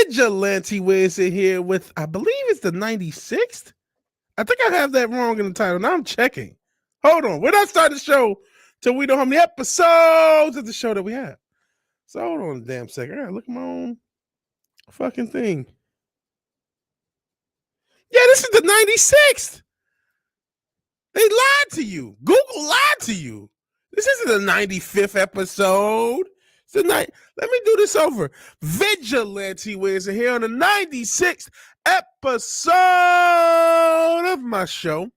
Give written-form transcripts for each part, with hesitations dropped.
Vigilante Williamson here with, I believe it's the 96th. I think I have that wrong in the title. Now I'm checking. Hold on. We're not starting the show till we know how many episodes of the show that we have. So hold on a damn second. I gotta look at my own fucking thing. Yeah, this is the 96th. They lied to you. Google lied to you. This isn't the 95th episode. It's the night. Let me do this over. Vigilante Williamson here on the 96th episode of my show,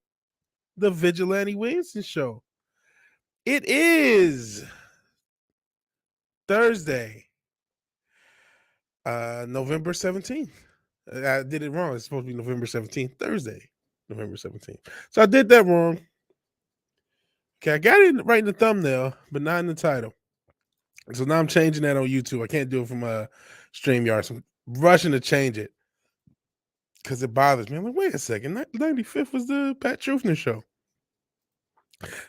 the Vigilante Williamson Show. It is Thursday, November 17th. I did it wrong. It's supposed to be November 17th, Thursday, November 17th. So I did that wrong. Okay, I got it right in the thumbnail, but not in the title. So now I'm changing that on YouTube. I can't do it from StreamYard. So I'm rushing to change it because it bothers me. I'm like, wait a second. 95th was the Pat Truthner show.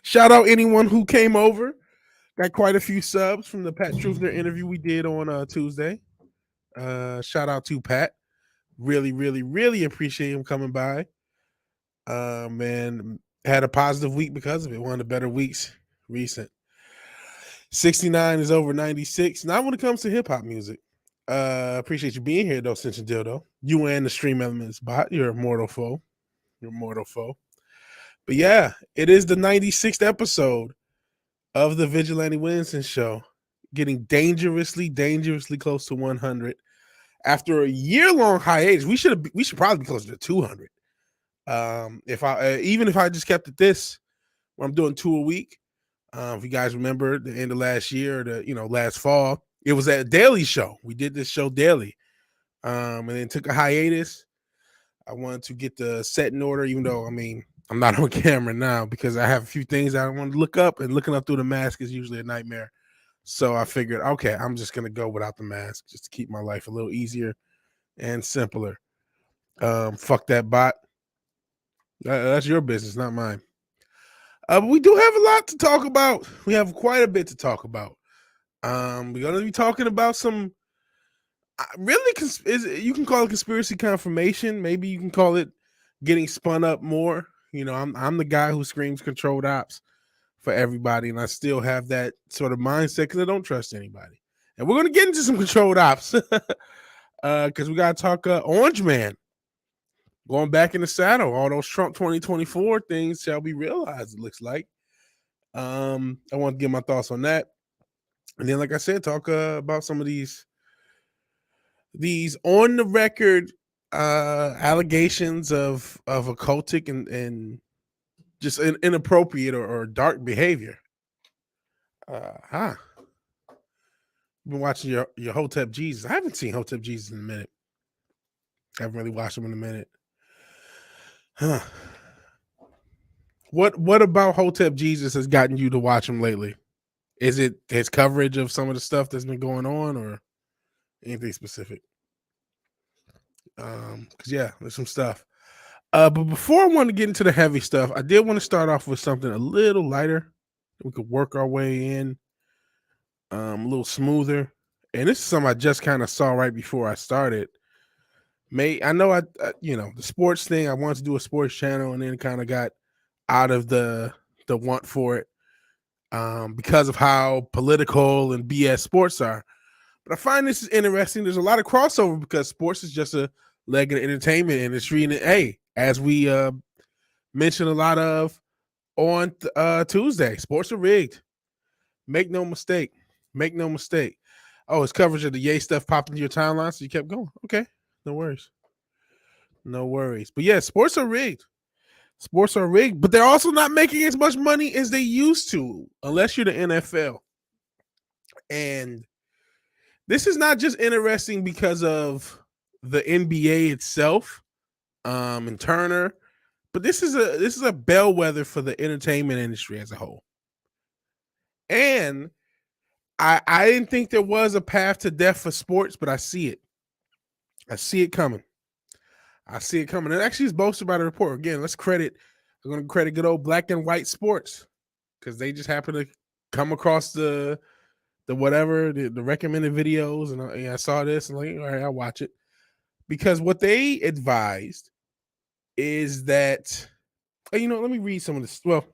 Shout out anyone who came over. Got quite a few subs from the Pat Truthner interview we did on Tuesday. Shout out to Pat. Really, really, really appreciate him coming by. Man, had a positive week because of it. One of the better weeks recent. 69 is over 96. Not when it comes to hip-hop music. Appreciate you being here, though, Cinch and Dildo. You and the Stream Elements bot. You're a mortal foe. You're a mortal foe. But yeah, it is the 96th episode of the Vigilante Williamson Show. Getting dangerously close to 100. After a year-long hiatus, we should probably be closer to 200. If I just kept it this, where I'm doing 2 a week. If you guys remember the end of last year, last fall, it was a daily show. We did this show daily, and then took a hiatus. I wanted to get the set in order, even though I'm not on camera now because I have a few things I want to look up, and looking up through the mask is usually a nightmare. So I figured, okay, I'm just gonna go without the mask just to keep my life a little easier and simpler. Fuck that bot. That's your business, not mine. But we do have a lot to talk about. We have quite a bit to talk about. We're going to be talking about some really, you can call it conspiracy confirmation. Maybe you can call it getting spun up more. I'm the guy who screams controlled ops for everybody, and I still have that sort of mindset because I don't trust anybody. And we're going to get into some controlled ops because we got to talk Orange Man. Going back in the saddle, all those Trump 2024 things shall be realized, it looks like. I want to get my thoughts on that. And then, like I said, talk about some of these on the record allegations of occultic and just inappropriate or dark behavior. Been watching your Hotep Jesus. I haven't seen Hotep Jesus in a minute. I haven't really watched him in a minute. Huh. What about Hotep Jesus has gotten you to watch him lately? Is it his coverage of some of the stuff that's been going on, or anything specific? Because yeah, there's some stuff. But before I want to get into the heavy stuff, I did want to start off with something a little lighter. We could work our way in a little smoother. And this is something I just kind of saw right before I started. I know the sports thing, I wanted to do a sports channel and then kind of got out of the want for it because of how political and BS sports are. But I find this is interesting. There's a lot of crossover because sports is just a leg of the entertainment industry. And hey, as we mentioned a lot of on Tuesday, sports are rigged. Make no mistake. Oh, his coverage of the Ye stuff popped into your timeline, so you kept going. Okay. No worries. But yeah, sports are rigged, but they're also not making as much money as they used to, unless you're the NFL. And this is not just interesting because of the NBA itself, and Turner, but this is a bellwether for the entertainment industry as a whole. And I didn't think there was a path to death for sports, but I see it. I see it coming. And actually, it's boasted by the report. Again, I'm going to credit good old Black and White Sports because they just happen to come across the recommended videos, and I saw this and like, all right, I'll watch it. because what they advised is that, let me read some of this. Well,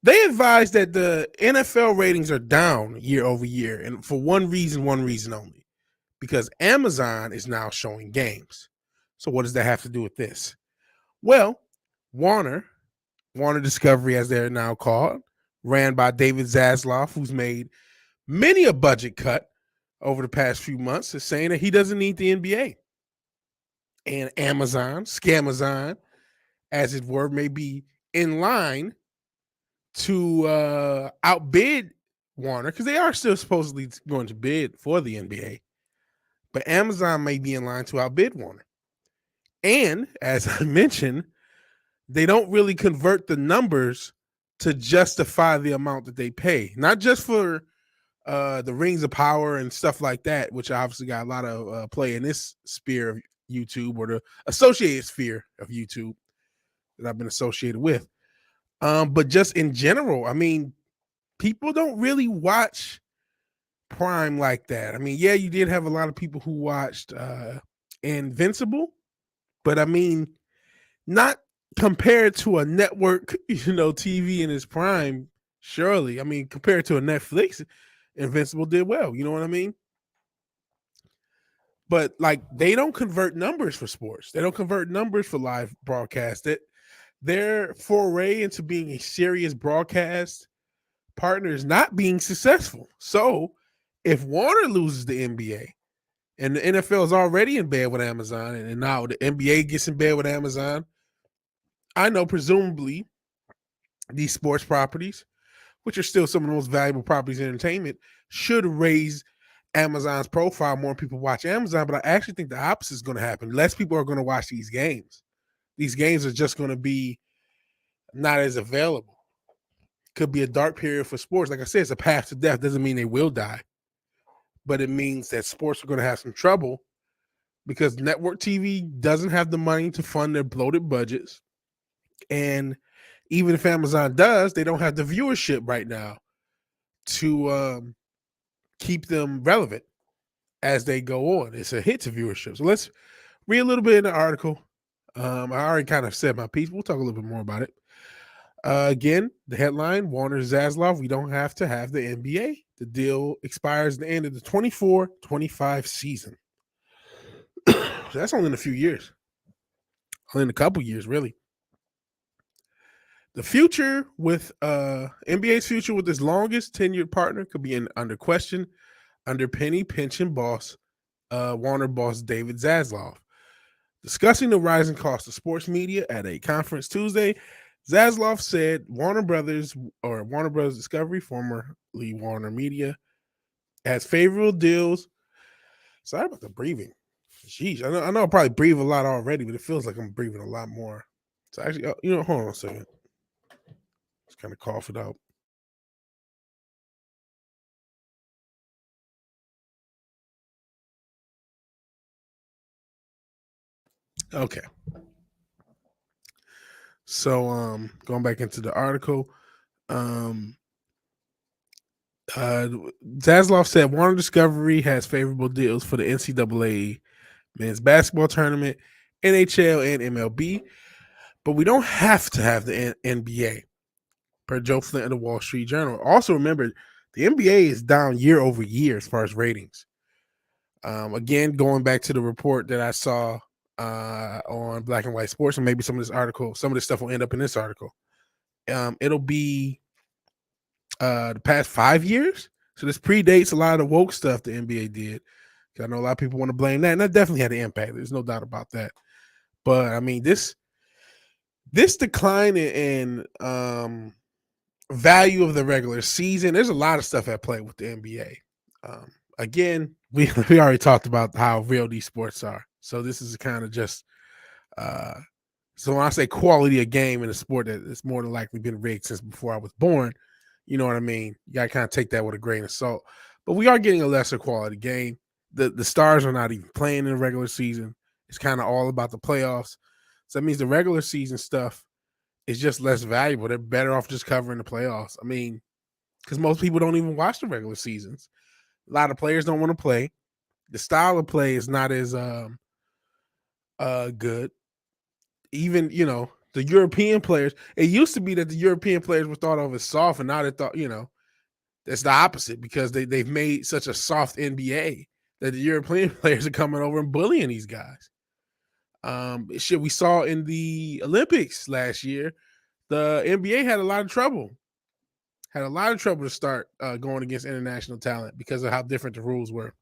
they advised that the NFL ratings are down year over year, and for one reason only, because Amazon is now showing games. So what does that have to do with this? Well, Warner Discovery, as they're now called, ran by David Zaslav, who's made many a budget cut over the past few months, is saying that he doesn't need the NBA. And Amazon, Scamazon, as it were, may be in line to outbid Warner, because they are still supposedly going to bid for the NBA. But Amazon may be in line to outbid Warner. And as I mentioned, they don't really convert the numbers to justify the amount that they pay. Not just for the rings of power and stuff like that, which obviously got a lot of play in this sphere of YouTube, or the associated sphere of YouTube that I've been associated with. But just in general, I mean, people don't really watch Prime like that. I mean, yeah, you did have a lot of people who watched Invincible, but I mean, not compared to a network, TV in its prime, surely. I mean, compared to a Netflix, Invincible did well. You know what I mean? But like, they don't convert numbers for sports. They don't convert numbers for live broadcast. Their foray into being a serious broadcast partner is not being successful. So if Warner loses the NBA, and the NFL is already in bed with Amazon, and now the NBA gets in bed with Amazon, I know presumably these sports properties, which are still some of the most valuable properties in entertainment, should raise Amazon's profile. More people watch Amazon, but I actually think the opposite is going to happen. Less people are going to watch these games. These games are just going to be not as available. Could be a dark period for sports. Like I said, it's a path to death. Doesn't mean they will die, but it means that sports are going to have some trouble because network TV doesn't have the money to fund their bloated budgets. And even if Amazon does, they don't have the viewership right now to keep them relevant as they go on. It's a hit to viewership. So let's read a little bit in the article. I already kind of said my piece. We'll talk a little bit more about it. Again, the headline, Warner Zaslav, we don't have to have the NBA. The deal expires at the end of the 24-25 season. So that's only in a few years. Only in a couple years, really. The future with NBA's future with its longest tenured partner could be under question under penny pension boss, Warner boss David Zaslav. Discussing the rising cost of sports media at a conference Tuesday, Zaslav said Warner Brothers Discovery, formerly Warner Media, has favorable deals. Sorry about the breathing. Jeez, I know I probably breathe a lot already, but it feels like I'm breathing a lot more. So actually, hold on a second. Just kind of cough it out. Okay. So going back into the article, Zaslav said Warner Discovery has favorable deals for the NCAA men's basketball tournament, NHL, and MLB, but we don't have to have the NBA, per Joe Flint of the Wall Street Journal. Also, remember, the NBA is down year over year as far as ratings. Again, going back to the report that I saw on Black and White Sports, and maybe some of this stuff will end up in this article. It'll be the past 5 years. So this predates a lot of the woke stuff the NBA did. I know a lot of people want to blame that, and that definitely had an impact. There's no doubt about that. But I mean, this decline in value of the regular season, there's a lot of stuff at play with the NBA. Again, we already talked about how real these sports are. So this is kind of just so when I say quality of game in a sport that it's more than likely been rigged since before I was born, you know what I mean? You gotta kind of take that with a grain of salt. But we are getting a lesser quality game. The stars are not even playing in the regular season. It's kind of all about the playoffs. So that means the regular season stuff is just less valuable. They're better off just covering the playoffs. I mean, because most people don't even watch the regular seasons. A lot of players don't want to play. The style of play is not as good. Even, the European players, it used to be that the European players were thought of as soft, and now they thought, that's the opposite because they've made such a soft NBA that the European players are coming over and bullying these guys. We saw in the Olympics last year, the NBA had a lot of trouble. Had a lot of trouble to start going against international talent because of how different the rules were.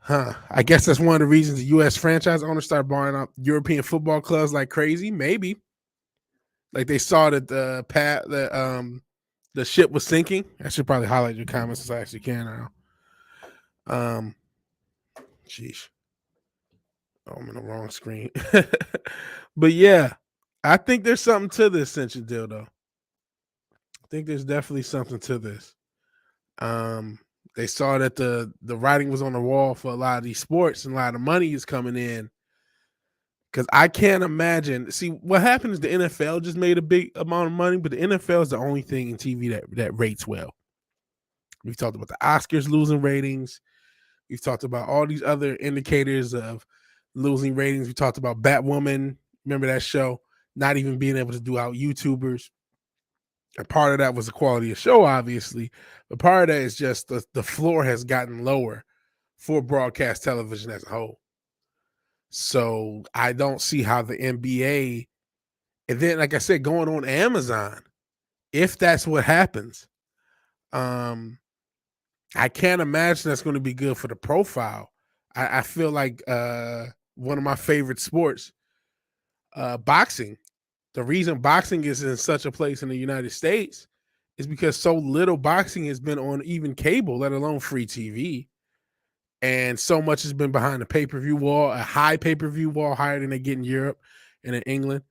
I guess that's one of the reasons the U.S. franchise owners started buying up European football clubs like crazy. Maybe, like they saw that the ship was sinking. I should probably highlight your comments as I actually can now. Sheesh. Oh, I'm in the wrong screen. But yeah, I think there's something to this Ascension deal, though. I think there's definitely something to this. They saw that the writing was on the wall for a lot of these sports, and a lot of money is coming in. Because I can't imagine. See, what happened is the NFL just made a big amount of money, but the NFL is the only thing in TV that rates well. We've talked about the Oscars losing ratings. We've talked about all these other indicators of losing ratings. We talked about Batwoman. Remember that show? Not even being able to do out YouTubers. And part of that was the quality of show, obviously. But part of that is just the floor has gotten lower for broadcast television as a whole. So I don't see how the NBA, and then, like I said, going on Amazon, if that's what happens, I can't imagine that's going to be good for the profile. I feel like one of my favorite sports, boxing. The reason boxing is in such a place in the United States is because so little boxing has been on even cable, let alone free TV. And so much has been behind the pay-per-view wall, a high pay-per-view wall, higher than they get in Europe and in England.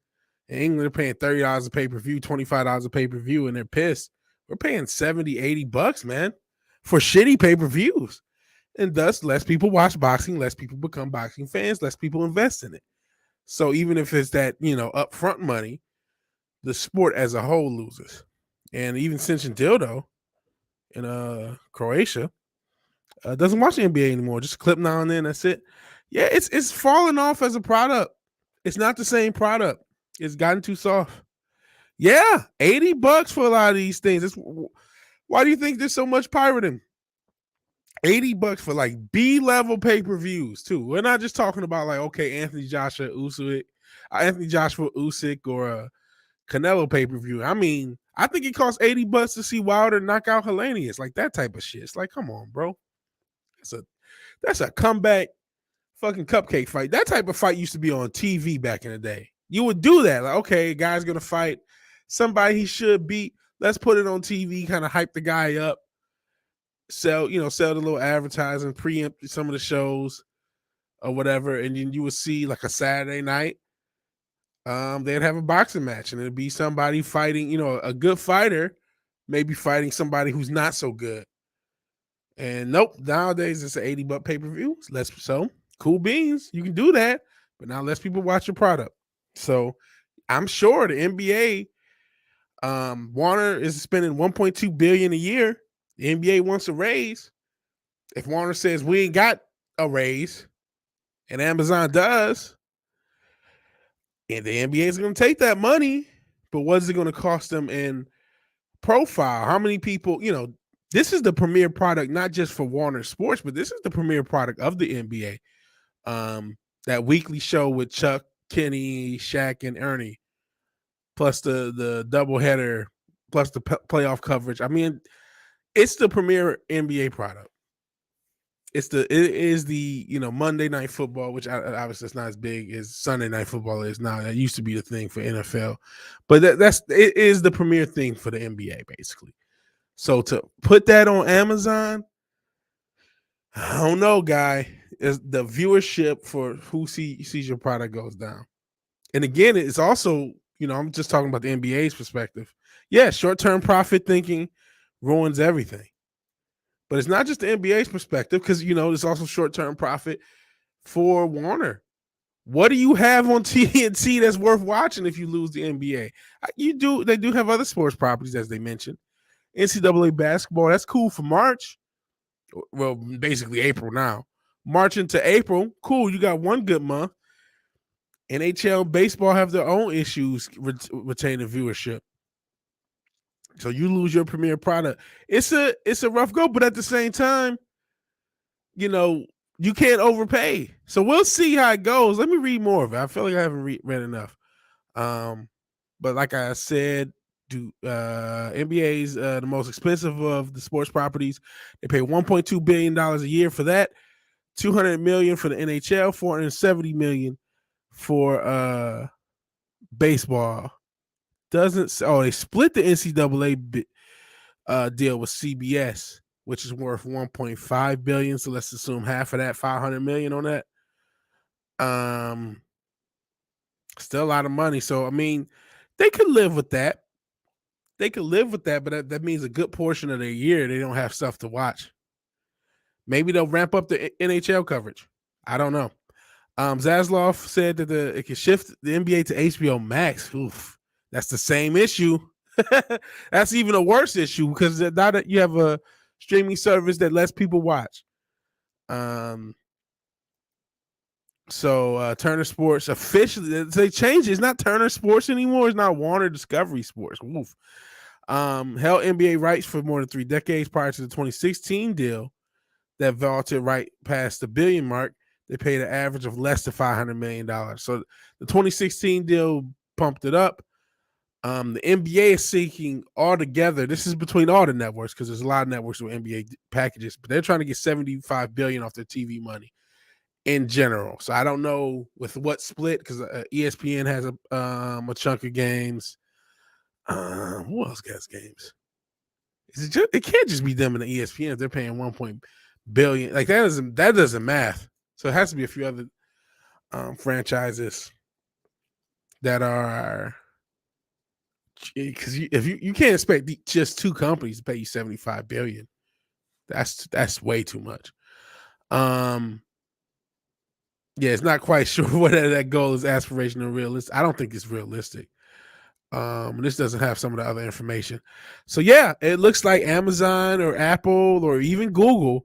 In England, they're paying $30 a pay-per-view, $25 a pay-per-view, and they're pissed. We're paying $70, $80, man, for shitty pay-per-views. And thus, less people watch boxing, less people become boxing fans, less people invest in it. So even if it's that, upfront money, the sport as a whole loses. And even Cincin Dildo in Croatia doesn't watch the NBA anymore. Just a clip now and then. That's it. Yeah, it's falling off as a product. It's not the same product. It's gotten too soft. Yeah, $80 for a lot of these things. Why do you think there's so much pirating? $80 for like B-level pay-per-views too. We're not just talking about like, okay, Anthony Joshua Usyk or Canelo pay-per-view. I mean, I think it costs $80 to see Wilder knock out Helenius. Like that type of shit. It's like, come on, bro. That's a comeback fucking cupcake fight. That type of fight used to be on TV back in the day. You would do that. Like, okay, guy's gonna fight somebody he should beat. Let's put it on TV, kind of hype the guy up. Sell the little advertising, preempt some of the shows or whatever, and then you would see like a Saturday night. They'd have a boxing match, and it'd be somebody fighting, a good fighter, maybe fighting somebody who's not so good. And nope, nowadays it's an $80 pay-per-view. So cool beans, you can do that, but now less people watch your product. So I'm sure the NBA, Warner is spending $1.2 billion a year. The NBA wants a raise. If Warner says we ain't got a raise, and Amazon does, and the NBA is going to take that money, but what is it going to cost them in profile? How many people, this is the premier product, not just for Warner Sports, but this is the premier product of the NBA. That weekly show with Chuck, Kenny, Shaq, and Ernie, plus the doubleheader, plus the playoff coverage. I mean, it's the premier NBA product. It is the Monday Night Football, which obviously it's not as big as Sunday Night Football is now. That used to be the thing for NFL, but it is the premier thing for the NBA basically. So to put that on Amazon, I don't know, guy. The viewership for who sees your product goes down. And again, it's also, I'm just talking about the NBA's perspective. Yeah, short-term profit thinking ruins everything. But it's not just the NBA's perspective because, there's also short-term profit for Warner. What do you have on TNT that's worth watching if you lose the NBA? They do have other sports properties, as they mentioned. NCAA basketball, that's cool for March. Well, basically April now. March into April, cool. You got one good month. NHL, baseball have their own issues retaining viewership. So you lose your premier product. It's a rough go, but at the same time, you can't overpay. So we'll see how it goes. Let me read more of it. I feel like I haven't read enough. But like I said, NBA's the most expensive of the sports properties. They pay $1.2 billion a year for that, $200 million for the NHL, $470 million for baseball. They split the NCAA deal with CBS, which is worth $1.5 billion. So let's assume half of that, $500 million on that. Still a lot of money. So I mean, they could live with that. But that means a good portion of their year they don't have stuff to watch. Maybe they'll ramp up the NHL coverage. I don't know. Zaslav said that it can shift the NBA to HBO Max. Oof, that's the same issue. That's even a worse issue because now that you have a streaming service that lets people watch. So Turner Sports officially they changed it. It's not Turner Sports anymore. It's not Warner Discovery Sports. Oof. Held NBA rights for more than 3 decades prior to the 2016 deal that vaulted right past the billion mark. They paid an average of less than $500 million. So the 2016 deal pumped it up. The NBA is seeking altogether. This is between all the networks because there's a lot of networks with NBA packages, but they're trying to get $75 billion off their TV money in general. So I don't know with what split because ESPN has a chunk of games. Who else gets games? It can't just be them and the ESPN if they're paying $1 billion. Like that doesn't math. So it has to be a few other franchises that are because if you can't expect just 2 companies to pay you $75 billion. That's way too much. Yeah, it's not quite sure whether that goal is aspirational or realistic. I don't think it's realistic. This doesn't have some of the other information. So yeah, it looks like Amazon or Apple or even Google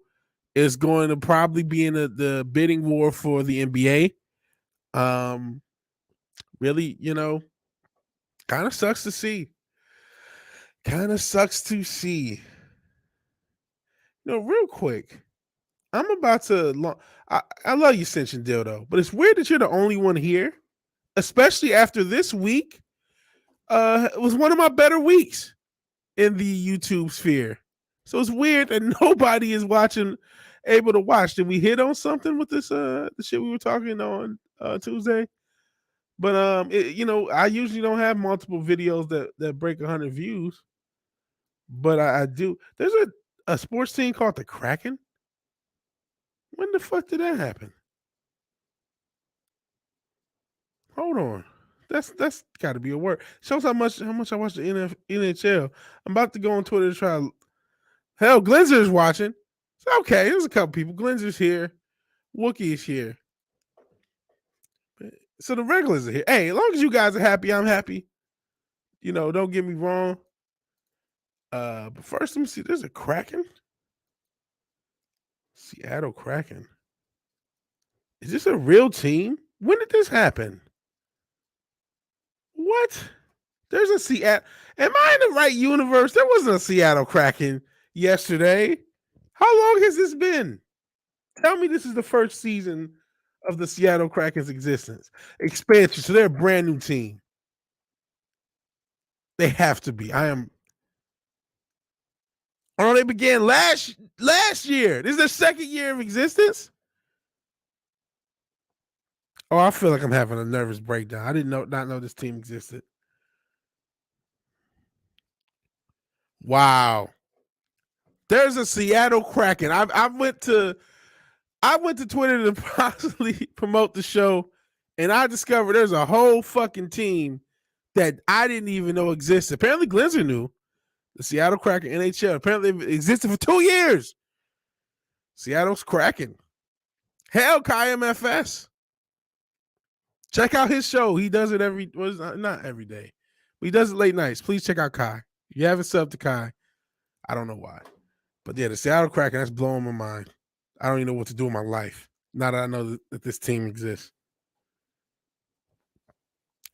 is going to probably be in the bidding war for the NBA. Really, kind of sucks to see. Real quick, I'm about to. I love you, Cinch and Dildo, but it's weird that you're the only one here, especially after this week. It was one of my better weeks in the YouTube sphere. So it's weird that nobody is able to watch. Did we hit on something with this the shit we were talking on Tuesday? But I usually don't have multiple videos that break 100 views, but I do. There's a sports team called the Kraken. When the fuck did that happen? Hold on. That's got to be a word. Shows how much I watch the NHL. I'm about to go on Twitter to try. Hell, Glenser's watching. It's okay. There's a couple people. Glenser's here. Wookie is here. So the regulars are here. Hey, as long as you guys are happy, I'm happy. Don't get me wrong. But first, let me see. There's a Kraken. Seattle Kraken. Is this a real team? When did this happen? What? There's a Seattle. Am I in the right universe? There wasn't a Seattle Kraken yesterday. How long has this been? Tell me this is the first season of the Seattle Kraken's existence. Expansion. So they're a brand new team. They have to be. Oh, they began last year. This is their second year of existence. Oh, I feel like I'm having a nervous breakdown. I didn't not know this team existed. Wow. There's a Seattle Kraken. I went to Twitter to possibly promote the show, and I discovered there's a whole fucking team that I didn't even know existed. Apparently, Glenser knew. The Seattle Kraken NHL. Apparently, it existed for 2 years. Seattle's Kraken. Hell, Kai MFS. Check out his show. He does it not every day, but he does it late nights. Please check out Kai. If you haven't subbed to Kai, I don't know why. But yeah, the Seattle Kraken, that's blowing my mind. I don't even know what to do with my life now that I know that this team exists.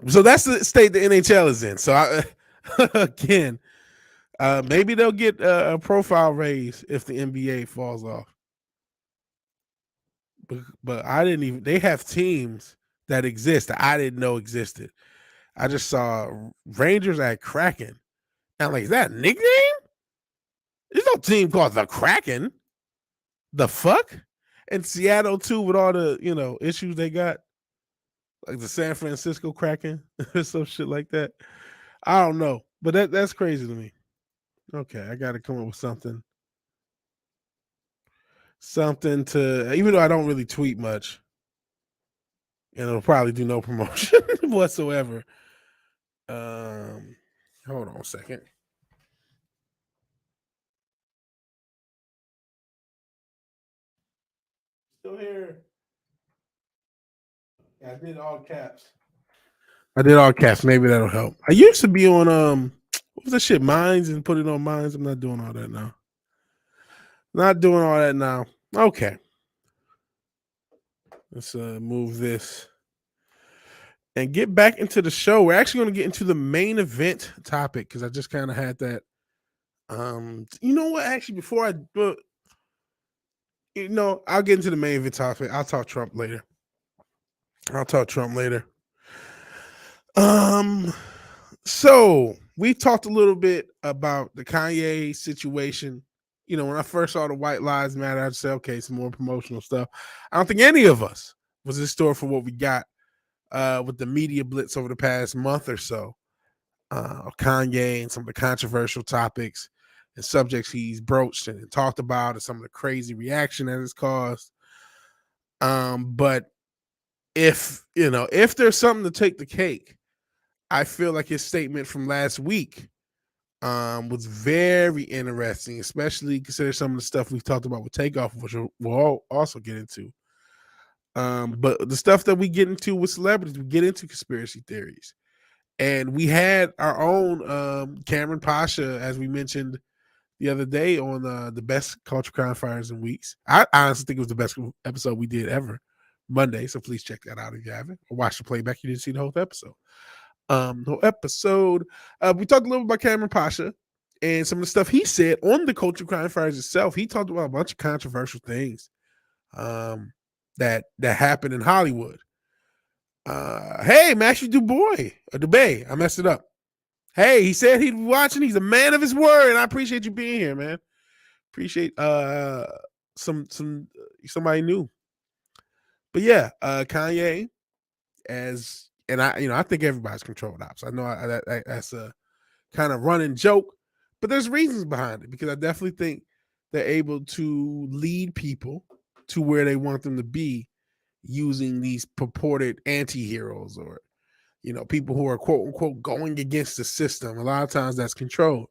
So that's the state the NHL is in. So again, maybe they'll get a profile raise if the NBA falls off. But I didn't even. They have teams that exist that I didn't know existed. I just saw Rangers at Kraken. And I'm like, is that a nickname? There's no team called the Kraken. The fuck? And Seattle too, with all the issues they got, like the San Francisco Kraken or some shit like that. I don't know, but that's crazy to me. Okay, I got to come up with something to. Even though I don't really tweet much, and it'll probably do no promotion whatsoever. Hold on a second. Still here. Yeah, I did all caps. Maybe that'll help. I used to be on what was that shit? Minds, and put it on Minds. I'm not doing all that now. Not doing all that now. Okay. Let's move this and get back into the show. We're actually going to get into the main event topic because I just kind of had that. You know what? Actually, before I'll get into the main event topic. I'll talk Trump later. So we talked a little bit about the Kanye situation. When I first saw the White Lives Matter, I said, okay, some more promotional stuff. I don't think any of us was in store for what we got with the media blitz over the past month or so of Kanye and some of the controversial topics and subjects he's broached and talked about, and some of the crazy reaction that it's caused. But if there's something to take the cake, I feel like his statement from last week was very interesting, especially consider some of the stuff we've talked about with Takeoff, which we'll also get into. But the stuff that we get into with celebrities, we get into conspiracy theories. And we had our own Cameron Pasha, as we mentioned the other day on the best culture crime fires in weeks. I honestly think it was the best episode we did ever, Monday. So please check that out if you haven't, or watch the playback. You didn't see the whole episode. We talked a little about Cameron Pasha and some of the stuff he said on the culture crime fires itself. He talked about a bunch of controversial things that happened in Hollywood. Hey, Matthew Dubay. I messed it up. Hey, he said he'd be watching. He's a man of his word, and I appreciate you being here, man. Appreciate somebody new. But yeah, Kanye, I think everybody's controlled ops. I know that's a kind of running joke, but there's reasons behind it, because I definitely think they're able to lead people to where they want them to be using these purported anti-heroes, or people who are quote unquote going against the system. A lot of times that's controlled.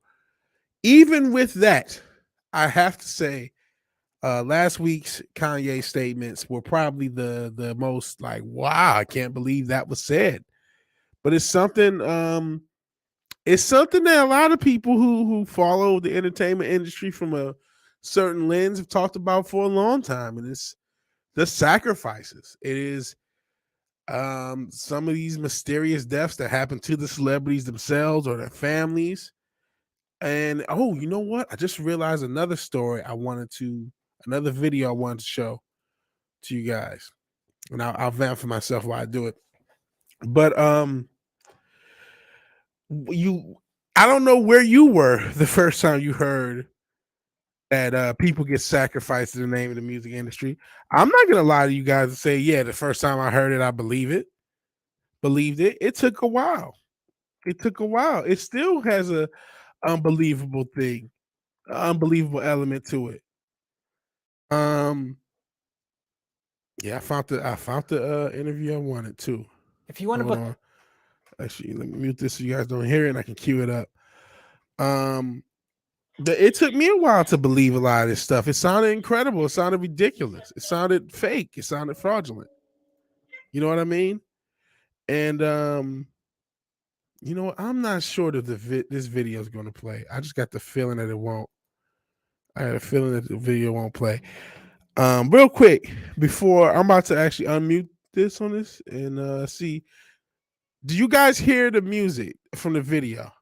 Even with that, I have to say last week's Kanye statements were probably the most like, wow, I can't believe that was said. But it's something that a lot of people who follow the entertainment industry from a certain lens have talked about for a long time, and it's the sacrifices. It is some of these mysterious deaths that happen to the celebrities themselves or their families. And you know what? I just realized another another video I wanted to show to you guys, and I'll vamp for myself while I do it. But I don't know where you were the first time you heard that people get sacrificed in the name of the music industry. I'm not gonna lie to you guys and say, yeah, the first time I heard it, I believed it. It took a while. It still has a unbelievable element to it. Yeah, I found the interview I wanted too. If you want to book, actually, let me mute this so you guys don't hear it, and I can cue it up. It took me a while to believe a lot of this stuff. It sounded incredible. It sounded ridiculous. It sounded fake. It sounded fraudulent. You know what I mean? And I'm not sure that this video is going to play. I just got the feeling that it won't. I had a feeling that the video won't play. Real quick, before I'm about to actually unmute this on this and see. Do you guys hear the music from the video?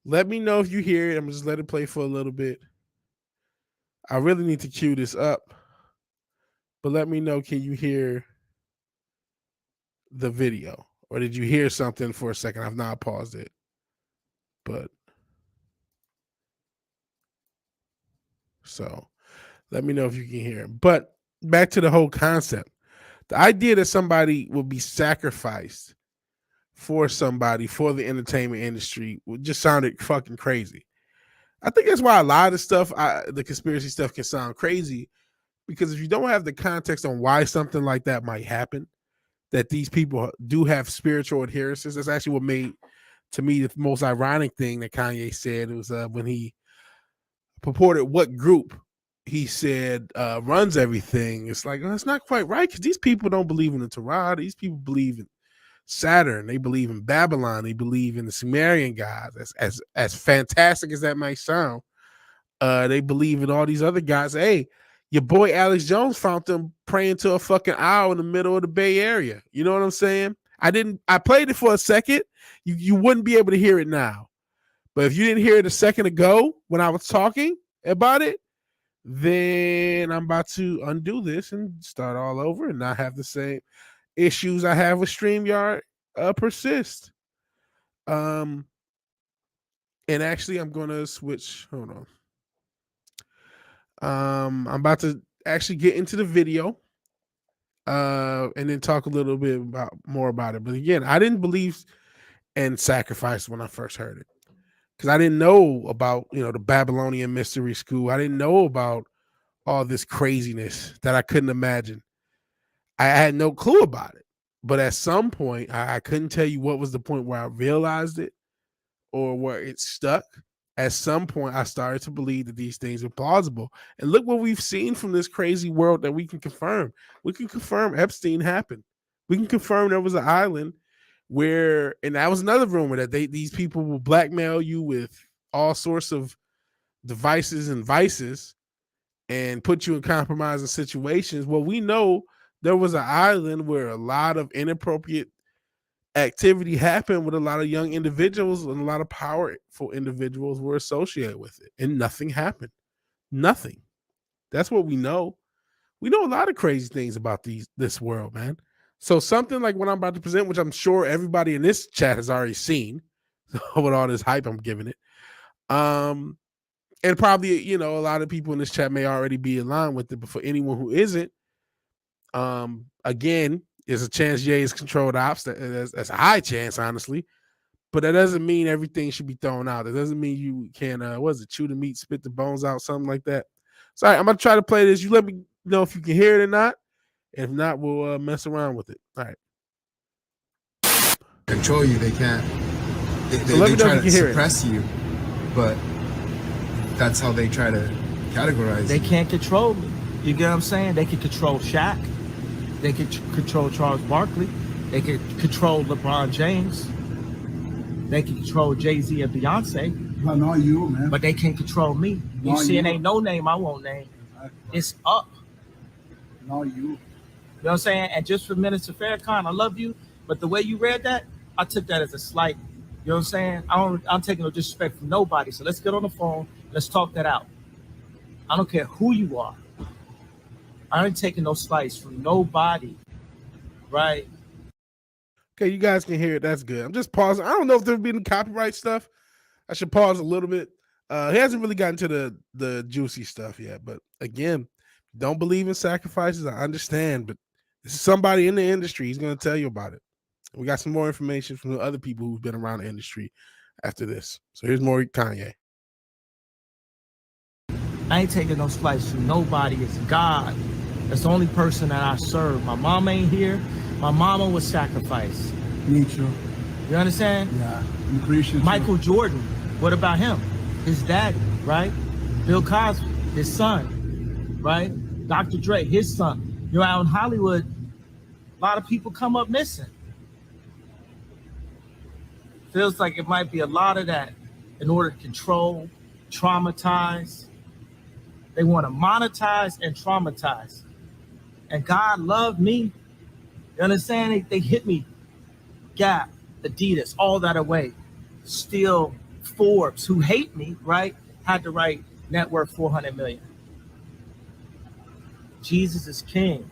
Let me know if you hear it. I'm just let it play for a little bit. I really need to cue this up, but let me know. Can you hear the video, or did you hear something for a second? I've not paused it, but so let me know if you can hear it. But back to the whole concept, the idea that somebody will be sacrificed for somebody for the entertainment industry just sounded fucking crazy. I think that's why a lot of the stuff, the conspiracy stuff, can sound crazy, because if you don't have the context on why something like that might happen, that these people do have spiritual adherences. That's actually what made, to me, the most ironic thing that Kanye said. It was when he purported what group he said runs everything. It's like, well, that's not quite right, because these people don't believe in the Torah. These people believe in Saturn. They believe in Babylon. They believe in the Sumerian gods. As fantastic as that might sound, they believe in all these other guys. Hey, your boy Alex Jones found them praying to a fucking owl in the middle of the Bay Area. You know what I'm saying? I played it for a second. You wouldn't be able to hear it now. But if you didn't hear it a second ago when I was talking about it, then I'm about to undo this and start all over and not have the same issues I have with StreamYard persist. And actually, I'm gonna switch. Hold on. I'm about to actually get into the video, and then talk a little bit more about it. But again, I didn't believe in sacrifice when I first heard it, because I didn't know about the Babylonian mystery school. I didn't know about all this craziness that I couldn't imagine. I had no clue about it. But at some point, I couldn't tell you what was the point where I realized it or where it stuck. At some point, I started to believe that these things are plausible. And look what we've seen from this crazy world that we can confirm. We can confirm Epstein happened. We can confirm there was an island where, and that was another rumor, that these people will blackmail you with all sorts of devices and vices and put you in compromising situations. Well, we know there was an island where a lot of inappropriate activity happened with a lot of young individuals, and a lot of powerful individuals were associated with it, and nothing happened. Nothing. That's what we know. We know a lot of crazy things about this world, man. So something like what I'm about to present, which I'm sure everybody in this chat has already seen, with all this hype I'm giving it, and probably a lot of people in this chat may already be in line with it, but for anyone who isn't, again, there's a chance Ye is controlled ops. That's a high chance, honestly. But that doesn't mean everything should be thrown out. It doesn't mean you can, chew the meat, spit the bones out, something like that. So, all right, I'm going to try to play this. You let me know if you can hear it or not. If not, we'll mess around with it. All right. Control you. They can't. They try to suppress you, but that's how they try to categorize They can't control me. You get what I'm saying? They can control Shaq. They can control Charles Barkley. They can control LeBron James. They can control Jay-Z and Beyonce. But not you, man. But they can't control me. You see, it ain't no name I won't name. It's up. Not you. You know what I'm saying? And just for Minister Farrakhan, I love you, but the way you read that, I took that as a slight. You know what I'm saying? I'm taking no disrespect from nobody. So let's get on the phone. Let's talk that out. I don't care who you are. I ain't taking no slice from nobody. Right? Okay, you guys can hear it. That's good. I'm just pausing. I don't know if there'll be any copyright stuff. I should pause a little bit. He hasn't really gotten to the juicy stuff yet. But again, don't believe in sacrifices. I understand, but this is somebody in the industry. He's going to tell you about it. We got some more information from the other people who've been around the industry after this. So here's more Kanye. I ain't taking no slice from nobody. It's God. That's the only person that I serve. My mom ain't here. My mama was sacrificed. Me too. You understand? Yeah. I'm Christian. Michael Jordan. What about him? His daddy, right? Bill Cosby, his son, right? Dr. Dre, his son. You're out in Hollywood, a lot of people come up missing. Feels like it might be a lot of that in order to control, traumatize. They want to monetize and traumatize. And God loved me. You understand? They hit me Gap, Adidas, all that away. Still, Forbes, who hate me, right, had to write net worth 400 million. Jesus is king.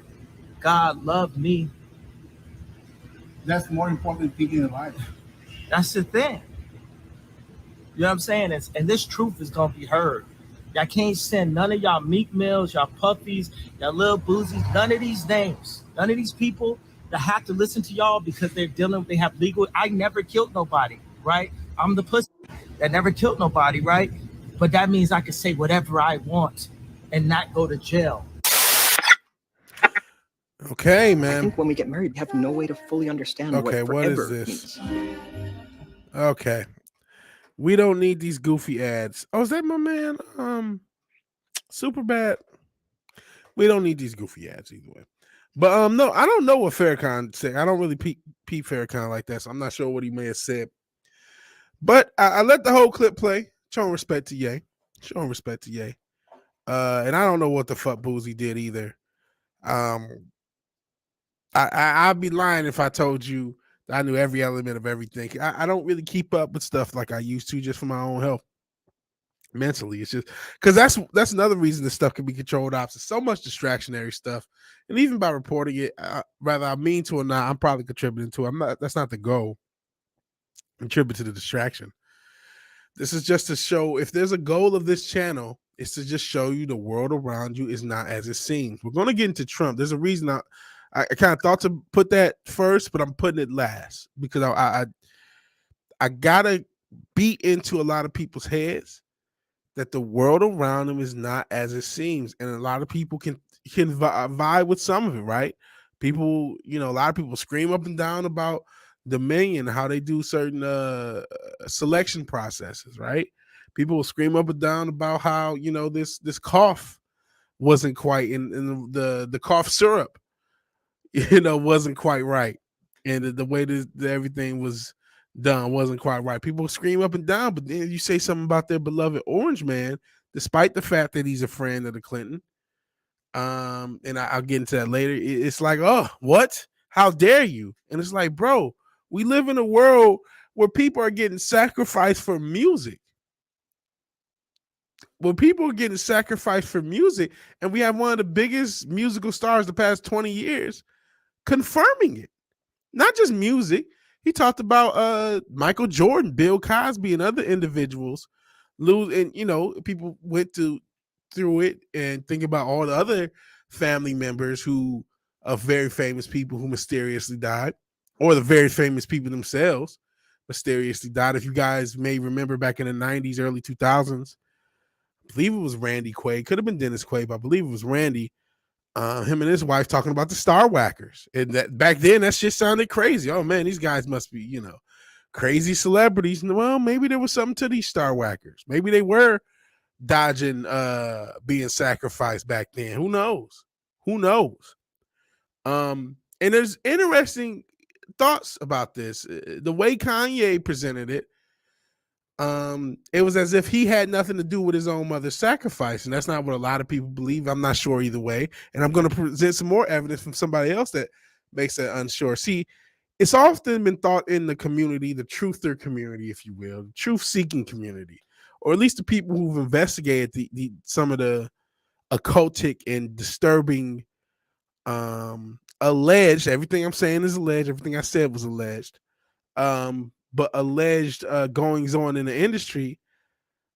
God loved me. That's more important thing in life. That's the thing. You know what I'm saying? And this truth is going to be heard. Y'all can't send none of y'all Meek Mills, y'all Puffies, y'all Lil Boozies, none of these names, none of these people that have to listen to y'all because they have legal. I never killed nobody, right? I'm the pussy that never killed nobody, right? But that means I can say whatever I want and not go to jail. Okay, man. I think when we get married, we have no way to fully understand what forever means. Okay. We don't need these goofy ads. Oh, is that my man? Super bad. We don't need these goofy ads either way. But no, I don't know what Farrakhan said. I don't really peep Farrakhan like that, so I'm not sure what he may have said. But I let the whole clip play, showing respect to Ye. And I don't know what the fuck Boozy did either. I'd be lying if I told you I knew every element of everything. I don't really keep up with stuff like I used to, just for my own health. Mentally, it's just because that's another reason this stuff can be controlled ops. There's so much distractionary stuff, and even by reporting it, whether I mean to or not, I'm probably contributing to it. I'm not. That's not the goal. Contribute to the distraction. This is just to show, if there's a goal of this channel, it's to just show you the world around you is not as it seems. We're going to get into Trump. There's a reason I kind of thought to put that first, but I'm putting it last because I gotta beat into a lot of people's heads that the world around them is not as it seems, and a lot of people can vibe with some of it, right? People, a lot of people scream up and down about Dominion, how they do certain selection processes, right? People will scream up and down about how this cough wasn't quite in the cough syrup, wasn't quite right, and the way that everything was done wasn't quite right. People scream up and down, but then you say something about their beloved Orange Man, despite the fact that he's a friend of the Clinton. And I'll get into that later. It's like, oh, what? How dare you? And it's like, bro, we live in a world where people are getting sacrificed for music. When people are getting sacrificed for music, and we have one of the biggest musical stars the past 20 years confirming it. Not just music. He talked about Michael Jordan, Bill Cosby, and other individuals lose, and people went through it and think about all the other family members of very famous people who mysteriously died, or the very famous people themselves mysteriously died. If you guys may remember back in the 90s, early 2000s, I believe it was Randy Quaid, could have been Dennis Quaid, but I believe it was Randy. Him and his wife talking about the Star Whackers, and that back then that shit sounded crazy. Oh man, these guys must be crazy celebrities. And well, maybe there was something to these Star Whackers. Maybe they were dodging being sacrificed back then. Who knows? And there's interesting thoughts about this. The way Kanye presented it, it was as if he had nothing to do with his own mother's sacrifice, and that's not what a lot of people believe. I'm not sure either way, and I'm going to present some more evidence from somebody else that makes that unsure. See, it's often been thought in the community, the truther community, if you will, the truth-seeking community, or at least the people who've investigated some of the occultic and disturbing, alleged. Everything I'm saying is alleged. Everything I said was alleged. But alleged goings on in the industry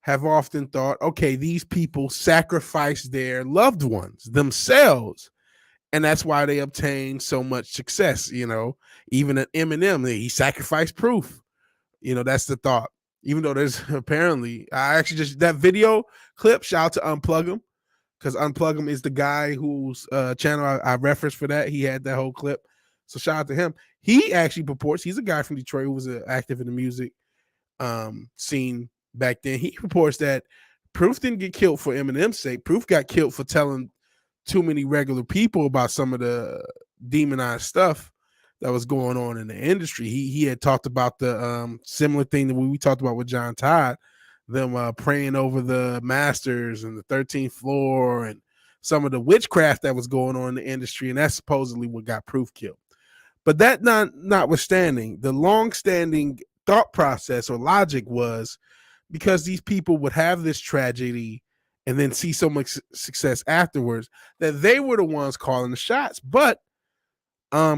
have often thought, okay, these people sacrifice their loved ones themselves, and that's why they obtain so much success. Even at Eminem, he sacrificed Proof. That's the thought. Even though there's apparently, I actually just that video clip, shout out to Unplug Him, because Unplug Him is the guy whose channel I referenced for that. He had that whole clip. So shout out to him. He actually purports, he's a guy from Detroit who was active in the music scene back then. He reports that Proof didn't get killed for Eminem's sake. Proof got killed for telling too many regular people about some of the demonized stuff that was going on in the industry. He had talked about the similar thing that we talked about with John Todd, them praying over the masters and the 13th floor and some of the witchcraft that was going on in the industry, and that's supposedly what got Proof killed. But that notwithstanding, the long-standing thought process or logic was because these people would have this tragedy and then see so much success afterwards that they were the ones calling the shots. But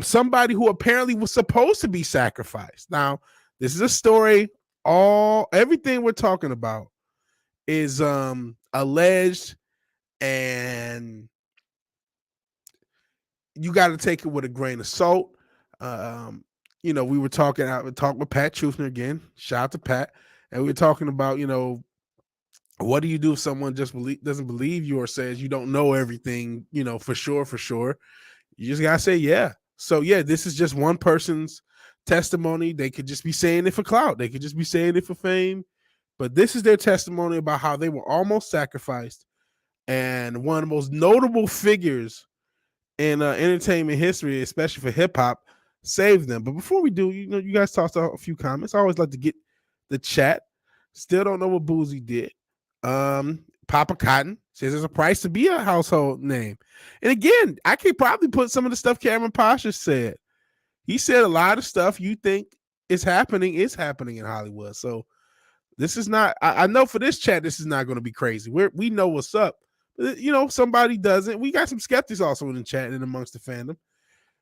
somebody who apparently was supposed to be sacrificed. Now, this is a story. Everything we're talking about is alleged, and you got to take it with a grain of salt. We were talking with Pat Truthner again. Shout out to Pat. And we were talking about, what do you do if someone just doesn't believe you or says you don't know everything, for sure. You just got to say, yeah. So, yeah, this is just one person's testimony. They could just be saying it for clout. They could just be saying it for fame. But this is their testimony about how they were almost sacrificed. And one of the most notable figures in entertainment history, especially for hip hop, saved them. But before we do, you guys tossed out a few comments. I always like to get the chat. Still don't know what Boozy did. Papa Cotton says there's a price to be a household name. And again, I could probably put some of the stuff Cameron Pasha said. He said a lot of stuff you think is happening in Hollywood. So this is not, I know for this chat, this is not going to be crazy. We know what's up. Somebody doesn't. We got some skeptics also in the chat and amongst the fandom.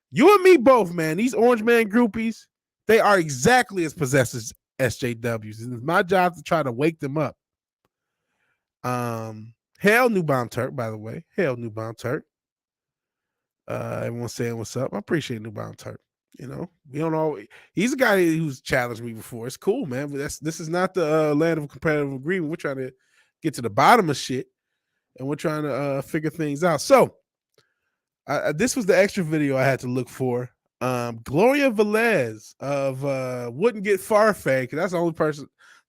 You and me both, man. These Orange Man groupies, they are exactly as possessed as SJWs. And it's my job to try to wake them up. Hail Newbound Turk, by the way. Hail Newbound Turk. Everyone saying what's up. I appreciate Newbound Turk. We don't always. He's a guy who's challenged me before. It's cool, man. But this is not the land of competitive agreement. We're trying to get to the bottom of shit, and we're trying to figure things out. So, this was the extra video I had to look for. Gloria Velez of Wouldn't Get Farfay, because that's the only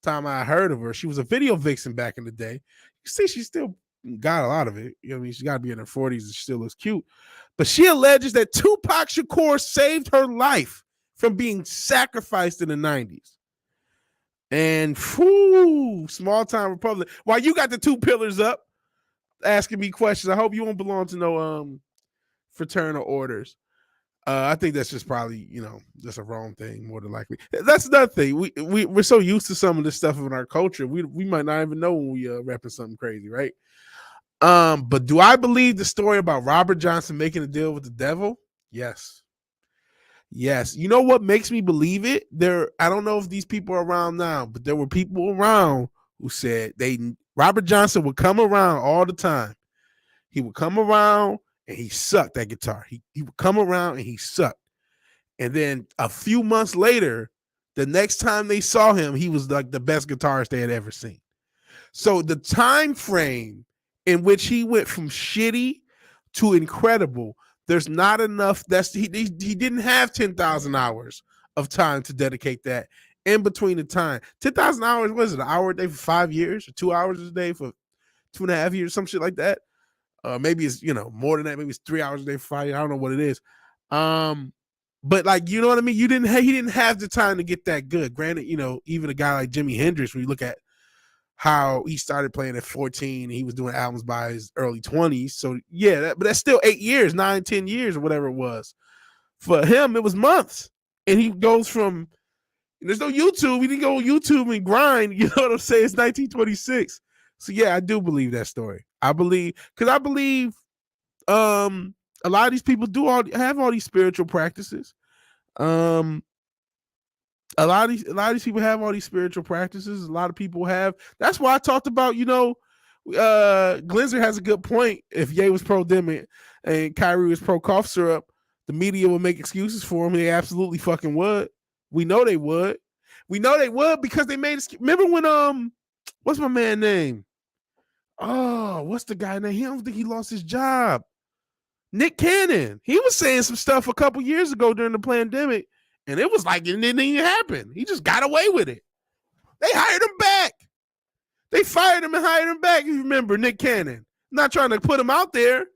time I heard of her. She was a video vixen back in the day. You see, she still got a lot of it. She's got to be in her 40s and she still looks cute. But she alleges that Tupac Shakur saved her life from being sacrificed in the 90s. And small time Republic. While you got the two pillars up asking me questions, I hope you won't belong to no fraternal orders. I think that's just probably, just a wrong thing, more than likely. That's another thing. We're so used to some of this stuff in our culture, we might not even know when we repping something crazy, right? But do I believe the story about Robert Johnson making a deal with the devil? Yes. You know what makes me believe it? I don't know if these people are around now, but there were people around who said Robert Johnson would come around all the time. He would come around and he sucked that guitar. He would come around and he sucked. And then a few months later, the next time they saw him, he was like the best guitarist they had ever seen. So the time frame in which he went from shitty to incredible, there's not enough. He didn't have 10,000 hours of time to dedicate that in between the time. 10,000 hours, what is it, an hour a day for 5 years, or 2 hours a day for 2.5 years, some shit like that. Maybe it's, more than that. Maybe it's 3 hours a day for 5 years. I don't know what it is. But like, you know what I mean? He didn't have the time to get that good. Granted, even a guy like Jimi Hendrix, when you look at how he started playing at 14, he was doing albums by his early 20s. So yeah, but that's still 8 years, 9, 10 years, or whatever it was. For him, it was months. And he goes from, there's no YouTube. He didn't go on YouTube and grind. You know what I'm saying? It's 1926. So yeah, I do believe that story. I believe a lot of these people have all these spiritual practices. A lot of these people have all these spiritual practices. A lot of people have. That's why I talked about, Glenzer has a good point. If Ye was pro Demi and Kyrie was pro cough syrup, the media would make excuses for him. They absolutely fucking would. We know they would. Because they made. Remember when what's my man name? Oh, what's the guy name? I don't think he lost his job. Nick Cannon. He was saying some stuff a couple years ago during the pandemic, and it was like it didn't even happen. He just got away with it. They hired him back. They fired him and hired him back. You remember Nick Cannon? I'm not trying to put him out there,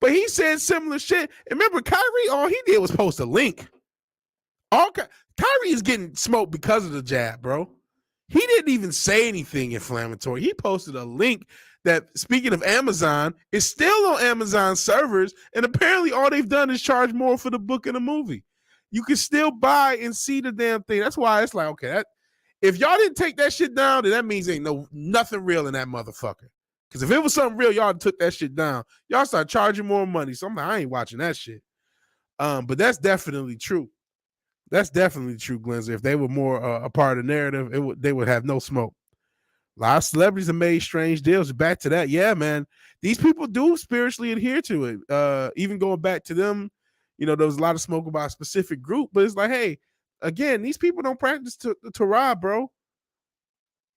but he said similar shit. And remember, Kyrie, all he did was post a link. Kyrie is getting smoked because of the jab, bro. He didn't even say anything inflammatory. He posted a link that, speaking of Amazon, is still on Amazon servers, and apparently all they've done is charge more for the book and the movie. You can still buy and see the damn thing. That's why it's like, okay, if y'all didn't take that shit down, then that means ain't nothing real in that motherfucker. Because if it was something real, y'all took that shit down. Y'all start charging more money. So I'm like, I ain't watching that shit. But that's definitely true. That's definitely true, Glenzer. If they were more a part of the narrative, they would have no smoke. A lot of celebrities have made strange deals. Back to that, yeah, man. These people do spiritually adhere to it. Even going back to them, there was a lot of smoke about a specific group, but it's like, hey, again, these people don't practice the Torah, bro.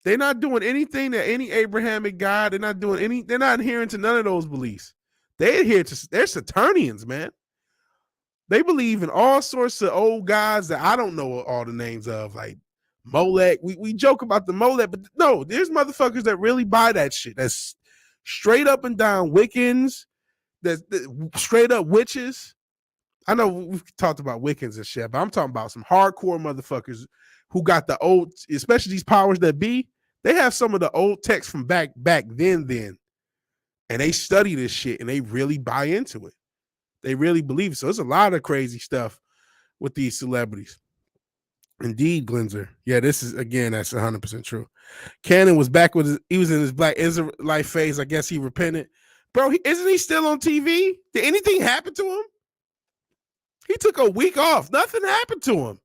They're not doing anything that any Abrahamic God. They're not adhering to none of those beliefs. They're Saturnians, man. They believe in all sorts of old gods that I don't know all the names of, like Molech. We joke about the Molech, but no, there's motherfuckers that really buy that shit. That's straight up and down Wiccans, that's straight up witches. I know we've talked about Wiccans and shit, but I'm talking about some hardcore motherfuckers who got the old, especially these powers that be. They have some of the old texts from back then, and they study this shit and they really buy into it. They really believe it. So there's a lot of crazy stuff with these celebrities. Indeed, Glenzer. Yeah, that's 100% true. Cannon was back he was in his Black Israelite phase. I guess he repented. Bro, isn't he still on TV? Did anything happen to him? He took a week off. Nothing happened to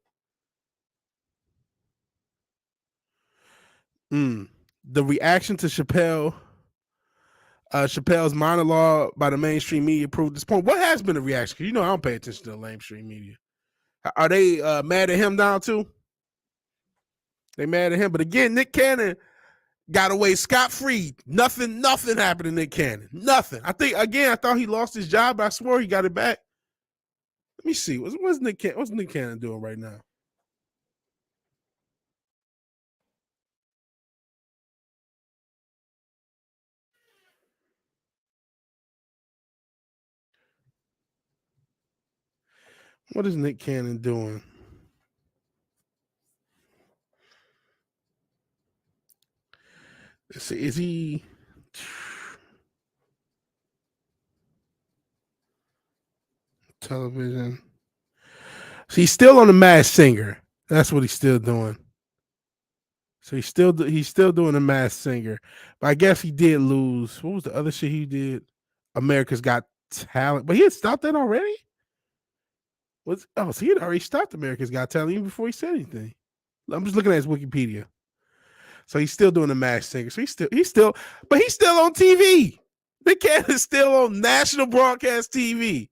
him. The reaction to Chappelle's monologue by the mainstream media proved this point. What has been the reaction? Because I don't pay attention to the mainstream media. Are they mad at him now too? They mad at him. But again, Nick Cannon got away scot-free. Nothing happened to Nick Cannon. Nothing. I thought he lost his job, but I swore he got it back. Let me see. What's Nick Cannon doing right now? What is Nick Cannon doing? Let's see. Is he... television? So he's still on The Masked Singer. That's what he's still doing. So he's still doing The Masked Singer. But I guess he did lose. What was the other shit he did? America's Got Talent. But he had stopped that already? So he had already stopped America's Got Talent even before he said anything. I'm just looking at his Wikipedia. So he's still doing The Masked Singer. So he's still on TV. The cat is still on national broadcast TV.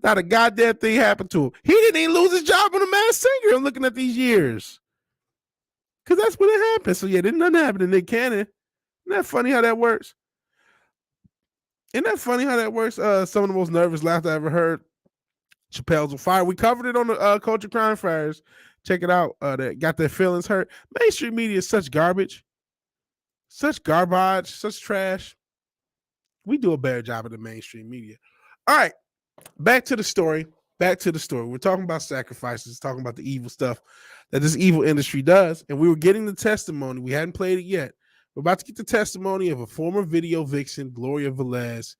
Not a goddamn thing happened to him. He didn't even lose his job on The Masked Singer. I'm looking at these years. Because that's what it happened. So yeah, didn't nothing happen to Nick Cannon. Isn't that funny how that works? Some of the most nervous laughter I ever heard. Chappelle's on fire. We covered it on the Culture Crime Friars. Check it out. That got their feelings hurt. Mainstream media is such garbage. Such garbage. Such trash. We do a better job of the mainstream media. All right. Back to the story. We're talking about sacrifices, talking about the evil stuff that this evil industry does. And we were getting the testimony. We hadn't played it yet. We're about to get the testimony of a former video vixen, Gloria Velez.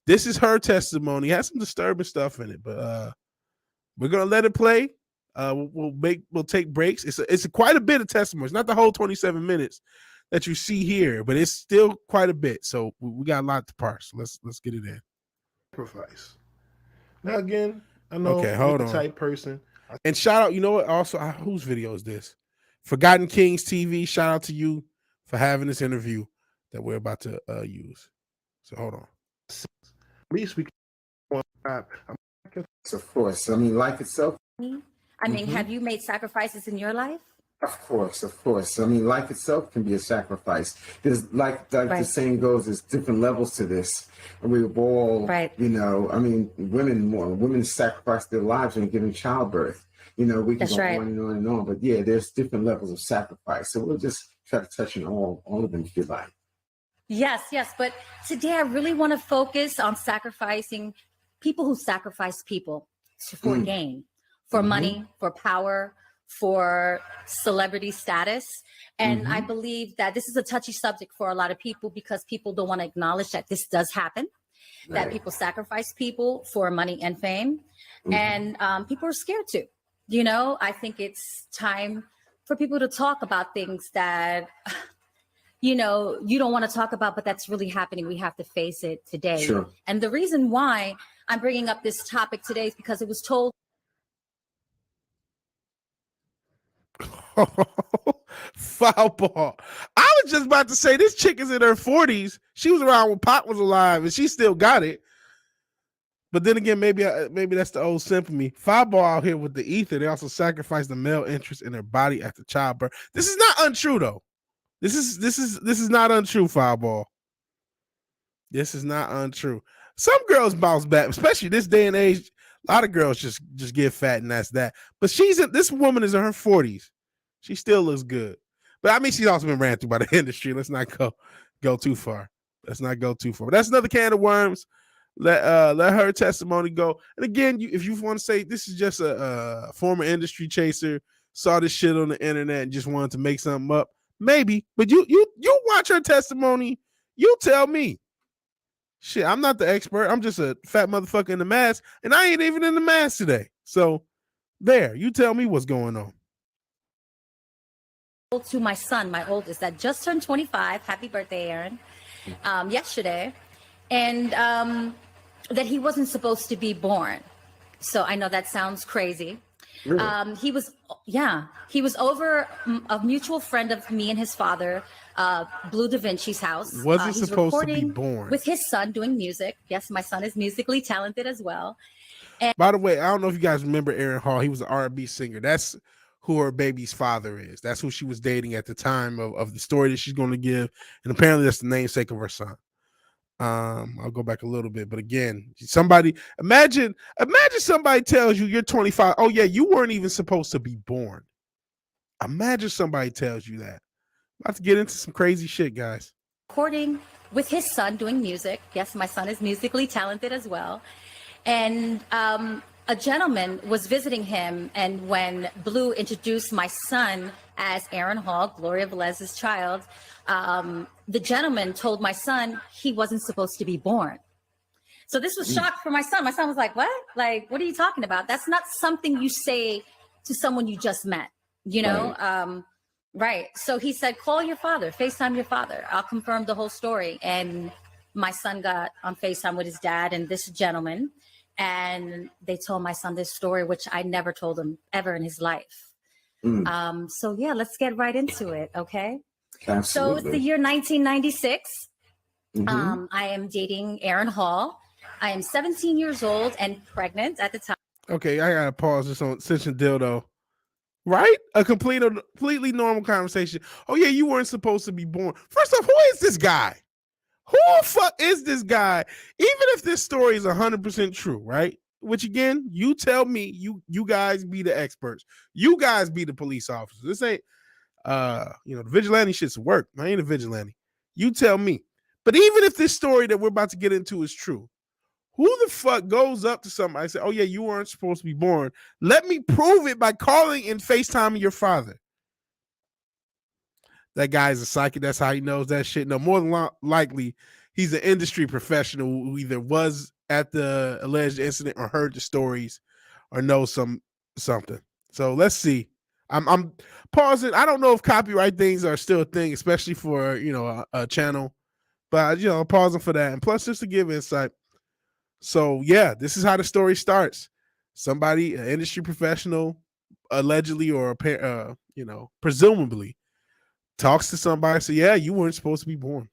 This is her testimony. It has some disturbing stuff in it, but we're gonna let it play. We'll take breaks. It's quite a bit of testimony. It's not the whole 27 minutes that you see here, but it's still quite a bit. So we got a lot to parse. Let's get it in. Sacrifice. Now again, I know I'm the type person. And shout out, you know what? Also, whose video is this? Forgotten Kings TV. Shout out to you for having this interview that we're about to use. So hold on. At least we can. Of course. I mean, life itself. I mean, have you made sacrifices in your life? Of course. I mean, life itself can be a sacrifice. There's like the saying goes, there's different levels to this. And we've all, I mean, women sacrifice their lives when giving childbirth. We can go on and on and on. But yeah, there's different levels of sacrifice. So we'll just try to touch on all of them if you like. Yes. But today I really want to focus on sacrificing people who sacrifice people for gain, for money, for power, for celebrity status. And I believe that this is a touchy subject for a lot of people because people don't want to acknowledge that this does happen. that people sacrifice people for money and fame. And people are scared to. You know, I think it's time for people to talk about things that, you know, you don't want to talk about, but that's really happening. We have to face it today. Sure. And the reason why I'm bringing up this topic today is because it was told. Foul ball. I was just about to say this chick is in her 40s. She was around when Pop was alive, and she still got it. But then again, maybe that's the old simp of me. Foul ball out here with the ether. They also sacrifice the male interest in their body after childbirth. This is not untrue though. This is not untrue. Foul ball. This is not untrue. Some girls bounce back, especially this day and age. A lot of girls just get fat and that's that. But this woman is in her 40s. She still looks good. But I mean, she's also been ran through by the industry. Let's not go too far. Let's not go too far. But that's another can of worms. Let her testimony go. And again, if you want to say this is just a former industry chaser, saw this shit on the internet and just wanted to make something up, maybe. But you watch her testimony. You tell me. Shit, I'm not the expert. I'm just a fat motherfucker in the mask, and I ain't even in the mask today. So there, you tell me what's going on. To my son, my oldest, that just turned 25. Happy birthday, Aaron. Yesterday. And that he wasn't supposed to be born. So I know that sounds crazy. Really? He was over a mutual friend of me and his father, Blue Da Vinci's house. Wasn't supposed to be born. With his son doing music. Yes, my son is musically talented as well. And by the way, I don't know if you guys remember Aaron Hall. He was an R&B singer. That's who her baby's father is. That's who she was dating at the time of the story that she's going to give. And apparently that's the namesake of her son. I'll go back a little bit, but again, imagine somebody tells you you're 25. Oh yeah, you weren't even supposed to be born. Imagine somebody tells you that. About to get into some crazy shit, guys. Recording with his son doing music. Yes, my son is musically talented as well. And a gentleman was visiting him, and when Blue introduced my son as Aaron Hall, Gloria Velez's child, the gentleman told my son he wasn't supposed to be born. So this was shock for my son. My son was like, what? Like, what are you talking about? That's not something you say to someone you just met, you know? Right. Right. So he said, call your father, FaceTime your father. I'll confirm the whole story. And my son got on FaceTime with his dad and this gentleman. And they told my son this story, which I never told him ever in his life. So yeah, let's get right into it. Okay. Absolutely. So it's the year 1996. I am dating Aaron Hall. I am 17 years old and pregnant at the time. Okay, I gotta pause this on Cinch and Dildo. Right? A completely normal conversation. Oh yeah, you weren't supposed to be born. First off, who is this guy? Who the fuck is this guy? Even if this story is 100% true, right? Which again, you tell me, you guys be the experts. You guys be the police officers. This ain't the vigilante shit's work. I ain't a vigilante. You tell me. But even if this story that we're about to get into is true, who the fuck goes up to somebody and say, oh yeah, you weren't supposed to be born. Let me prove it by calling and FaceTiming your father. That guy's a psychic. That's how he knows that shit. No, more than likely, he's an industry professional who either was at the alleged incident or heard the stories or knows something. So let's see. I'm pausing. I don't know if copyright things are still a thing, especially for a channel. But I'm pausing for that. And plus, just to give insight. So yeah, this is how the story starts. Somebody, an industry professional, allegedly or presumably, talks to somebody. So yeah, you weren't supposed to be born.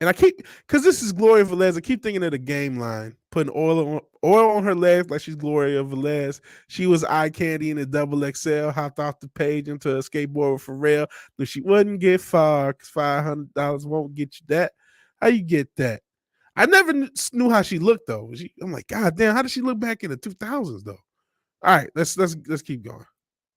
And because this is Gloria Velez, I keep thinking of the Game line, putting oil on her legs like she's Gloria Velez. She was eye candy in a XXL, hopped off the page into a skateboard for real. But she wouldn't get far because $500 won't get you that. How you get that? I never knew how she looked though. I'm like, God damn, how did she look back in the 2000s though? All right, let's keep going.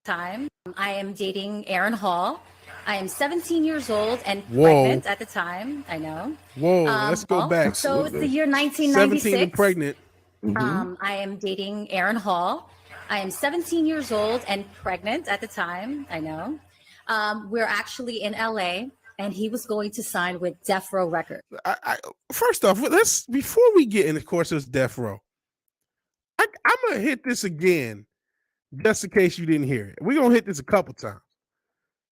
I am dating Aaron Hall. I am 17 years old and pregnant at the time. I know. Whoa, let's go back. So it's the year 1996. 17 and pregnant. I am dating Aaron Hall. I am 17 years old and pregnant at the time. I know. We're actually in LA. and he was going to sign with Death Row Records. First off, before we get in, of course, it's Death Row. I'm gonna hit this again, just in case you didn't hear it. We're gonna hit this a couple times.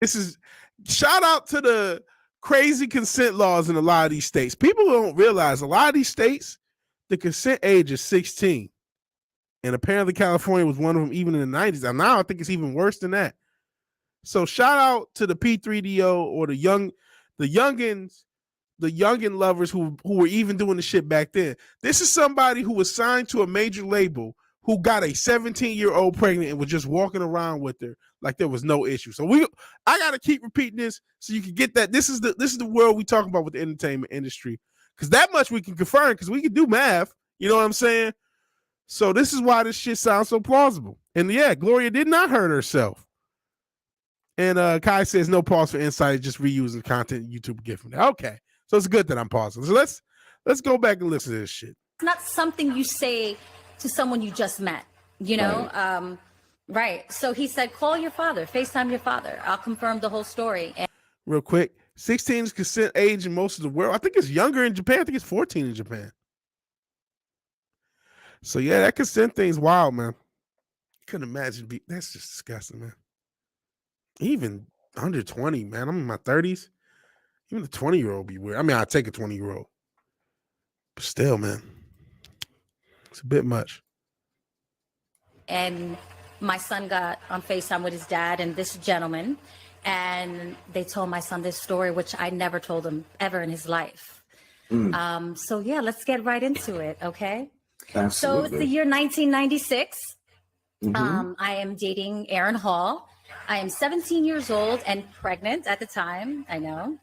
This is shout out to the crazy consent laws in a lot of these states. People don't realize a lot of these states, the consent age is 16. And apparently California was one of them even in the 90s. And now I think it's even worse than that. So shout out to the P3DO or the youngin lovers who were even doing the shit back then. This is somebody who was signed to a major label who got a 17-year-old pregnant and was just walking around with her like there was no issue. So I gotta keep repeating this so you can get that. This is the world we talk about with the entertainment industry. Because that much we can confirm because we can do math. You know what I'm saying? So this is why this shit sounds so plausible. And yeah, Gloria did not hurt herself. And Kai says no pause for insight, just reusing content YouTube get from that. Okay. So it's good that I'm pausing. So let's go back and listen to this shit. It's not something you say to someone you just met, you know? Right. Right. So he said, call your father, FaceTime your father. I'll confirm the whole story. And real quick, 16 is consent age in most of the world. I think it's younger in Japan. I think it's 14 in Japan. So yeah, that consent thing's wild, man. Couldn't imagine. That's just disgusting, man. Even under 20, man. I'm in my 30s. Even a 20-year-old be weird. I mean, I'd take a 20-year-old. But still, man. It's a bit much. And my son got on FaceTime with his dad and this gentleman. And they told my son this story, which I never told him ever in his life. So yeah, let's get right into it, okay? Absolutely. So it's the year 1996. I am dating Aaron Hall. I am 17 years old and pregnant at the time. I know.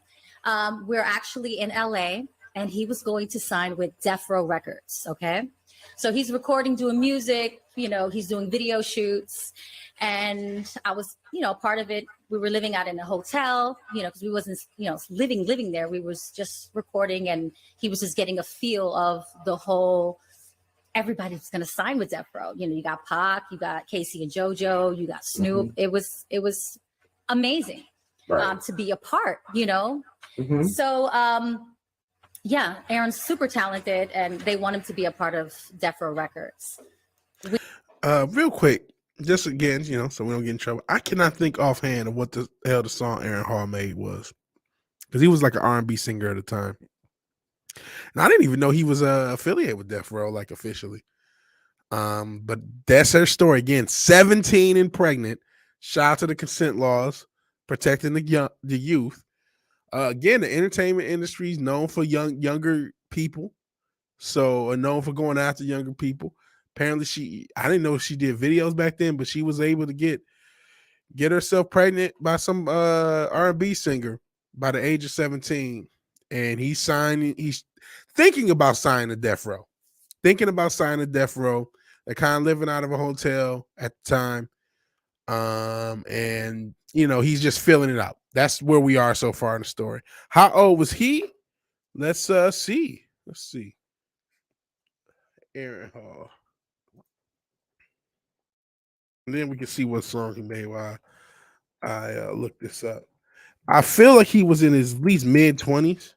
We're actually in LA and he was going to sign with Death Row Records. Okay. So he's recording, doing music, you know, he's doing video shoots. And I was, you know, part of it. We were living out in a hotel, you know, because we wasn't, you know, living there. We was just recording and he was just getting a feel of the whole, everybody's going to sign with Death Row. You know, you got Pac, you got Casey and JoJo, you got Snoop. It was amazing to be a part, you know? So, yeah, Aaron's super talented and they want him to be a part of Death Row Records. Real quick, just again, you know, so we don't get in trouble. I cannot think offhand of what the hell the song Aaron Hall made was. Because he was like an R&B singer at the time. And I didn't even know he was affiliated with Death Row, like officially. But that's her story. Again, 17 and pregnant. Shout out to the consent laws, protecting the youth. Again, the entertainment industry is known for younger people. So known for going after younger people. Apparently I didn't know she did videos back then, but she was able to get herself pregnant by some R&B singer by the age of 17. And he's thinking about signing to Death Row. They're kind of living out of a hotel at the time. And you know, he's just filling it out. That's where we are so far in the story. How old was he? Let's see. Aaron Hall. And then we can see what song he made while I look this up. I feel like he was in his at least mid-20s.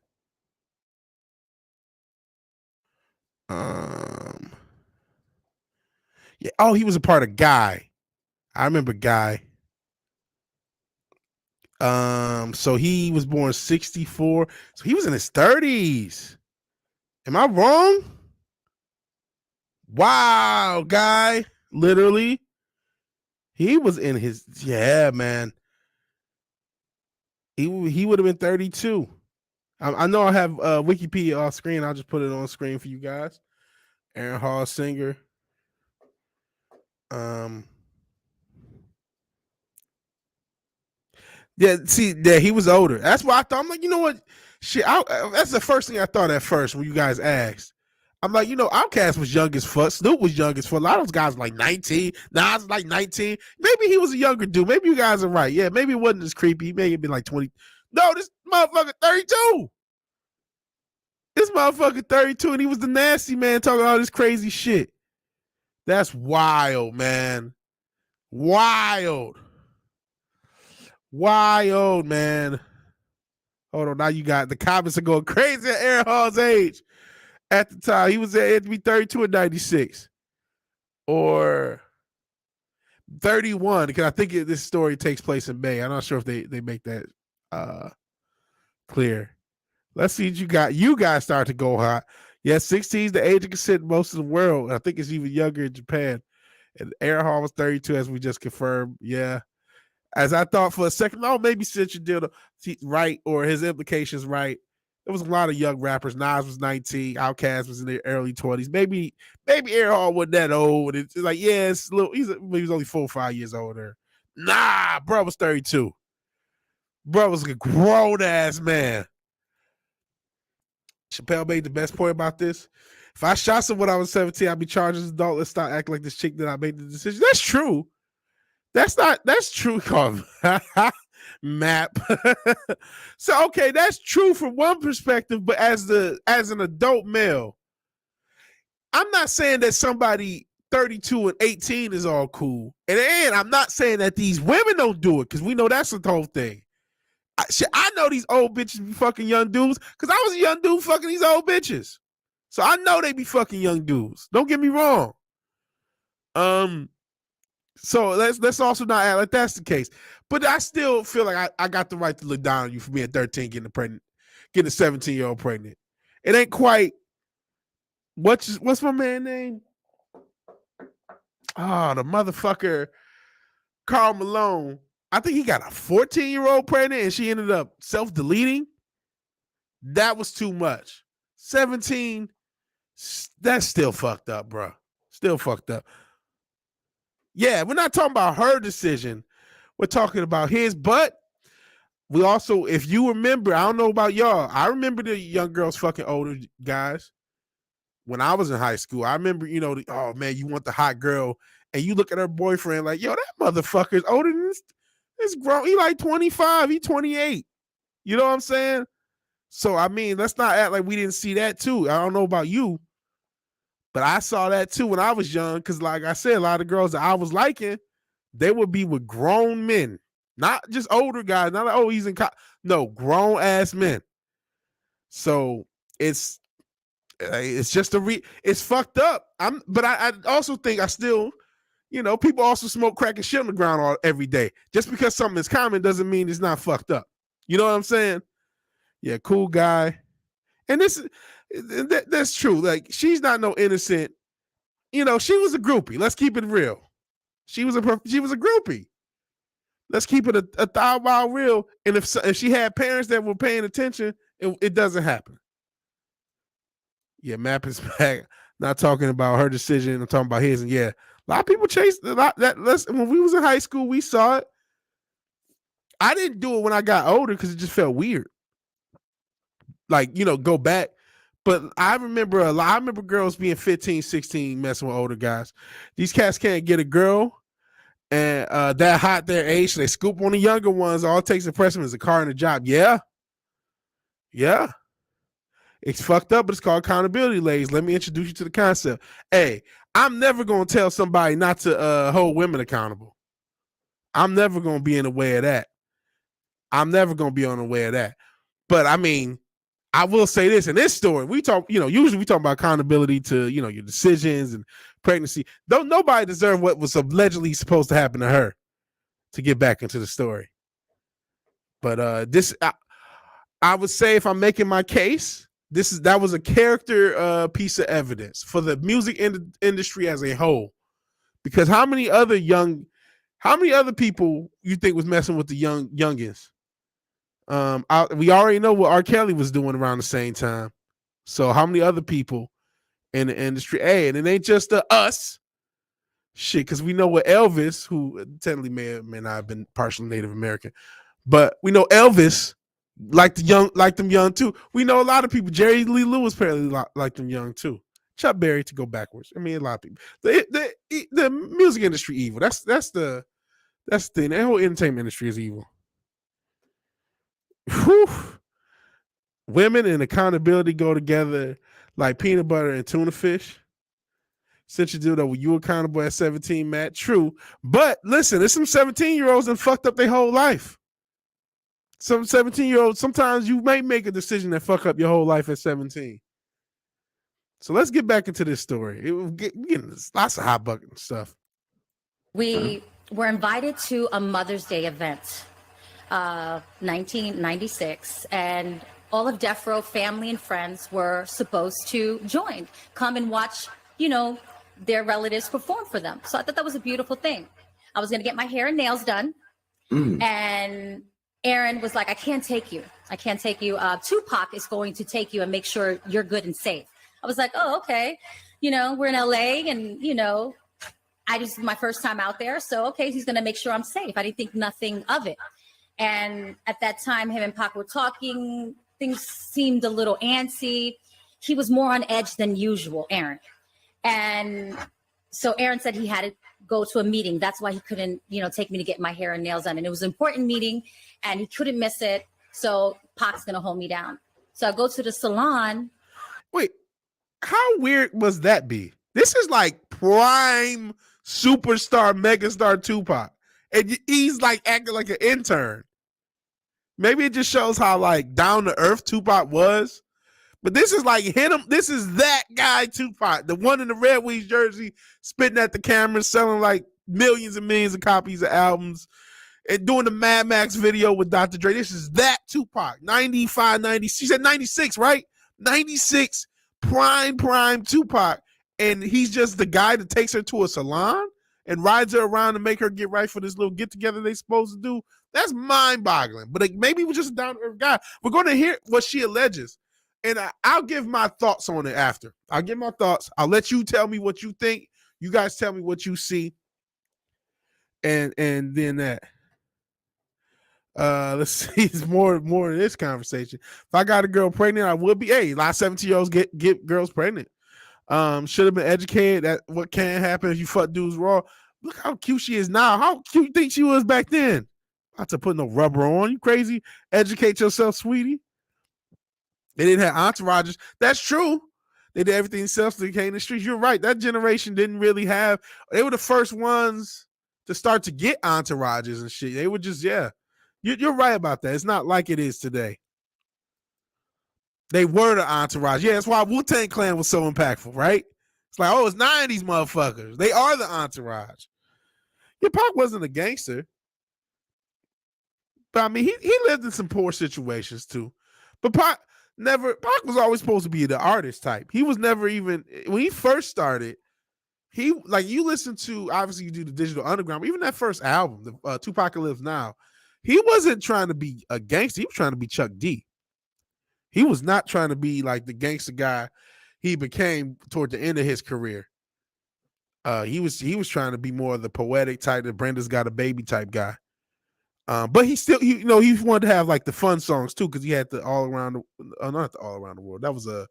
Yeah. Oh, he was a part of Guy. I remember Guy. So he was born 64. So he was in his 30s. Am I wrong? Wow, Guy. Literally. He was in his, yeah, man. He would have been 32. I know I have Wikipedia off screen. I'll just put it on screen for you guys. Aaron Hall, singer. Yeah, see, yeah, he was older. That's why I thought. I'm like, you know what? Shit, that's the first thing I thought at first when you guys asked. I'm like, you know, Outkast was young as fuck. Snoop was young as fuck. A lot of those guys were like 19. Nas was like 19. Maybe he was a younger dude. Maybe you guys are right. Yeah, maybe it wasn't as creepy. Maybe it'd been like 20. No, this motherfucker 32. This motherfucker 32, and he was the nasty man talking all this crazy shit. That's wild, man. Wild, man. Hold on, now you got the comments are going crazy at Aaron Hall's age. At the time, he was at to be 32 in 96. Or 31, because I think this story takes place in May. I'm not sure if they make that clear. Let's see what you got. You guys start to go hot. Yeah, 16 is the age of consent in most of the world. I think it's even younger in Japan. And Aaron Hall was 32, as we just confirmed. Yeah. As I thought for a second, maybe Central Dildo right, or his implications right. There was a lot of young rappers. Nas was 19. Outkast was in their early 20s. Maybe Aaron Hall wasn't that old. It's like, yeah, it's a little. He was only 4 or 5 years older. Nah, bro was 32. Bro was a grown ass man. Chappelle made the best point about this. If I shot someone when I was 17, I'd be charged as an adult. Let's stop acting like this chick that I made the decision. That's true. That's true, Map. So okay, that's true from one perspective, but as an adult male, I'm not saying that somebody 32 and 18 is all cool. And I'm not saying that these women don't do it, because we know that's the whole thing. I know these old bitches be fucking young dudes, because I was a young dude fucking these old bitches. So I know they be fucking young dudes. Don't get me wrong. So let's also not act like that's the case. But I still feel like I got the right to look down on you for being 13, getting a 17-year-old pregnant. It ain't quite. What's my man name? Oh, the motherfucker, Karl Malone. I think he got a 14-year-old pregnant and she ended up self-deleting. That was too much. 17, that's still fucked up, bro. Still fucked up. Yeah, we're not talking about her decision. We're talking about his. But we also, if you remember, I don't know about y'all, I remember the young girls fucking older guys when I was in high school. I remember, oh man, you want the hot girl, and you look at her boyfriend like, yo, that motherfucker's older than this grown. He like 25, he 28. You know what I'm saying? So, I mean, let's not act like we didn't see that too. I don't know about you, but I saw that too when I was young, because like I said, a lot of girls that I was liking, they would be with grown men, not just older guys. Not like, oh, he's in no, grown ass men. So it's just it's fucked up. But I also think I still, people also smoke crack and shit on the ground every day. Just because something is common doesn't mean it's not fucked up. You know what I'm saying? Yeah, cool guy. And that's true. Like, she's not no innocent. She was a groupie. Let's keep it real. She was a groupie. Let's keep it a thou while real. And if she had parents that were paying attention, it doesn't happen. Yeah, Map is back. Not talking about her decision. I'm talking about his. And yeah, a lot of people chased a lot. When we was in high school, we saw it. I didn't do it when I got older because it just felt weird. Like, go back. But I remember I remember girls being 15, 16, messing with older guys. These cats can't get a girl and that hot their age, so they scoop on the younger ones. All it takes to impress them is a car and a job. Yeah. Yeah. It's fucked up, but it's called accountability, ladies. Let me introduce you to the concept. Hey, I'm never going to tell somebody not to hold women accountable. I'm never going to be in the way of that. I'm never going to be on the way of that. But I mean, I will say this in this story. We talk, usually we talk about accountability to, your decisions and pregnancy. Don't nobody deserve what was allegedly supposed to happen to her, to get back into the story. But I would say, if I'm making my case, that was a character piece of evidence for the music industry as a whole. Because how many other people you think was messing with the youngins? We already know what R. Kelly was doing around the same time. So how many other people in the industry? Hey, and it ain't just us. Shit, because we know what Elvis, who technically may not have been partially Native American, but we know Elvis liked them young too. We know a lot of people. Jerry Lee Lewis apparently liked them young too. Chuck Berry, to go backwards. I mean, a lot of people. The music industry evil. That's the thing. The whole entertainment industry is evil. Whew. Women and accountability go together like peanut butter and tuna fish. Since you do that, were you accountable at 17, Matt? True. But listen, there's some 17-year-olds that fucked up their whole life. Some 17-year-olds, sometimes you may make a decision that fuck up your whole life at 17. So let's get back into this story. It was getting lots of hot bucket stuff. We were invited to a Mother's Day event, 1996, and all of Death Row family and friends were supposed to join, come and watch, their relatives perform for them. So I thought that was a beautiful thing. I was going to get my hair and nails done. And Aaron was like, I can't take you. Tupac is going to take you and make sure you're good and safe. I was like, oh, okay. We're in LA and, my first time out there. So, okay, he's going to make sure I'm safe. I didn't think nothing of it. And at that time, him and Pac were talking. Things seemed a little antsy. He was more on edge than usual, Aaron. And so Aaron said he had to go to a meeting. That's why he couldn't, take me to get my hair and nails done. And it was an important meeting and he couldn't miss it. So Pac's going to hold me down. So I go to the salon. Wait, how weird was that be? This is like prime superstar, megastar Tupac. And he's like acting like an intern. Maybe it just shows how like down to earth Tupac was. But this is like this is that guy Tupac, the one in the Red Wings jersey, spitting at the camera, selling like millions and millions of copies of albums, and doing the Mad Max video with Dr. Dre. This is that Tupac, 95, 90. She said 96, right? 96, prime Tupac. And he's just the guy that takes her to a salon and rides her around to make her get right for this little get-together they supposed to do. That's mind-boggling. But maybe he was just a down-to-earth guy. We're going to hear what she alleges. And I'll give my thoughts on it after. I'll give my thoughts. I'll let you tell me what you think. You guys tell me what you see. And then that. Let's see. There's more in this conversation. If I got a girl pregnant, I would be. Hey, a lot of 17-year-olds get girls pregnant. Should have been educated at what can happen if you fuck dudes raw. Look how cute she is now. How cute you think she was back then? Not to put no rubber on. You crazy? Educate yourself, sweetie. They didn't have entourages. That's true. They did everything self so they came in the streets. You're right. That generation didn't really have. They were the first ones to start to get entourages and shit. They were just, yeah. You're right about that. It's not like it is today. They were the entourage. Yeah, that's why Wu-Tang Clan was so impactful, right? It's like, oh, it's 90s motherfuckers. They are the entourage. Yeah, Pac wasn't a gangster. But I mean, he lived in some poor situations too. But Pac was always supposed to be the artist type. He was never even, when he first started, you listen to, obviously you do the Digital Underground, but even that first album, the Tupac Lives Now, he wasn't trying to be a gangster. He was trying to be Chuck D. He was not trying to be like the gangster guy he became toward the end of his career. He was trying to be more of the poetic type, the Brenda's Got a Baby type guy. But he still, he wanted to have like the fun songs too, because he had the all around, not the all around the world. That was a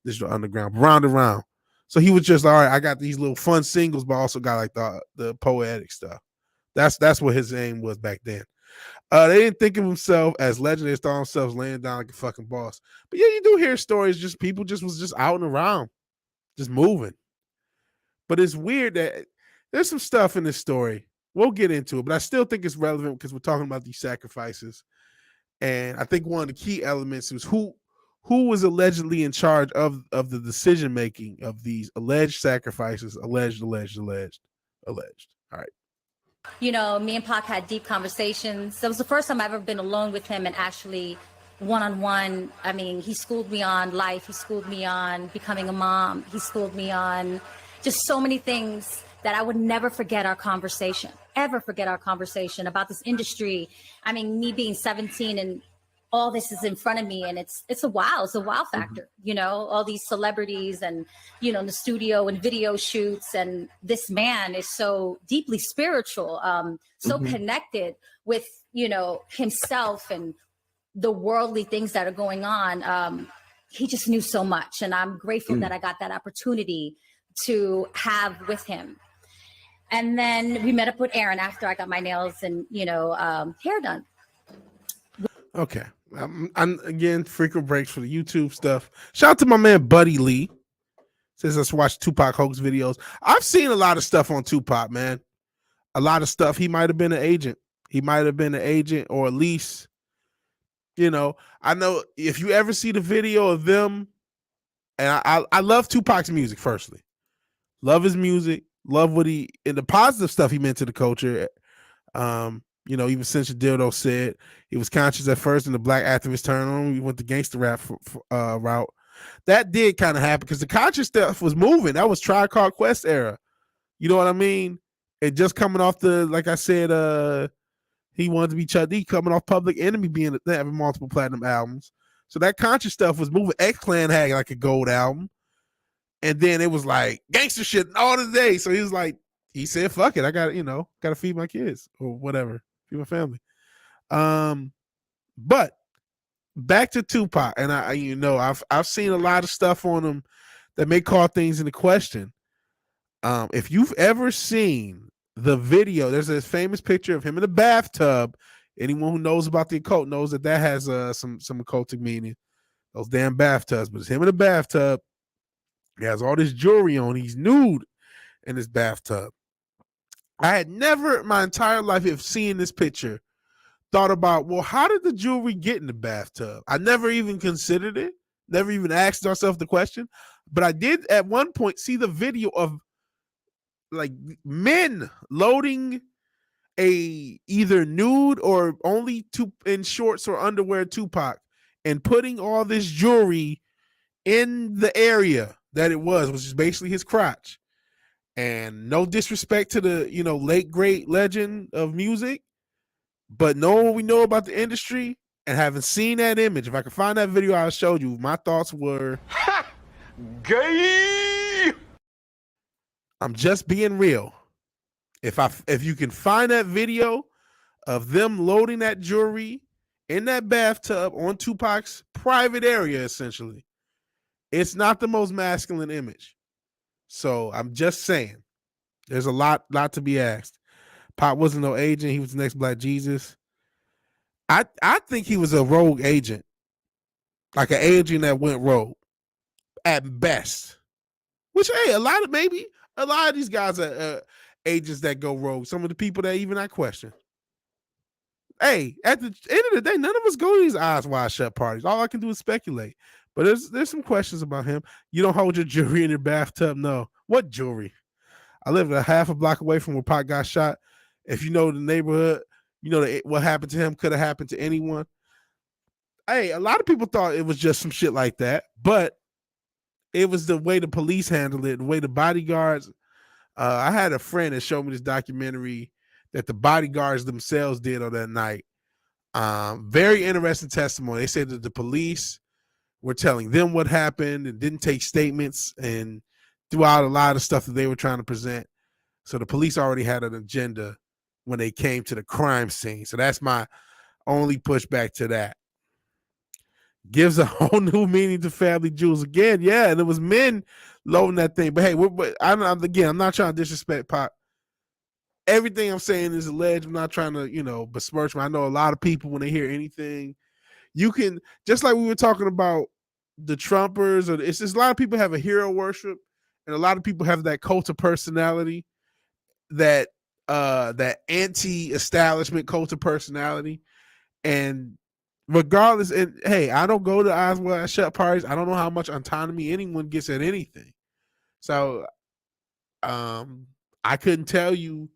Digital Underground, Round and Round. So he was just all right. I got these little fun singles, but also got like the poetic stuff. That's what his aim was back then. They didn't think of himself as legend. They thought themselves laying down like a fucking boss. But yeah, you do hear stories. Just people was just out and around, just moving. But it's weird that there's some stuff in this story. We'll get into it, but I still think it's relevant because we're talking about these sacrifices. And I think one of the key elements was who was allegedly in charge of the decision making of these alleged sacrifices. Alleged. All right. Me and Pac had deep conversations. That was the first time I've ever been alone with him and actually one-on-one. I mean, he schooled me on life. He schooled me on becoming a mom. He schooled me on just so many things that I would never forget our conversation, ever forget our conversation about this industry. I mean, me being 17 and all this is in front of me, and it's a wow factor, all these celebrities and, in the studio and video shoots. And this man is so deeply spiritual, so connected with, himself and the worldly things that are going on. He just knew so much. And I'm grateful that I got that opportunity to have with him. And then we met up with Aaron after I got my nails and, hair done. Okay. I'm again, frequent breaks for the YouTube stuff. Shout out to my man Buddy Lee. Says let's watch Tupac hoax videos. I've seen a lot of stuff on Tupac, man. A lot of stuff. He might have been an agent. Or at least You know, I know if you ever see the video of them, and I love Tupac's music. Firstly, love his music. Love what he and the positive stuff he meant to the culture. You know, even since Dildo said he was conscious at first, and the black activist turned on him, he went the gangster rap route. That did kind of happen because the conscious stuff was moving. That was Tribe Called Quest era. You know what I mean? And just coming off the, like I said, he wanted to be Chuck D, coming off Public Enemy having multiple platinum albums. So that conscious stuff was moving. X-Clan had like a gold album. And then it was like gangster shit all the day. So he was like, he said, fuck it. I got to feed my kids or whatever. Feed my family. But back to Tupac. And I've seen a lot of stuff on him that may call things into question. If you've ever seen the video, there's this famous picture of him in a bathtub. Anyone who knows about the occult knows that has some occultic meaning. Those damn bathtubs. But it's him in a bathtub. He has all this jewelry on. He's nude in his bathtub. I had never in my entire life, if seeing this picture, thought about, well, how did the jewelry get in the bathtub? I never even considered it. Never even asked ourselves the question. But I did at one point see the video of like men loading a either nude or only in shorts or underwear Tupac and putting all this jewelry in the area that it was, which is basically his crotch. And no disrespect to the, late great legend of music, but knowing what we know about the industry and having seen that image, if I could find that video I showed you, my thoughts were gay. I'm just being real. If you can find that video of them loading that jewelry in that bathtub on Tupac's private area, essentially, it's not the most masculine image. So I'm just saying, there's a lot to be asked. Pop wasn't no agent. He was the next Black Jesus. I think he was a rogue agent, like an agent that went rogue at best. Which, hey, a lot of these guys are agents that go rogue. Some of the people that even I question. Hey, at the end of the day, none of us go to these eyes wide shut parties. All I can do is speculate. But there's some questions about him. You don't hold your jewelry in your bathtub? No. What jewelry? I live a half a block away from where Pac got shot. If you know the neighborhood, you know what happened to him could have happened to anyone. Hey, a lot of people thought it was just some shit like that, but it was the way the police handled it, the way the bodyguards. I had a friend that showed me this documentary that the bodyguards themselves did on that night. Very interesting testimony. They said that the police were telling them what happened and didn't take statements and threw out a lot of stuff that they were trying to present. So the police already had an agenda when they came to the crime scene. So that's my only pushback to that. Gives a whole new meaning to family jewels again. Yeah, and it was men loading that thing. But hey, I'm not trying to disrespect Pop. Everything I'm saying is alleged. I'm not trying to, besmirch him. I know a lot of people, when they hear anything, you can, just like we were talking about the Trumpers, or it's just a lot of people have a hero worship, and a lot of people have that cult of personality, that anti-establishment cult of personality. And regardless, and hey, I don't go to eyes wide shut parties. I don't know how much autonomy anyone gets at anything. So I couldn't tell you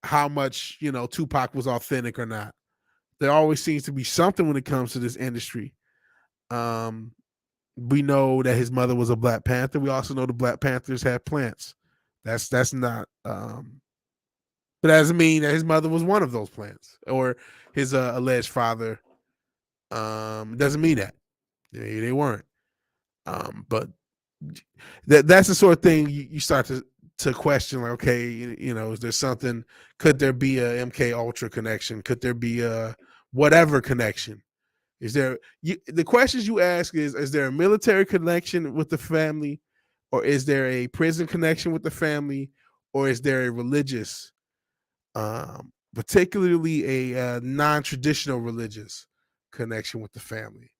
how much, Tupac was authentic or not. There always seems to be something when it comes to this industry. We know that his mother was a Black Panther. We also know the Black Panthers had plants. That's not but that doesn't mean that his mother was one of those plants or his alleged father. It doesn't mean that. They weren't. But that's the sort of thing you start to question, like, okay, is there something? Could there be a MK Ultra connection? Could there be a whatever connection? Is there the questions you ask is there a military connection with the family, or is there a prison connection with the family, or is there a religious, particularly a non-traditional religious connection with the family?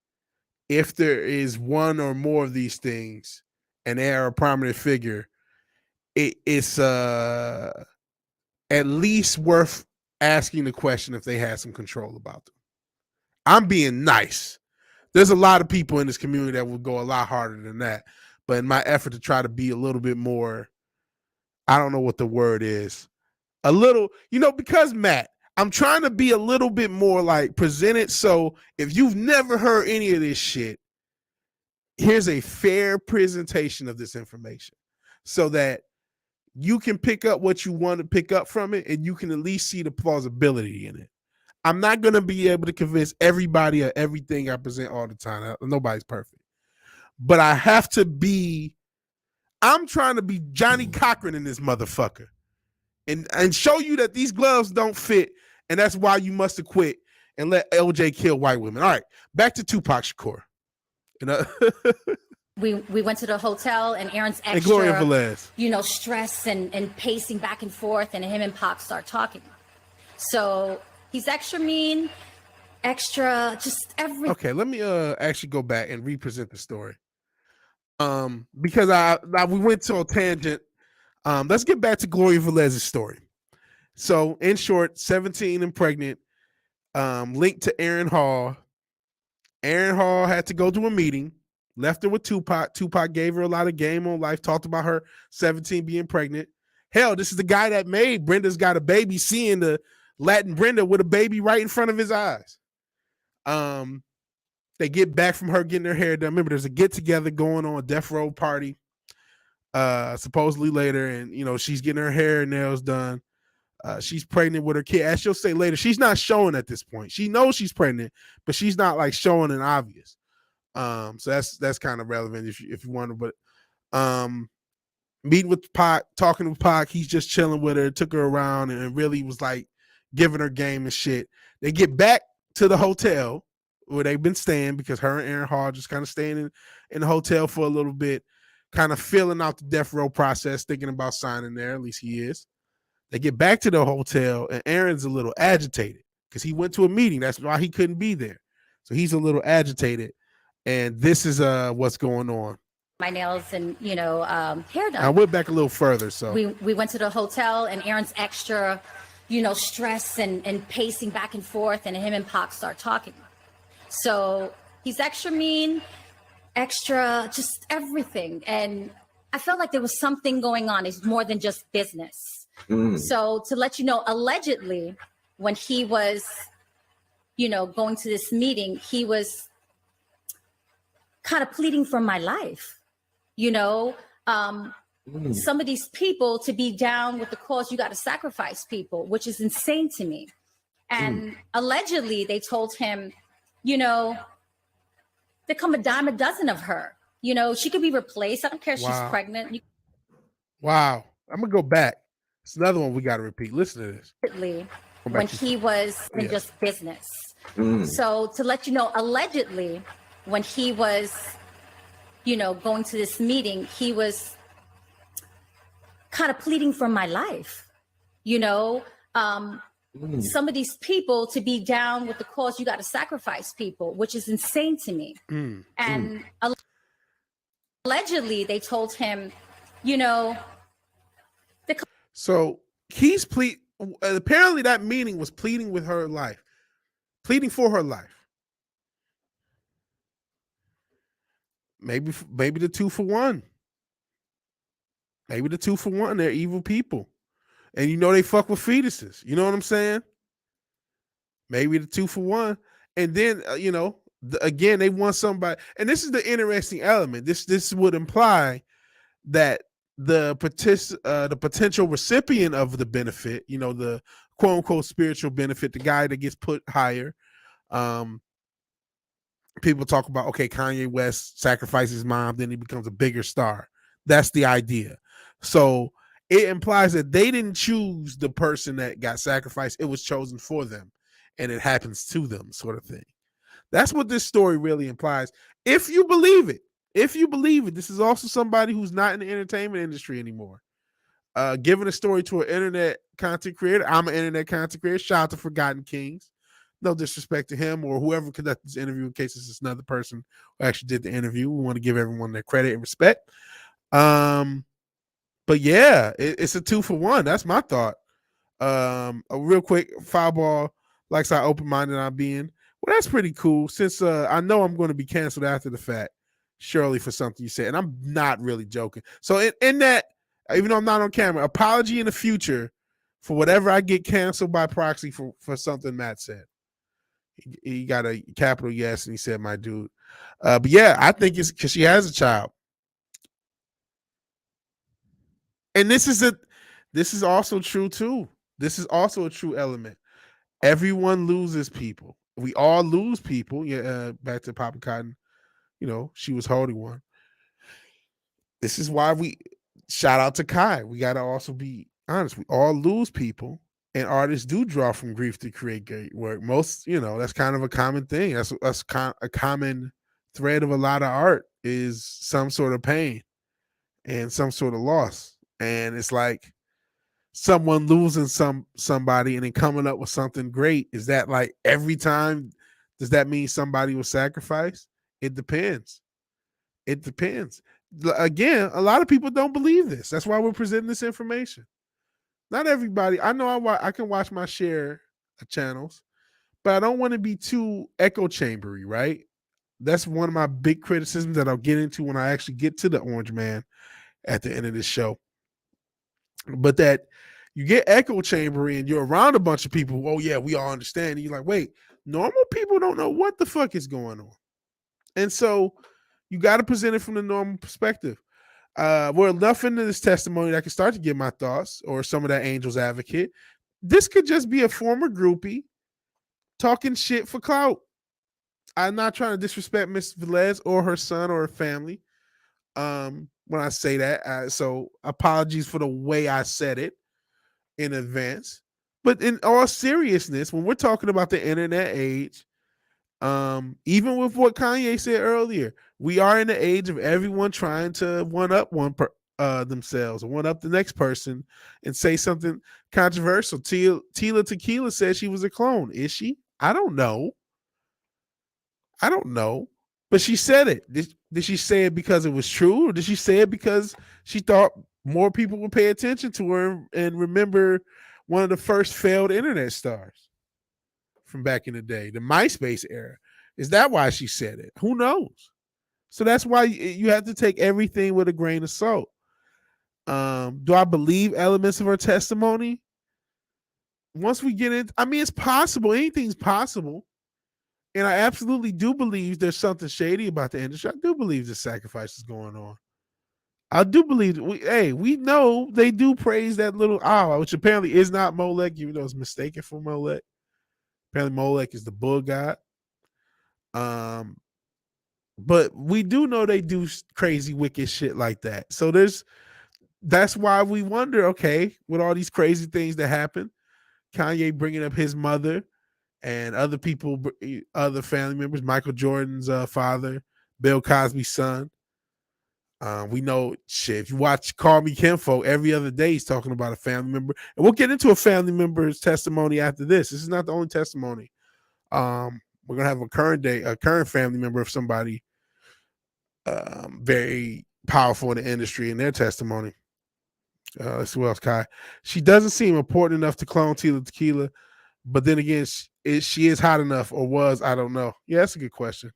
If there is one or more of these things and they are a prominent figure, it's at least worth asking the question if they had some control about them. I'm being nice. There's a lot of people in this community that would go a lot harder than that. But in my effort to try to be a little bit more, I don't know what the word is, a little, because Matt, I'm trying to be a little bit more like presented. So if you've never heard any of this shit, here's a fair presentation of this information so that you can pick up what you want to pick up from it and you can at least see the plausibility in it. I'm not going to be able to convince everybody of everything I present all the time. Nobody's perfect. But I'm trying to be Johnny Cochran in this motherfucker and show you that these gloves don't fit and that's why you must have quit and let LJ kill white women. All right, back to Tupac Shakur. We went to the hotel and Aaron's extra, and Gloria Velez. Stress and pacing back and forth, and him and Pac start talking. So he's extra mean, extra just everything. Okay, let me actually go back and represent the story. Because we went to a tangent. Let's get back to Gloria Velez's story. So in short, 17 and pregnant, linked to Aaron Hall. Aaron Hall had to go to a meeting, left her with Tupac. Tupac gave her a lot of game on life, talked about her 17 being pregnant. Hell, this is the guy that made Brenda's Got a Baby, seeing the Latin Brenda with a baby right in front of his eyes. They get back from her getting her hair done. Remember, there's a get-together going on, a death row party, supposedly later, and, she's getting her hair and nails done. She's pregnant with her kid. As she'll say later, she's not showing at this point. She knows she's pregnant, but she's not like showing and obvious. So that's kind of relevant if you wonder. But meeting with Pac, talking with Pac, he's just chilling with her, took her around, and really was like giving her game and shit. They get back to the hotel where they've been staying because her and Aaron Hall just kind of staying in the hotel for a little bit, kind of filling out the death row process, thinking about signing there. At least he is. They get back to the hotel and Aaron's a little agitated because he went to a meeting. That's why he couldn't be there. So he's a little agitated. And this is what's going on. My nails and, hair done. I went back a little further. So we went to the hotel and Aaron's extra, stress and pacing back and forth, and him and Pac start talking. So he's extra mean, extra just everything. And I felt like there was something going on. It's more than just business. So to let you know, allegedly, when he was, going to this meeting, he was kind of pleading for my life. Some of these people, to be down with the cause, you got to sacrifice people, which is insane to me. And allegedly, they told him, there come a dime a dozen of her. She could be replaced. I don't care if she's pregnant. Wow. I'm going to go back. It's another one we got to repeat. Listen to this. When he was in just business. So to let you know, allegedly, when he was, going to this meeting, he was kind of pleading for my life. Some of these people, to be down with the cause, you got to sacrifice people, which is insane to me. And allegedly, they told him, So he's apparently that meeting was pleading with her life, pleading for her life. Maybe the 2-for-1. Maybe the 2-for-1. They're evil people. And they fuck with fetuses. You know what I'm saying? Maybe the 2-for-1. And then, again, they want somebody. And this is the interesting element. This would imply that the potential recipient of the benefit, the quote unquote spiritual benefit, the guy that gets put higher. People talk about, okay, Kanye West sacrifices his mom, then he becomes a bigger star. That's the idea. So it implies that they didn't choose the person that got sacrificed. It was chosen for them and it happens to them, sort of thing. That's what this story really implies. If you believe it, this is also somebody who's not in the entertainment industry anymore. Giving a story to an internet content creator. I'm an internet content creator. Shout out to Forgotten Kings. No disrespect to him or whoever conducted this interview, in case it's another person who actually did the interview. We want to give everyone their credit and respect. But yeah, it's a 2-for-1. That's my thought. A real quick foul ball, like how open-minded I'm being. Well, that's pretty cool. Since I know I'm going to be canceled after the fact, surely for something you said, and I'm not really joking. So in that, even though I'm not on camera, apology in the future for whatever I get canceled by proxy for something Matt said. He got a capital yes, and he said, "My dude." But yeah, I think it's because she has a child, and this is also true too. This is also a true element. Everyone loses people. We all lose people. Yeah, back to Papa Cotton. She was holding one. This is why we shout out to Kai. We got to also be honest. We all lose people, and artists do draw from grief to create great work. Most, that's kind of a common thing. That's a common thread of a lot of art is some sort of pain and some sort of loss. And it's like someone losing somebody and then coming up with something great. Is that like every time? Does that mean somebody was sacrificed? It depends. It depends. Again, a lot of people don't believe this. That's why we're presenting this information. Not everybody. I know I can watch my share of channels, but I don't want to be too echo chambery, right? That's one of my big criticisms that I'll get into when I actually get to the Orange Man at the end of this show. But that you get echo chambery and you're around a bunch of people. Oh yeah, we all understand. And you're like, wait, normal people don't know what the fuck is going on. And so you got to present it from the normal perspective. We're enough into this testimony that I can start to give my thoughts or some of that angel's advocate. This could just be a former groupie talking shit for clout. I'm not trying to disrespect Miss Velez or her son or her family when I say that. So apologies for the way I said it in advance. But in all seriousness, when we're talking about the internet age, even with what Kanye said earlier, we are in the age of everyone trying to one up themselves or one up the next person and say something controversial. Tila Tequila said she was a clone. Is she? I don't know. But she said it. Did she say it because it was true, or did she say it because she thought more people would pay attention to her and remember one of the first failed internet stars from back in the day, the MySpace era? Is that why she said it? Who knows? So that's why you have to take everything with a grain of salt. Do I believe elements of her testimony? Once we get in, I mean, it's possible. Anything's possible. And I absolutely do believe there's something shady about the industry. I do believe the sacrifice is going on. I do believe we know they do praise that little owl, which apparently is not Molech, even though it's mistaken for Molech. Apparently Molech is the bull god. But we do know they do crazy, wicked shit like that. So that's why we wonder, okay, with all these crazy things that happen, Kanye bringing up his mother and other people, other family members, Michael Jordan's father, Bill Cosby's son. We know shit. If you watch Call Me Kinfolk, every other day he's talking about a family member. And we'll get into a family member's testimony after this. This is not the only testimony. We're gonna have a current family member of somebody very powerful in the industry in their testimony. Let's see what else, Kai. She doesn't seem important enough to clone Tila Tequila, but then again, she is hot enough, or was, I don't know. Yeah, that's a good question.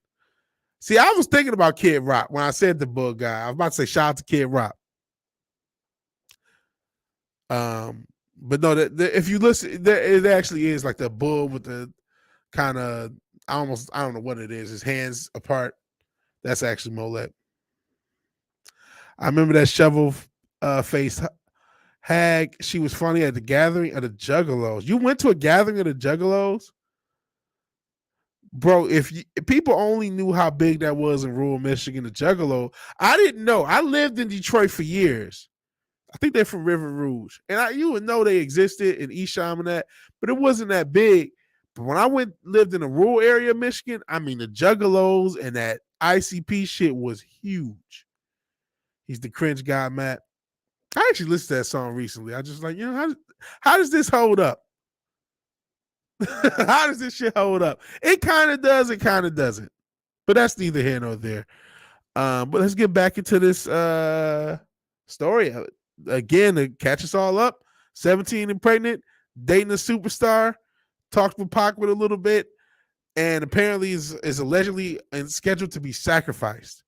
See, I was thinking about Kid Rock when I said the bull guy. I was about to say shout out to Kid Rock. But no, if you listen, it actually is like the bull with the kind of I don't know what it is. His hands apart. That's actually Molech. I remember that shovel face hag. She was funny at the gathering of the Juggalos. You went to a gathering of the Juggalos? Bro, if people only knew how big that was in rural Michigan, the Juggalo, I didn't know. I lived in Detroit for years. I think they're from River Rouge. And you would know they existed in East Chaminade, but it wasn't that big. But when I lived in a rural area of Michigan, I mean, the Juggalos and that ICP shit was huge. He's the cringe guy, Matt. I actually listened to that song recently. I just like, how does this hold up? How does this shit hold up? It kind of does. It kind of doesn't. But that's neither here nor there. But let's get back into this story. Again, to catch us all up, 17 and pregnant, dating a superstar, talked with Pac with a little bit, and apparently is allegedly scheduled to be sacrificed.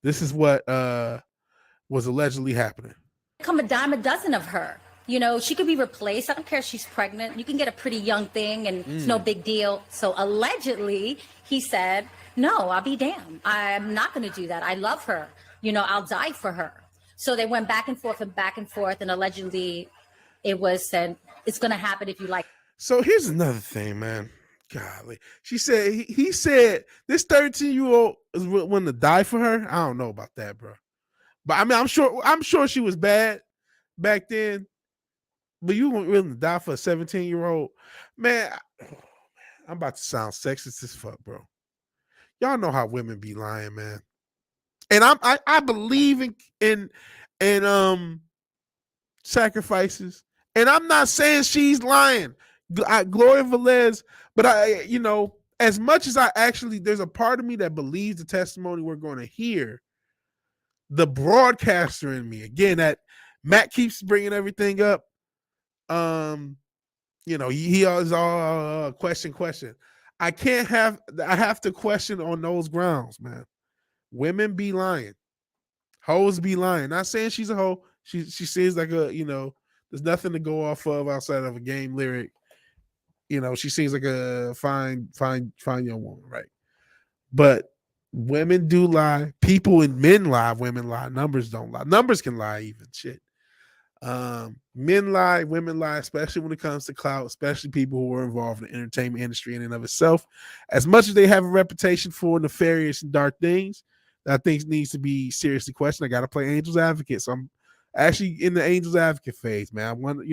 This is what was allegedly happening. Come a dime a dozen of her. You know, she could be replaced. I don't care if she's pregnant. You can get a pretty young thing and it's no big deal. So allegedly, he said, no, I'll be damned. I'm not going to do that. I love her. You know, I'll die for her. So they went back and forth. And allegedly it was said, it's going to happen if you like. So here's another thing, man. Golly. She said, he said this 13-year-old is willing to die for her. I don't know about that, bro. But I mean, I'm sure she was bad back then. But you weren't willing to die for a 17-year-old? Man, I'm about to sound sexist as fuck, bro. Y'all know how women be lying, man. And I believe in sacrifices. And I'm not saying she's lying. Gloria Velez, but as much as there's a part of me that believes the testimony we're going to hear, the broadcaster in me, again, that Matt keeps bringing everything up. He always question. I have to question on those grounds, man. Women be lying. Hoes be lying. Not saying she's a hoe. She seems like there's nothing to go off of outside of a game lyric. She seems like a fine young woman, right? But women do lie. People and men lie. Women lie. Numbers don't lie. Numbers can lie even. Shit. Men lie, women lie, especially when it comes to clout, especially people who are involved in the entertainment industry in and of itself. As much as they have a reputation for nefarious and dark things, that I think needs to be seriously questioned. I got to play Angel's Advocate. So I'm actually in the Angel's Advocate phase, man. I want,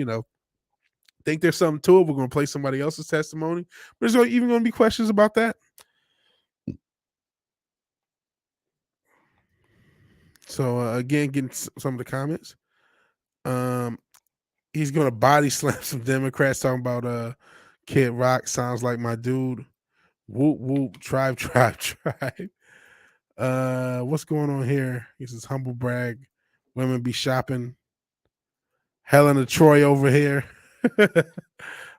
think there's something to it. We're going to play somebody else's testimony. But there's even going to be questions about that. So again, getting some of the comments. He's gonna body slam some Democrats talking about Kid Rock sounds like my dude. Whoop whoop, tribe. What's going on here? He says humble brag. Women be shopping. Helen of Troy over here.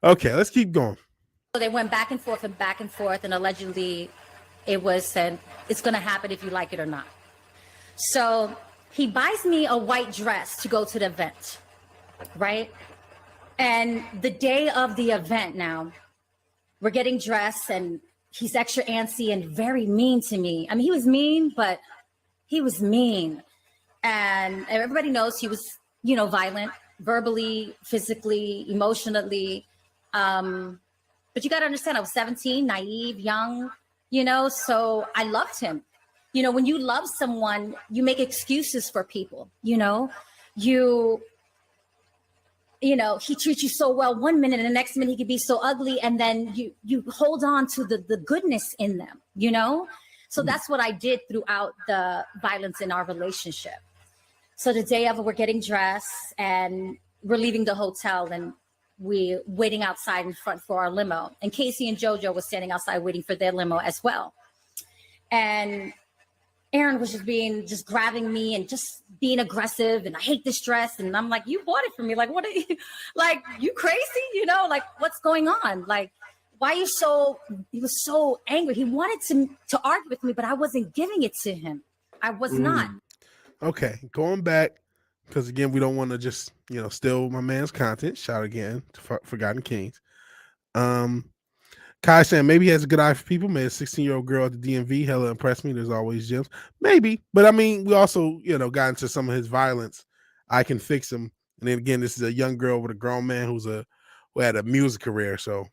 Okay, let's keep going. So they went back and forth, and allegedly it was said, it's gonna happen if you like it or not. So he buys me a white dress to go to the event, right? And the day of the event now, we're getting dressed and he's extra antsy and very mean to me. I mean, he was mean, but he was mean. And everybody knows he was, violent, verbally, physically, emotionally. But you got to understand, I was 17, naive, young, so I loved him. When you love someone, you make excuses for people, he treats you so well one minute and the next minute he could be so ugly. And then you hold on to the goodness in them, So that's what I did throughout the violence in our relationship. So the day of it, we're getting dressed and we're leaving the hotel and we're waiting outside in front for our limo. And Casey and JoJo was standing outside waiting for their limo as well. And Aaron was just grabbing me and just being aggressive. And I hate this dress. And I'm like, you bought it for me. Like, what are you, like, you crazy? Like, what's going on? Like, why are you he was so angry. He wanted to argue with me, but I wasn't giving it to him. I was not. Okay. Going back, because again, we don't want to just, steal my man's content. Shout again to Forgotten Kings. Kai saying maybe he has a good eye for people. Made a 16-year-old girl at the DMV hella impressed me. There's always gems. Maybe. But I mean, we also, got into some of his violence. I can fix him. And then again, this is a young girl with a grown man who had a music career. So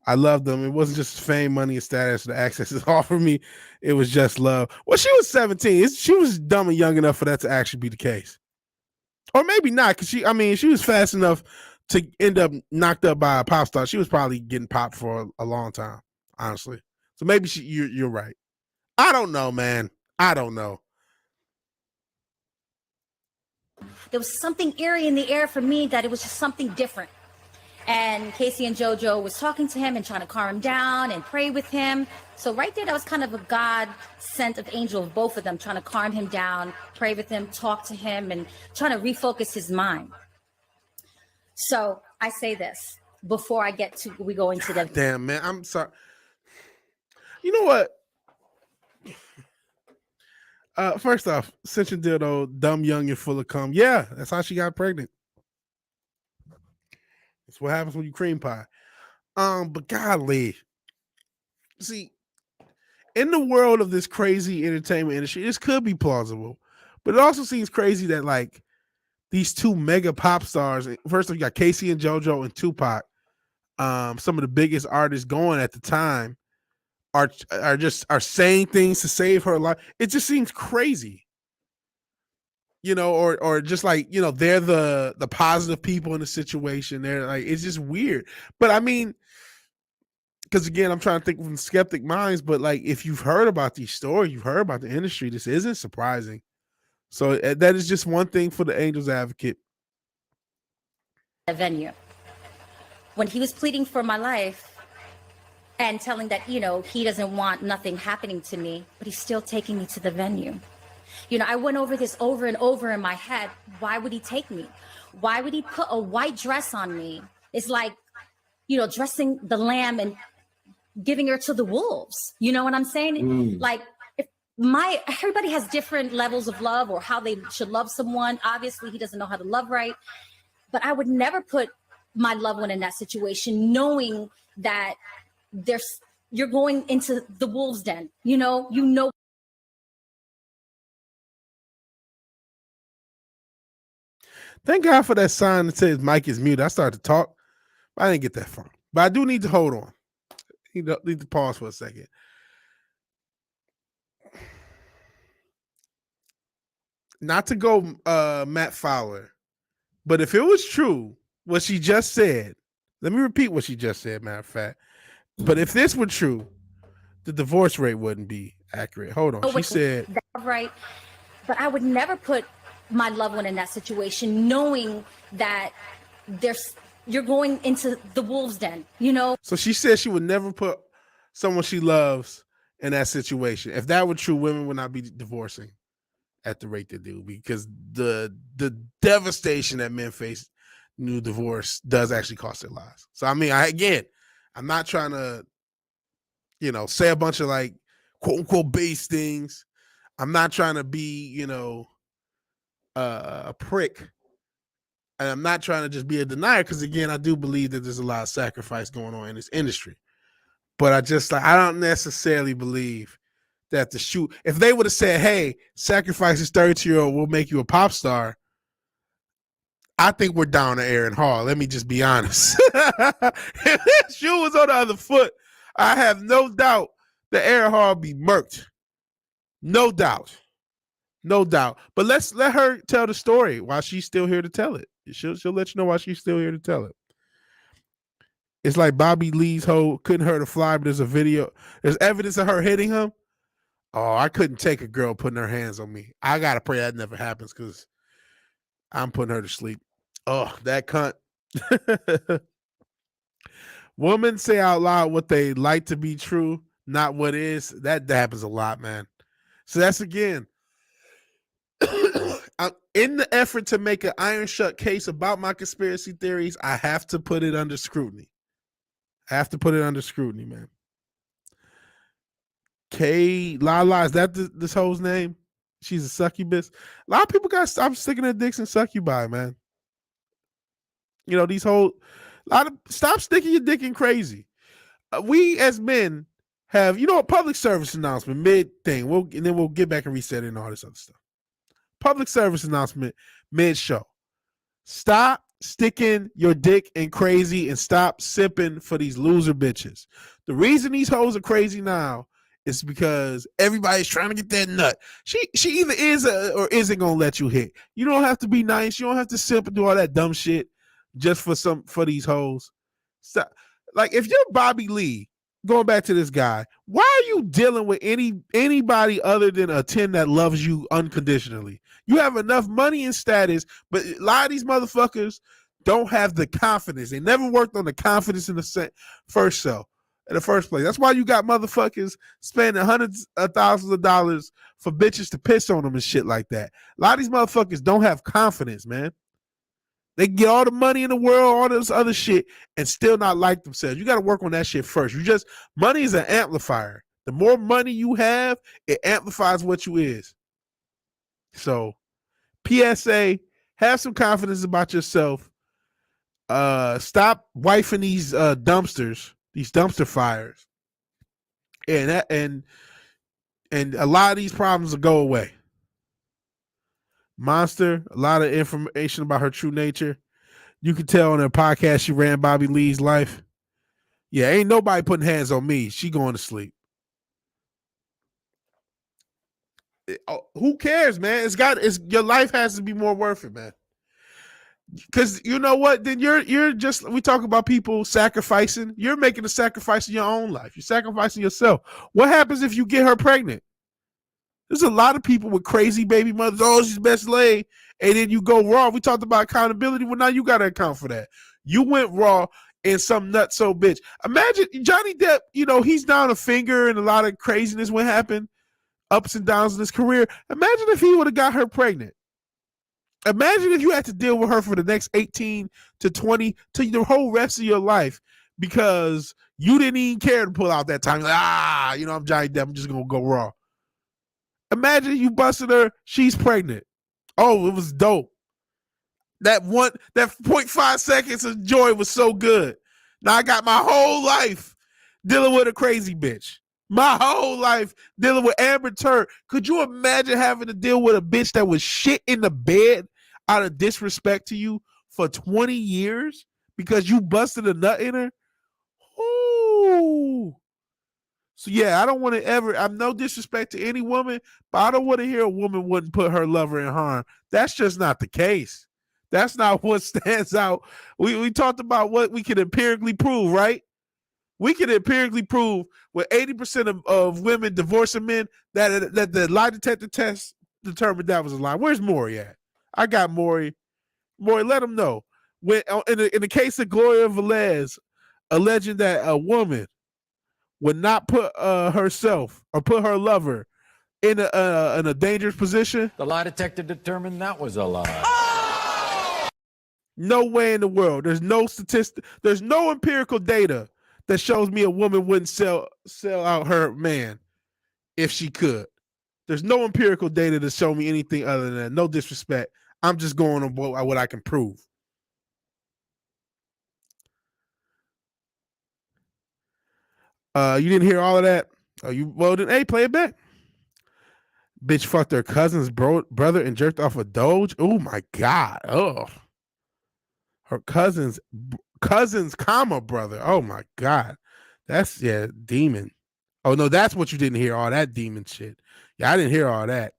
I loved him. It wasn't just fame, money, and status. The access is all for me. It was just love. Well, she was 17. She was dumb and young enough for that to actually be the case. Or maybe not, because she was fast enough to end up knocked up by a pop star. She was probably getting popped for a long time, honestly. So maybe you're right. I don't know, man. I don't know. There was something eerie in the air for me that it was just something different. And Casey and JoJo was talking to him and trying to calm him down and pray with him. So right there, that was kind of a God sent of angel of both of them, trying to calm him down, pray with him, talk to him, and trying to refocus his mind. So I say this, before we go into the damn, man. I'm sorry. You know what? First off, Cinch and Dildo, dumb, young, and full of cum. Yeah, that's how she got pregnant. That's what happens when you cream pie. But golly, see, in the world of this crazy entertainment industry, this could be plausible, but it also seems crazy that like these two mega pop stars. First, you got Casey and JoJo and Tupac, some of the biggest artists going at the time, are saying things to save her life. It just seems crazy, or just like, they're the positive people in the situation. They're like, it's just weird. But I mean, because again, I'm trying to think from skeptic minds, but like, if you've heard about these stories, you've heard about the industry, this isn't surprising. So that is just one thing for the Angels Advocate. venue. When he was pleading for my life and telling that, he doesn't want nothing happening to me, but he's still taking me to the venue. I went over this over and over in my head. Why would he take me? Why would he put a white dress on me? It's like, dressing the lamb and giving her to the wolves. You know what I'm saying? Like, everybody has different levels of love or how they should love someone. Obviously, he doesn't know how to love right. But I would never put my loved one in that situation, knowing that you're going into the wolves' den. Thank God for that sign that says Mike is muted. I started to talk, but I didn't get that far. But I do need to hold on. Need to pause for a second. Not to go Matt Fowler, but if it was true what she just said, let me repeat what she just said, matter of fact. But if this were true, the divorce rate wouldn't be accurate. Hold on. She said, right. But I would never put my loved one in that situation, knowing that you're going into the wolves' den, So she said she would never put someone she loves in that situation. If that were true, women would not be divorcing at the rate they do, because the devastation that men face new divorce does actually cost their lives. So I mean, I'm not trying to, say a bunch of like quote unquote base things. I'm not trying to be, a prick. And I'm not trying to just be a denier, because again, I do believe that there's a lot of sacrifice going on in this industry. But I don't necessarily believe that if they would have said, hey, sacrifice this 32-year-old, we'll make you a pop star, I think we're down to Aaron Hall. Let me just be honest. If this shoe was on the other foot, I have no doubt that Aaron Hall be murked. No doubt. No doubt. But let her tell the story while she's still here to tell it. She'll let you know why she's still here to tell it. It's like Bobby Lee's hoe couldn't hurt a fly, but there's a video. There's evidence of her hitting him. Oh, I couldn't take a girl putting her hands on me. I got to pray that never happens, because I'm putting her to sleep. Oh, that cunt. Women say out loud what they like to be true, not what is. That happens a lot, man. So that's again, in the effort to make an iron shut case about my conspiracy theories, I have to put it under scrutiny. Man. Lala, is that this hoe's name? She's a succubus. A lot of people got to stop sticking their dicks in succubi, man. Stop sticking your dick in crazy. We as men have, a public service announcement mid thing. And then we'll get back and reset it and all this other stuff. Public service announcement mid show. Stop sticking your dick in crazy and stop sipping for these loser bitches. The reason these hoes are crazy now is because everybody's trying to get that nut. She either is or isn't gonna let you hit. You don't have to be nice. You don't have to simp and do all that dumb shit just for these hoes. Stop. Like, if you're Bobby Lee, going back to this guy, why are you dealing with anybody other than a 10 that loves you unconditionally? You have enough money and status, but a lot of these motherfuckers don't have the confidence. They never worked on the confidence in the first place. That's why you got motherfuckers spending hundreds of thousands of dollars for bitches to piss on them and shit like that. A lot of these motherfuckers don't have confidence, man. They can get all the money in the world, all this other shit, and still not like themselves. You got to work on that shit first. Money is an amplifier. The more money you have, it amplifies what you is. So, PSA, have some confidence about yourself. Stop wifing these dumpsters, these dumpster fires. And a lot of these problems will go away. Monster, a lot of information about her true nature. You can tell on her podcast she ran Bobby Lee's life. Yeah, ain't nobody putting hands on me. She going to sleep. Who cares, man? Your life has to be more worth it, man. Because you know what? Then you're just, we talk about people sacrificing. You're making a sacrifice in your own life. You're sacrificing yourself. What happens if you get her pregnant? There's a lot of people with crazy baby mothers. Oh, she's best laid. And then you go raw. We talked about accountability. Well, now you got to account for that. You went raw and some nutso bitch. Imagine Johnny Depp, he's down a finger and a lot of craziness what happened, ups and downs in his career. Imagine if he would have got her pregnant. Imagine if you had to deal with her for the next 18 to 20 to the whole rest of your life because you didn't even care to pull out that time. Like, I'm Johnny Depp. I'm just going to go raw. Imagine you busted her. She's pregnant. Oh, it was dope. That 0.5 seconds of joy was so good. Now I got my whole life dealing with a crazy bitch. My whole life dealing with Amber Turd. Could you imagine having to deal with a bitch that was shit in the bed out of disrespect to you for 20 years because you busted a nut in her? Ooh. So yeah, I don't want to ever, I'm no disrespect to any woman, but I don't want to hear a woman wouldn't put her lover in harm. That's just not the case. That's not what stands out. We talked about what we can empirically prove, right? We can empirically prove with 80% of women divorcing men that the lie detector test determined that was a lie. Where's Maury at? I got Maury. Maury, let him know. When in the case of Gloria Velez, alleging that a woman would not put herself or put her lover in a dangerous position. The lie detector determined that was a lie. No way in the world. There's no statistic. There's no empirical data that shows me a woman wouldn't sell out her man if she could. There's no empirical data to show me anything other than that. No disrespect. I'm just going on what I can prove. You didn't hear all of that? Hey, play it back. Bitch fucked her cousin's brother and jerked off a Doge. Oh my God. Oh. Her cousin's brother. Oh my God. That's demon. Oh no, that's what you didn't hear. All that demon shit. Yeah, I didn't hear all that.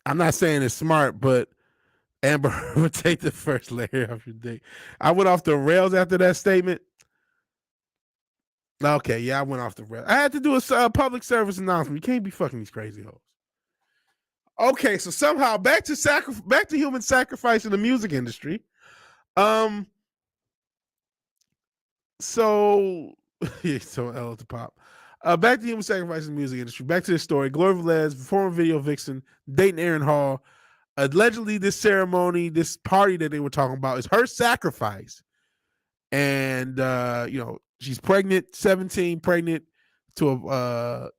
I'm not saying it's smart, but Amber would take the first layer of your dick. I went off the rails after that statement. Okay, yeah, I went off the rails. I had to do a public service announcement. You can't be fucking these crazy hoes. Okay, so somehow back to human sacrifice in the music industry. So L at the pop. Back to human sacrifice in the music industry. Back to the story. Gloria Velez, former video vixen, dating Aaron Hall. Allegedly, this ceremony, this party that they were talking about, is her sacrifice. And she's pregnant, 17, pregnant to a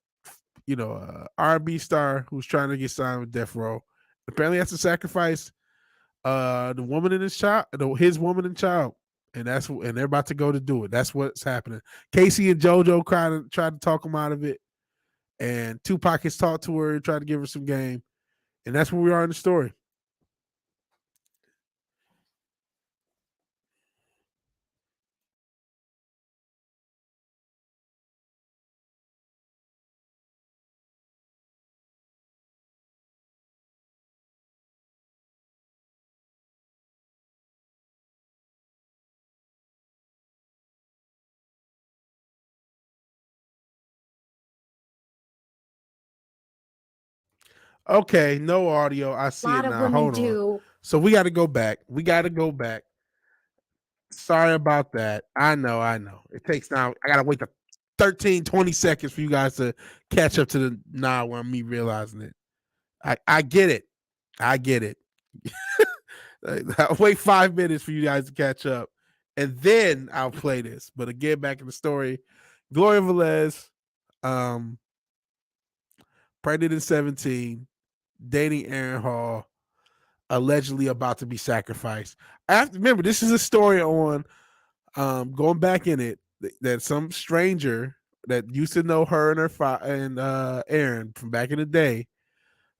R&B star who's trying to get signed with Death Row. Apparently, that's a sacrifice. The woman and his woman and child, and they're about to go to do it. That's what's happening. Casey and JoJo tried to talk him out of it, and Tupac has talked to her, tried to give her some game, and that's where we are in the story. Okay, no audio. I see it now. Hold on. So we got to go back. Sorry about that. I know. It takes now. I got to wait the 13, 20 seconds for you guys to catch up to the now when me realizing it. I get it. I'll wait 5 minutes for you guys to catch up, and then I'll play this. But again, back in the story, Gloria Velez, pregnant at 17, dating Aaron Hall, allegedly about to be sacrificed. I have to remember, this is a story on going back in it that some stranger that used to know her and Aaron from back in the day,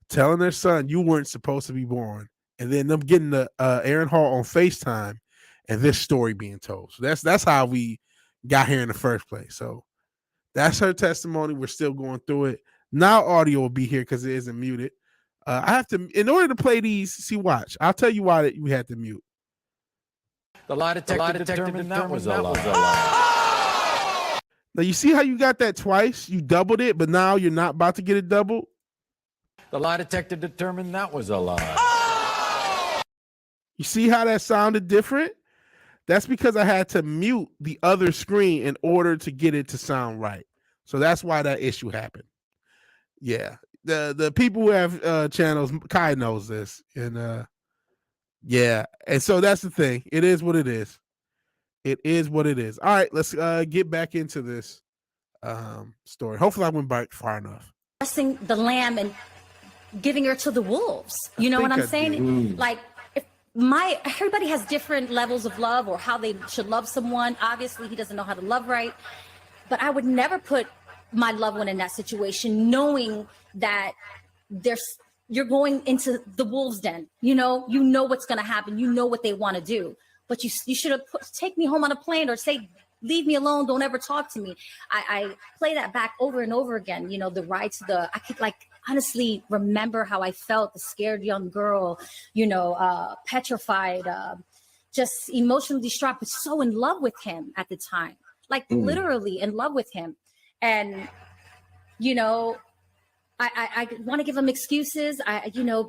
telling their son you weren't supposed to be born, and then them getting the Aaron Hall on FaceTime, and this story being told. So that's how we got here in the first place. So that's her testimony. We're still going through it. Now audio will be here because it isn't muted. I have to, in order to play these, see, watch. I'll tell you why we had to mute. The lie detector determined that was a lie. Now, you see how you got that twice? You doubled it, but now you're not about to get it doubled? The lie detector determined that was a lie. You see how that sounded different? That's because I had to mute the other screen in order to get it to sound right. So that's why that issue happened. Yeah. The people who have channels, Kai knows this. And yeah. And so that's the thing. It is what it is. It is what it is. All right, let's get back into this story. Hopefully I went back far enough. Dressing the lamb and giving her to the wolves. You know what I'm saying? Like, everybody has different levels of love or how they should love someone. Obviously, he doesn't know how to love right. But I would never put my loved one in that situation, knowing that you're going into the wolves' den. You know what's going to happen. You know what they want to do. But you should have take me home on a plane or say, leave me alone. Don't ever talk to me. I play that back over and over again. The ride to I could honestly remember how I felt, the scared young girl, petrified, just emotionally distraught, but so in love with him at the time, literally in love with him. And, I want to give him excuses.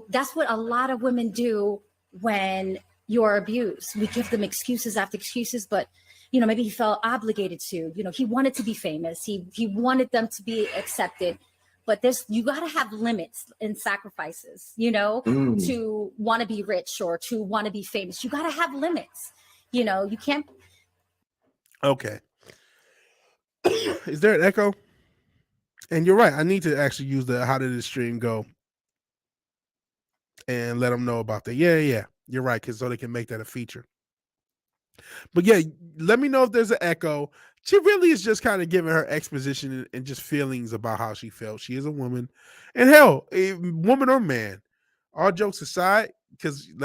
That's what a lot of women do when you're abused. We give them excuses after excuses, but maybe he felt obligated to. He wanted to be famous. He wanted them to be accepted. But you got to have limits and sacrifices, to want to be rich or to want to be famous. You got to have limits. You can't. Okay. Is there an echo? And you're right. I need to actually use the how did this stream go and let them know about that. Yeah. You're right, because so they can make that a feature. But yeah, let me know if there's an echo. She really is just kind of giving her exposition and just feelings about how she felt. She is a woman. And hell, a woman or man, all jokes aside, because if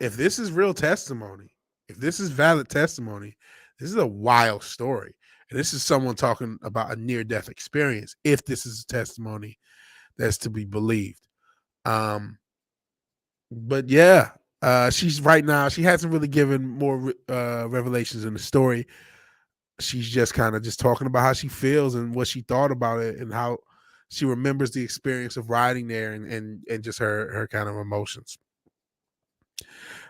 this is real testimony, if this is valid testimony, this is a wild story. And this is someone talking about a near-death experience, if this is a testimony that's to be believed. But yeah, she's right now, she hasn't really given more revelations in the story. She's just kind of just talking about how she feels and what she thought about it and how she remembers the experience of riding there and just her kind of emotions.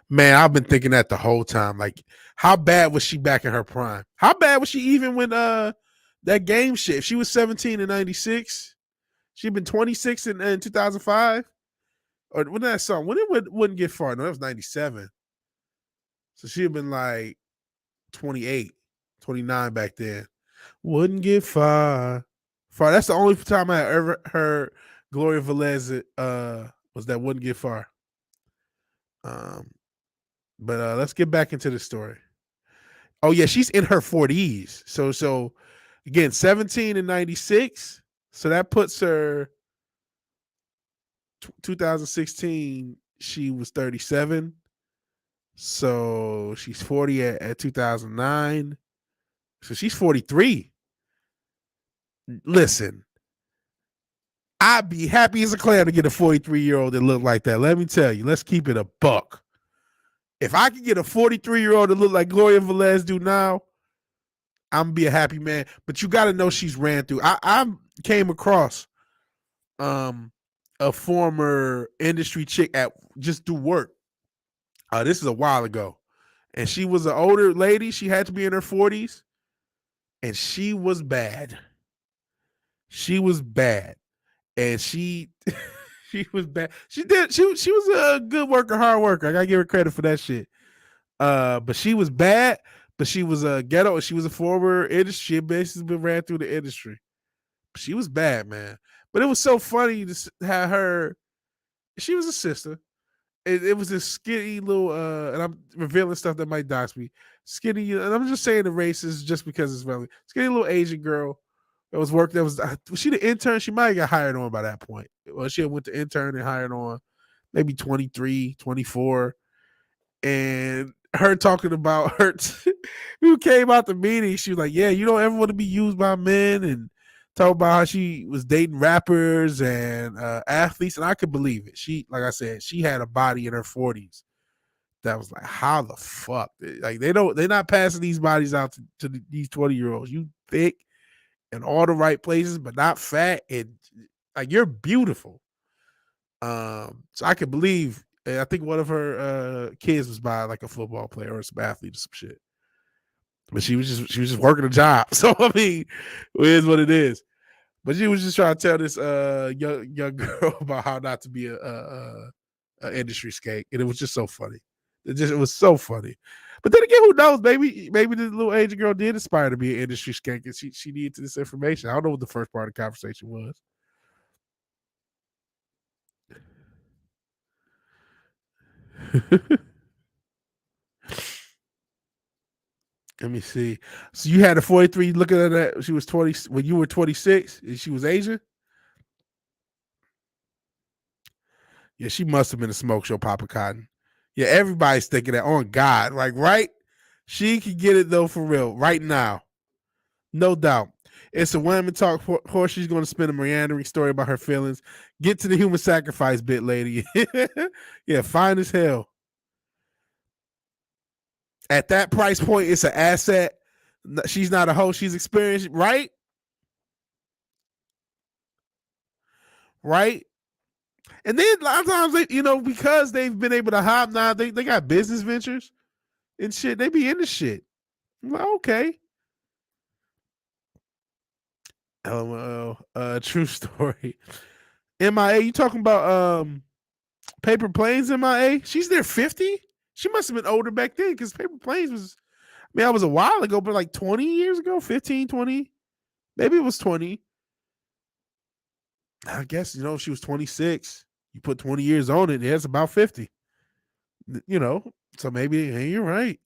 Man, I've been thinking that the whole time. Like, how bad was she back in her prime? How bad was she even when that game shit? If she was 17 in 96, she'd been 26 in 2005. Or when that song, when it wouldn't get far. No, that was 97. So she'd have been like 28, 29 back then. Wouldn't get far. That's the only time I ever heard Gloria Velez was that wouldn't get far. But let's get back into the story. Oh yeah, she's in her 40s. So again, 17 and 96. So that puts her 2016, she was 37. So she's 40 at 2009. So she's 43. Listen, I'd be happy as a clam to get a 43-year-old that looked like that. Let me tell you, let's keep it a buck. If I could get a 43-year-old that look like Gloria Velez do now, I'm gonna be a happy man. But you got to know she's ran through. I came across a former industry chick at just do work. This is a while ago, and she was an older lady. She had to be in her 40s, and she was bad. She was bad, and she She was bad. She was a good worker, hard worker. I gotta give her credit for that shit. But she was bad. But she was a ghetto. She was a former industry. She had basically been ran through the industry. She was bad, man. But it was so funny to have her. She was a sister. It was this skinny little, and I'm revealing stuff that might dox me. Skinny, and I'm just saying the races just because it's relevant. Skinny little Asian girl that was working. Was she the intern? She might have got hired on by that point. Well, she went to intern and hired on, maybe 23, 24. And her talking about her, who came out the meeting, she was like, yeah, you don't ever want to be used by men, and talk about how she was dating rappers and athletes, and I could believe it. She, like I said, she had a body in her 40s that was like, how the fuck? Like they're not passing these bodies out to these 20-year-olds. You thick in all the right places, but not fat, and like you're beautiful. So I could believe. I think one of her kids was by like a football player or some athlete or some shit. But she was just working a job. So I mean, it is what it is. But she was just trying to tell this young girl about how not to be a industry skank, and it was just so funny. It was so funny. But then again, who knows? Maybe the little Asian girl did aspire to be an industry skank, and she needed this information. I don't know what the first part of the conversation was. Let me see. So you had a 43 looking at that. She was 20 when you were 26 and she was Asian. Yeah, she must have been a smoke show Papa Cotton. Yeah, everybody's thinking that on God. Like, right? She can get it though for real right now. No doubt. It's a women talk horse. She's going to spin a meandering story about her feelings. Get to the human sacrifice bit, lady. Yeah, fine as hell. At that price point, it's an asset. She's not a hoe. She's experienced, right? Right? And then a lot of times, because they've been able to hobnob, they got business ventures and shit. They be into shit. I'm like, okay. LOL. True story. MIA, you talking about Paper Planes MIA? She's there 50? She must have been older back then because Paper Planes was, that was a while ago, but like 20 years ago, 15, 20. Maybe it was 20. I guess, if she was 26, you put 20 years on it, it's about 50. So maybe, you're right.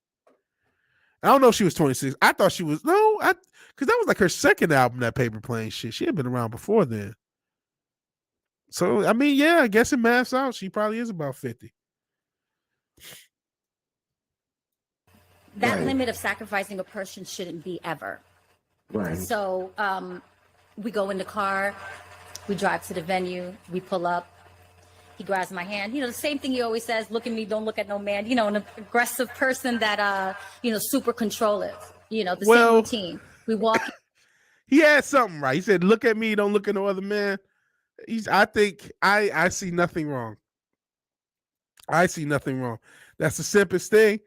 I don't know if she was 26. I thought she was, because that was like her second album, that Paper Plane shit. She had been around before then. So, I guess it maths out. She probably is about 50. That limit of sacrificing a person shouldn't be ever. Right. So we go in the car, we drive to the venue, we pull up, he grabs my hand. The same thing he always says, look at me, don't look at no man. An aggressive person that, super controlling. The same routine. We walk. He had something right. He said, look at me, don't look at no other man. I think I see nothing wrong. I see nothing wrong. That's the simplest thing.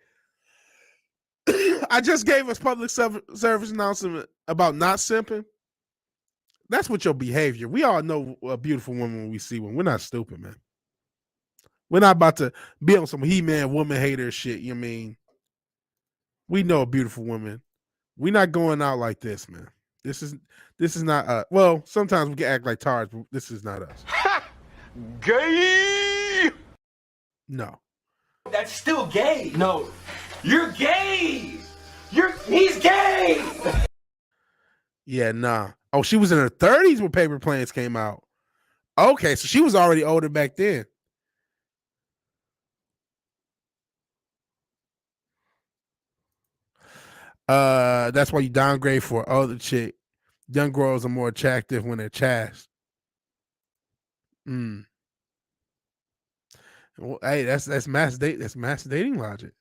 I just gave us public service announcement about not simping. That's what your behavior. We all know a beautiful woman when we see one. We're not stupid, man. We're not about to be on some He-Man woman hater shit. We know a beautiful woman. We're not going out like this, man. This is not well, sometimes we can act like tards, but this is not us. Ha! Gay! No. That's still gay. No. You're gay. He's gay. Yeah, nah. Oh, she was in her 30s when Paper Planes came out. Okay, so she was already older back then. That's why you downgrade for other chick. Young girls are more attractive when they're chast. Well, hey, that's mass dating logic.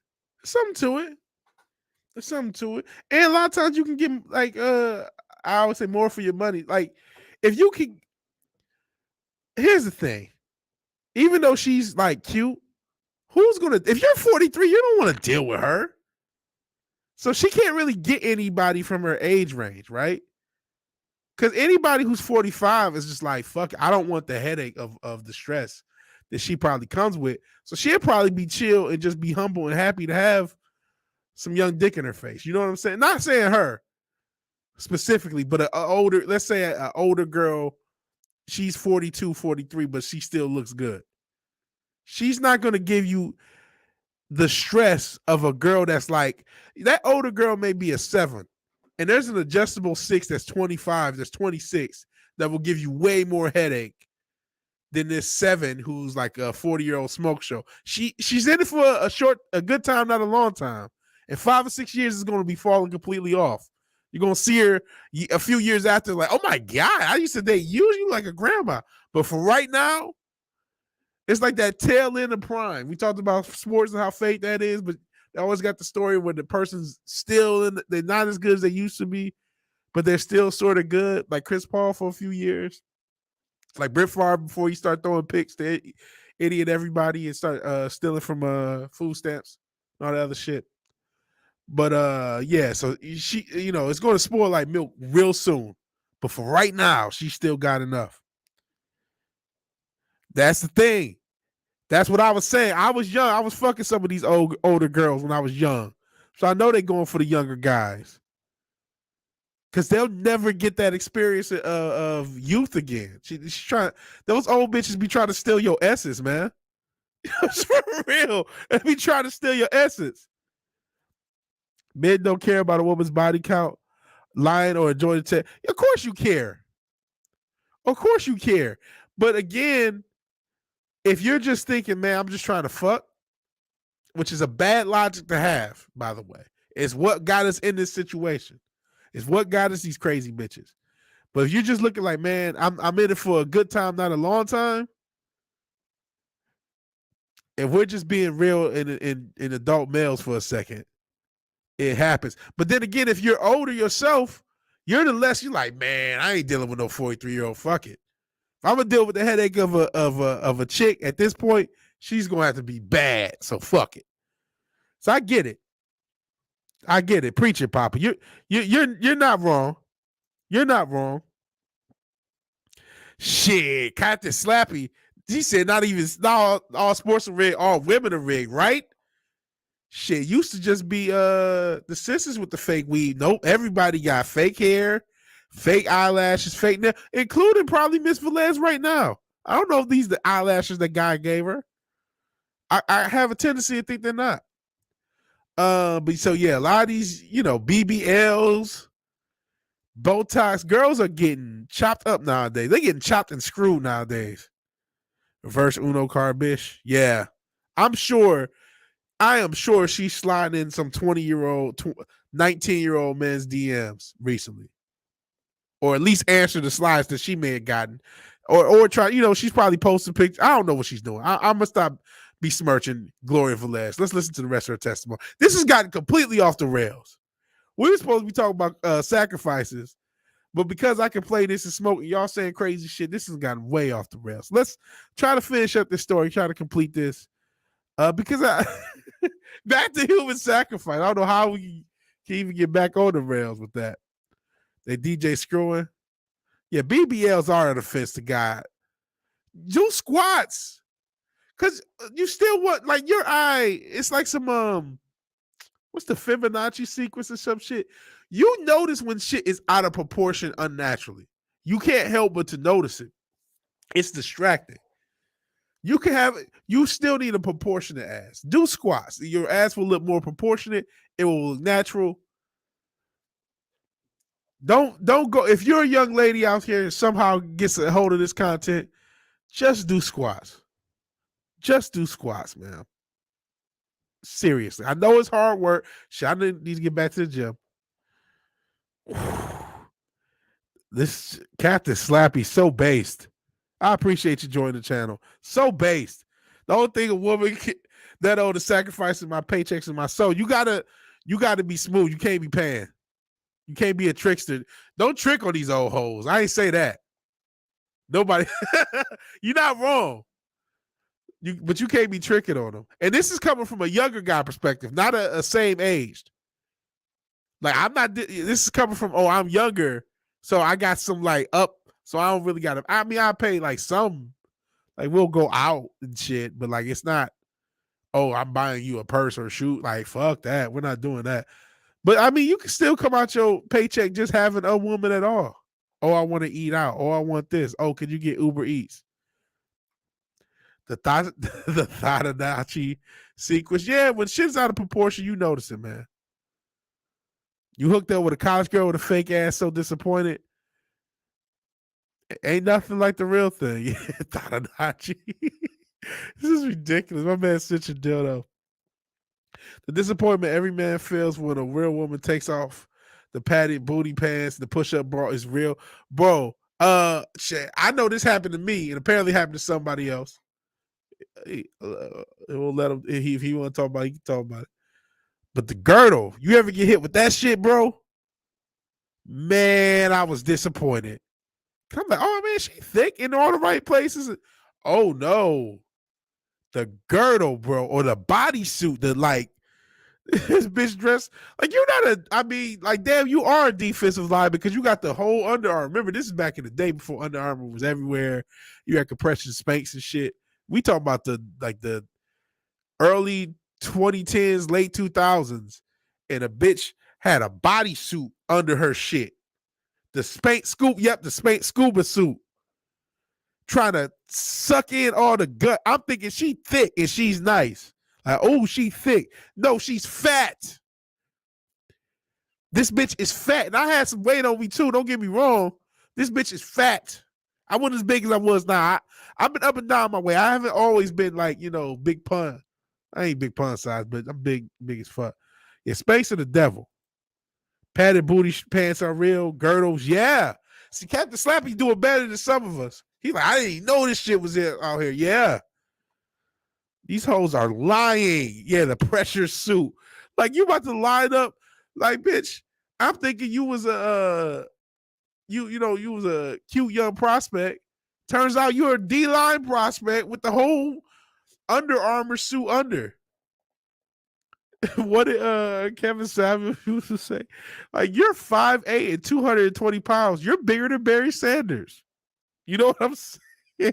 There's something to it. And a lot of times you can get I would say more for your money. Like if you can. Here's the thing. Even though she's like cute, if you're 43, you don't want to deal with her. So she can't really get anybody from her age range, right? Because anybody who's 45 is just like, fuck, I don't want the headache of the stress that she probably comes with. So she'll probably be chill and just be humble and happy to have some young dick in her face. You know what I'm saying? Not saying her specifically, but an older, let's say an older girl, she's 42, 43, but she still looks good. She's not going to give you the stress of a girl that's like, that older girl may be a 7, and there's an adjustable 6 that's 25, that's 26, that will give you way more headache than this 7 who's like a 40-year-old smoke show. She's in it for a good time, not a long time. And 5 or 6 years is going to be falling completely off. You're going to see her a few years after, like, oh my God, I used to date you like a grandma. But for right now, it's like that tail end of prime. We talked about sports and how fake that is, but they always got the story where the person's still they're not as good as they used to be, but they're still sort of good, like Chris Paul for a few years. Like Brett Favre before he started throwing picks to idiot everybody and start stealing from food stamps and all that other shit. But yeah, so she, it's going to spoil like milk real soon. But for right now, she still got enough. That's the thing. That's what I was saying. I was young. I was fucking some of these older girls when I was young. So I know they're going for the younger guys. Because they'll never get that experience of youth again. She's trying. Those old bitches be trying to steal your essence, man. It's for real. They be trying to steal your essence. Men don't care about a woman's body count, lying, or enjoy the test. Of course you care. Of course you care. But again, if you're just thinking, man, I'm just trying to fuck, which is a bad logic to have, by the way, it's what got us in this situation. It's what got us these crazy bitches. But if you're just looking like, man, I'm in it for a good time, not a long time. If we're just being real in adult males for a second, it happens. But then again, if you're older yourself, you're like, man, I ain't dealing with no 43-year-old. Fuck it. If I'm gonna deal with the headache of a chick at this point, she's gonna have to be bad. So fuck it. So I get it. I get it. Preach it, Papa. You're not wrong. You're not wrong. Shit, Captain Slappy. He said not all sports are rigged, all women are rigged, right? Shit, used to just be the sisters with the fake weed. Nope, everybody got fake hair, fake eyelashes, fake nails, including probably Miss Velez right now. I don't know if these are the eyelashes that guy gave her. I have a tendency to think they're not. But so yeah, a lot of these, BBLs, Botox, girls are getting chopped up nowadays. They're getting chopped and screwed nowadays. Reverse Uno card, bish. Yeah. I am sure she's sliding in some 20-year-old, 19-year-old men's DMs recently. Or at least answer the slides that she may have gotten. Or try, she's probably posting pictures. I don't know what she's doing. I must stop besmirching Gloria Velez. Let's listen to the rest of her testimony. This has gotten completely off the rails. We were supposed to be talking about sacrifices, but because I can play this and smoke, y'all saying crazy shit, this has gotten way off the rails. Let's try to finish up this story, try to complete this. Because back to human sacrifice. I don't know how we can even get back on the rails with that. They DJ screwing. Yeah, BBLs are an offense to God. Do squats. Because you still want, like, your eye, it's like some, what's the Fibonacci sequence or some shit? You notice when shit is out of proportion unnaturally. You can't help but to notice it. It's distracting. You can have it. You still need a proportionate ass. Do squats. Your ass will look more proportionate. It will look natural. Don't go. If you're a young lady out here and somehow gets a hold of this content, just do squats. Just do squats, man. Seriously. I know it's hard work. Shit, I need to get back to the gym. This Captain Slappy so based. I appreciate you joining the channel. So based. The only thing a woman that old is sacrificing my paychecks and my soul. You gotta be smooth. You can't be paying. You can't be a trickster. Don't trick on these old hoes. I ain't say that. Nobody. You're not wrong. But you can't be tricking on them. And this is coming from a younger guy perspective, not a same aged. Like, I'm not. This is coming from, I'm younger. So I got some like up. So I don't really got to. I mean, I pay like some. Like we'll go out and shit, but like it's not. Oh, I'm buying you a purse or a shoe. Like fuck that. We're not doing that. But I mean, you can still come out your paycheck just having a woman at all. Oh, I want to eat out. Oh, I want this. Oh, can you get Uber Eats? The Thadanachi sequence. Yeah, when shit's out of proportion, you notice it, man. You hooked up with a college girl with a fake ass, so disappointed. Ain't nothing like the real thing. Thadanachi. This is ridiculous. My man's such a dildo. The disappointment every man feels when a real woman takes off the padded booty pants, the push-up bra is real. Bro, shit, I know this happened to me and apparently happened to somebody else. We'll let him, if he want to talk about it, he can talk about it. But the girdle, you ever get hit with that shit, bro? Man, I was disappointed. I'm like, oh man, she thick in all the right places. Oh no. The girdle, bro, or the bodysuit, the like this bitch dressed like you're not I mean, like damn, you are a defensive line because you got the whole underarm. Remember, this is back in the day before Under Armour was everywhere. You had compression Spanx and shit. We talk about the early 2010s, late 2000s, and a bitch had a bodysuit under her shit. The Spanx the Spanx scuba suit. Trying to suck in all the gut. I'm thinking she thick and she's nice. Like, oh, she thick. No, she's fat. This bitch is fat. And I had some weight on me too. Don't get me wrong. This bitch is fat. I wasn't as big as I was now. I've been up and down my way. I haven't always been like, big pun. I ain't big pun size, but I'm big as fuck. Yeah, Spanx of the devil. Padded booty pants are real. Girdles, yeah. See, Captain Slappy's doing better than some of us. He's like, I didn't even know this shit was out here. Yeah. These hoes are lying. Yeah, the pressure suit. Like, you about to line up. Like, bitch, I'm thinking you was you was a cute young prospect. Turns out you're a D-line prospect with the whole Under Armour suit under. What did Kevin Samuels used to say? Like, you're 5'8" and 220 pounds. You're bigger than Barry Sanders. You know what I'm saying?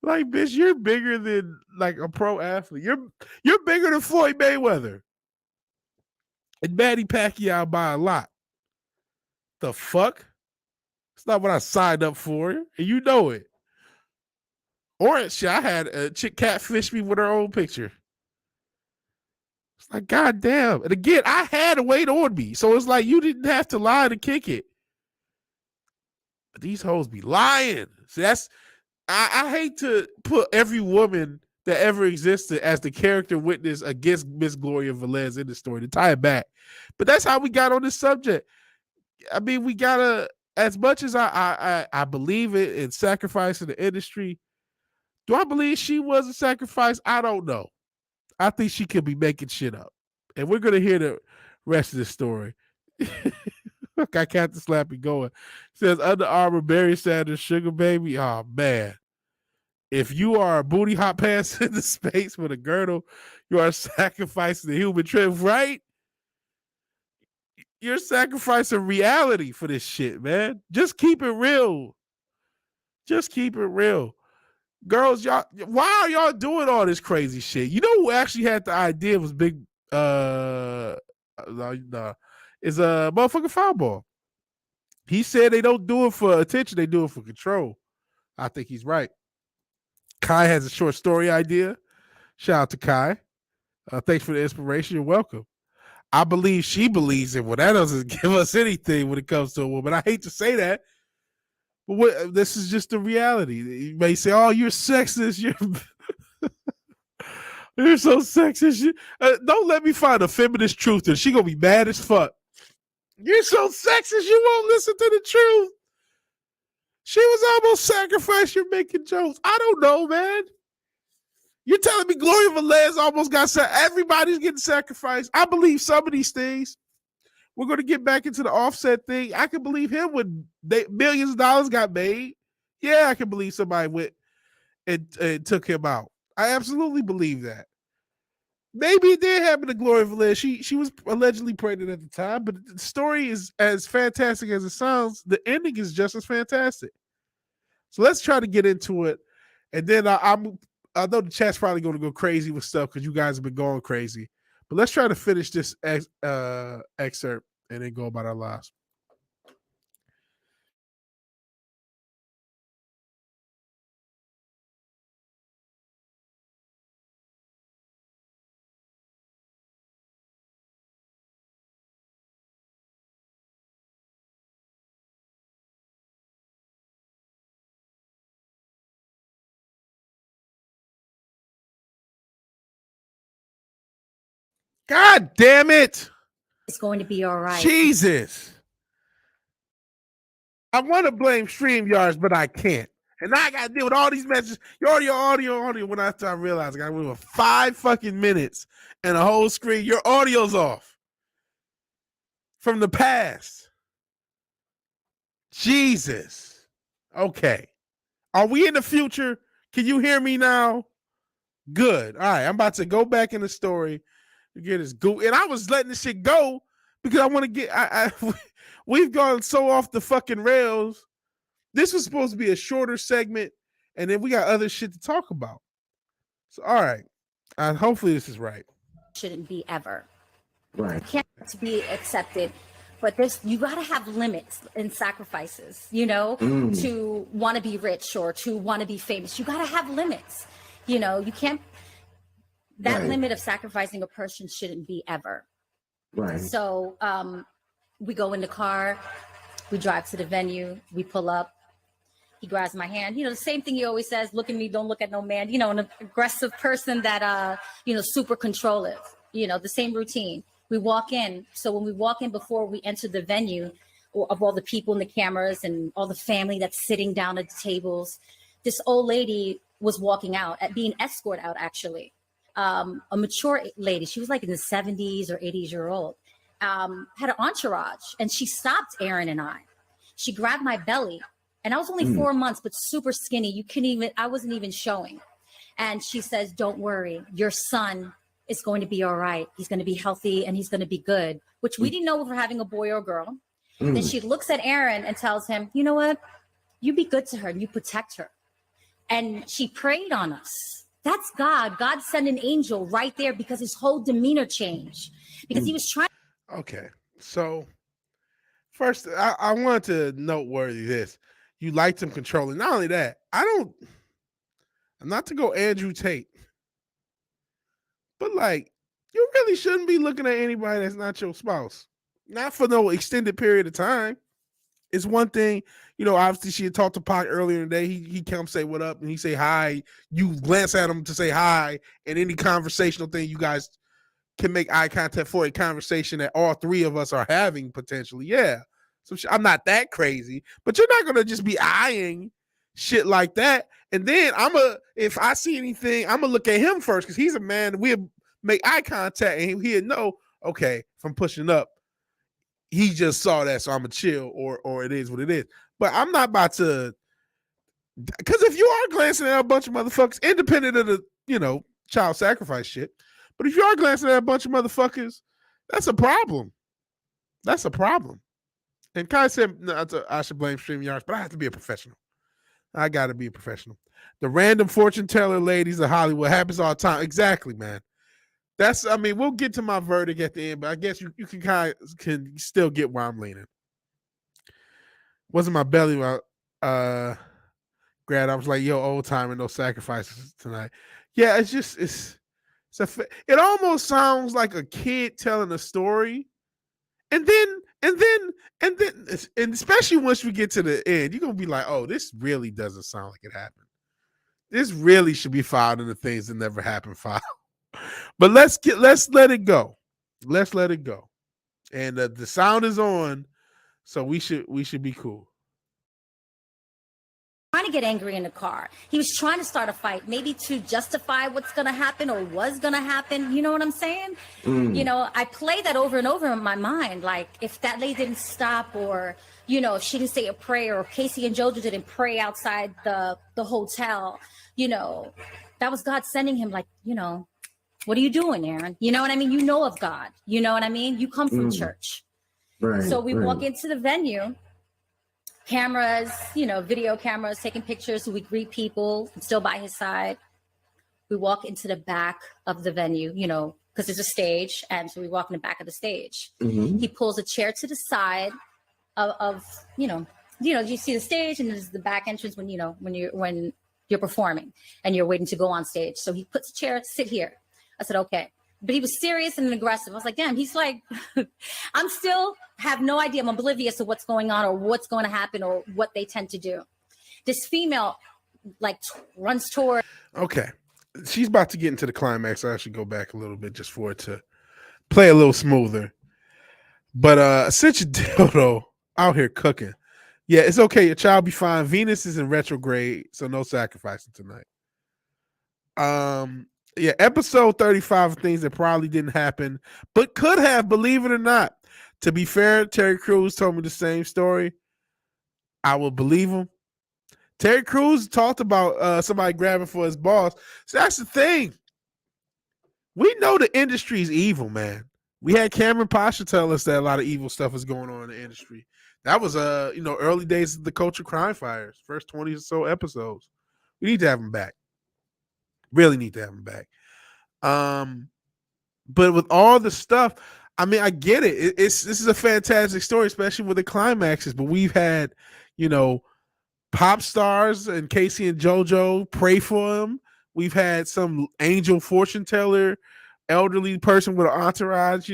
Like, bitch, you're bigger than like a pro athlete. You're bigger than Floyd Mayweather. And Manny Pacquiao by a lot. The fuck? It's not what I signed up for. And you know it. Or shit, I had a chick catfish me with her own picture. It's like, goddamn. And again, I had a weight on me. So it's like you didn't have to lie to kick it. But these hoes be lying. So that's I hate to put every woman that ever existed as the character witness against Miss Gloria Velez in the story to tie it back. But that's how we got on this subject. I mean, we gotta, as much as I believe it in sacrifice in the industry, do I believe she was a sacrifice? I don't know. I think she could be making shit up. And we're gonna hear the rest of the story. Got Captain Slappy going. Says Under Armour, Barry Sanders, Sugar Baby. Oh man. If you are a booty hot pants in the space with a girdle, you are sacrificing the human trim, right? You're sacrificing reality for this shit, man. Just keep it real. Just keep it real. Girls, y'all, why are y'all doing all this crazy shit? You know who actually had the idea was big is a motherfucking Foulball. He said they don't do it for attention, they do it for control. I think he's right. Kai has a short story idea. Shout out to Kai. Thanks for the inspiration. You're welcome. I believe she believes in. Well, that doesn't give us anything when it comes to a woman. I hate to say that, but this is just the reality. You may say, "Oh, you're sexist. You're so sexist." Don't let me find a feminist truth, and she gonna be mad as fuck. You're so sexist. You won't listen to the truth. She was almost sacrificed. You're making jokes. I don't know, man. You're telling me Gloria Velez almost got sacrificed. Everybody's getting sacrificed. I believe some of these things. We're going to get back into the Offset thing. I can believe him when millions of dollars got made. Yeah, I can believe somebody went and took him out. I absolutely believe that. maybe it did happen to Gloria Valera. She was allegedly pregnant at the time, but the story is as fantastic as it sounds. The ending is just as fantastic. So let's try to get into it, and then I know the chat's probably going to go crazy with stuff because you guys have been going crazy. But let's try to finish this excerpt and then go about our lives. God damn it. It's going to be all right. Jesus. I want to blame StreamYards, but I can't. And now I got to deal with all these messages. Your audio. When I realized I got to wait 5 fucking minutes and a whole screen. Your audio's off. From the past. Jesus. Okay. Are we in the future? Can you hear me now? Good. All right. I'm about to go back in the story. Get his goo, and I was letting this shit go because I want to get. We've gone so off the fucking rails. This was supposed to be a shorter segment, and then we got other shit to talk about. So, all right. Hopefully, this is right. Shouldn't be ever. Right. It can't be accepted, but you got to have limits and sacrifices. To want to be rich or to want to be famous, you got to have limits. You can't. That limit of sacrificing a person shouldn't be ever. Right. So we go in the car, we drive to the venue, we pull up. He grabs my hand. The same thing he always says, look at me, don't look at no man. An aggressive person that, super controlling. The same routine. We walk in. So when we walk in before we enter the venue of all the people and the cameras and all the family that's sitting down at the tables, this old lady was walking out, being escorted out, actually. A mature lady, she was like in the 70s or 80s year old, had an entourage, and she stopped Aaron and I. She grabbed my belly, and I was only 4 months, but super skinny. I wasn't even showing. And she says, don't worry, your son is going to be all right. He's going to be healthy and he's going to be good, which we didn't know if we're having a boy or girl. Then she looks at Aaron and tells him, you know what? You be good to her and you protect her. And she prayed on us. That's God. God sent an angel right there because his whole demeanor changed. Because he was trying. Okay. So first, I wanted to noteworthy this. You liked him controlling. Not only that, I'm not to go Andrew Tate, but you really shouldn't be looking at anybody that's not your spouse. Not for no extended period of time. It's one thing, obviously she had talked to Pac earlier in the day. He come say what up and he say hi. You glance at him to say hi, and any conversational thing you guys can make eye contact for a conversation that all three of us are having potentially. Yeah. So I'm not that crazy, but you're not going to just be eyeing shit like that. And then if I see anything, I'm going to look at him first because he's a man. We'll make eye contact and he'll know, okay, from pushing up, he just saw that, so I'm going to chill or it is what it is. But I'm not about to, because if you are glancing at a bunch of motherfuckers, independent of the, child sacrifice shit, but if you are glancing at a bunch of motherfuckers, that's a problem. That's a problem. And Kai said, no, I should blame StreamYards, but I have to be a professional. I got to be a professional. The random fortune teller ladies of Hollywood happens all the time. Exactly, man. We'll get to my verdict at the end, but I guess you can still get where I'm leaning. Wasn't my belly grad? I was like, yo, old timer, no sacrifices tonight. Yeah, it almost sounds like a kid telling a story. And especially once we get to the end, you're going to be like, oh, this really doesn't sound like it happened. This really should be filed in the things that never happened file. But let's let it go. Let's let it go. And the sound is on, so we should be cool. Trying to get angry in the car. He was trying to start a fight, maybe to justify what's going to happen or was going to happen. You know what I'm saying? I play that over and over in my mind. Like, if that lady didn't stop, or, if she didn't say a prayer, or Casey and Jojo didn't pray outside the hotel, that was God sending him, what are you doing, Aaron? You know what I mean? You know of God. You know what I mean? You come from church. Right. So we walk into the venue, cameras, video cameras, taking pictures. So we greet people, still by his side. We walk into the back of the venue, because there's a stage. And so we walk in the back of the stage. Mm-hmm. He pulls a chair to the side of you see the stage, and there's the back entrance when you're performing and you're waiting to go on stage. So he puts a chair, sit here. I said, okay. But he was serious and aggressive. I was like, damn, he's like, I'm still have no idea. I'm oblivious of what's going on or what's going to happen or what they tend to do. This female runs toward. Okay. She's about to get into the climax. I should go back a little bit just for it to play a little smoother. But such a dildo out here cooking. Yeah, it's okay. Your child be fine. Venus is in retrograde, so no sacrificing tonight. Yeah, episode 35 of things that probably didn't happen, but could have, believe it or not. To be fair, Terry Crews told me the same story. I will believe him. Terry Crews talked about somebody grabbing for his balls. So that's the thing. We know the industry is evil, man. We had Cameron Pasha tell us that a lot of evil stuff is going on in the industry. That was early days of the Culture Crime Fires, first 20 or so episodes. We need to have him back. Really need to have him back. But with all the stuff, I mean, I get it. This is a fantastic story, especially with the climaxes. But we've had, pop stars and Casey and JoJo pray for him. We've had some angel fortune teller, elderly person with an entourage,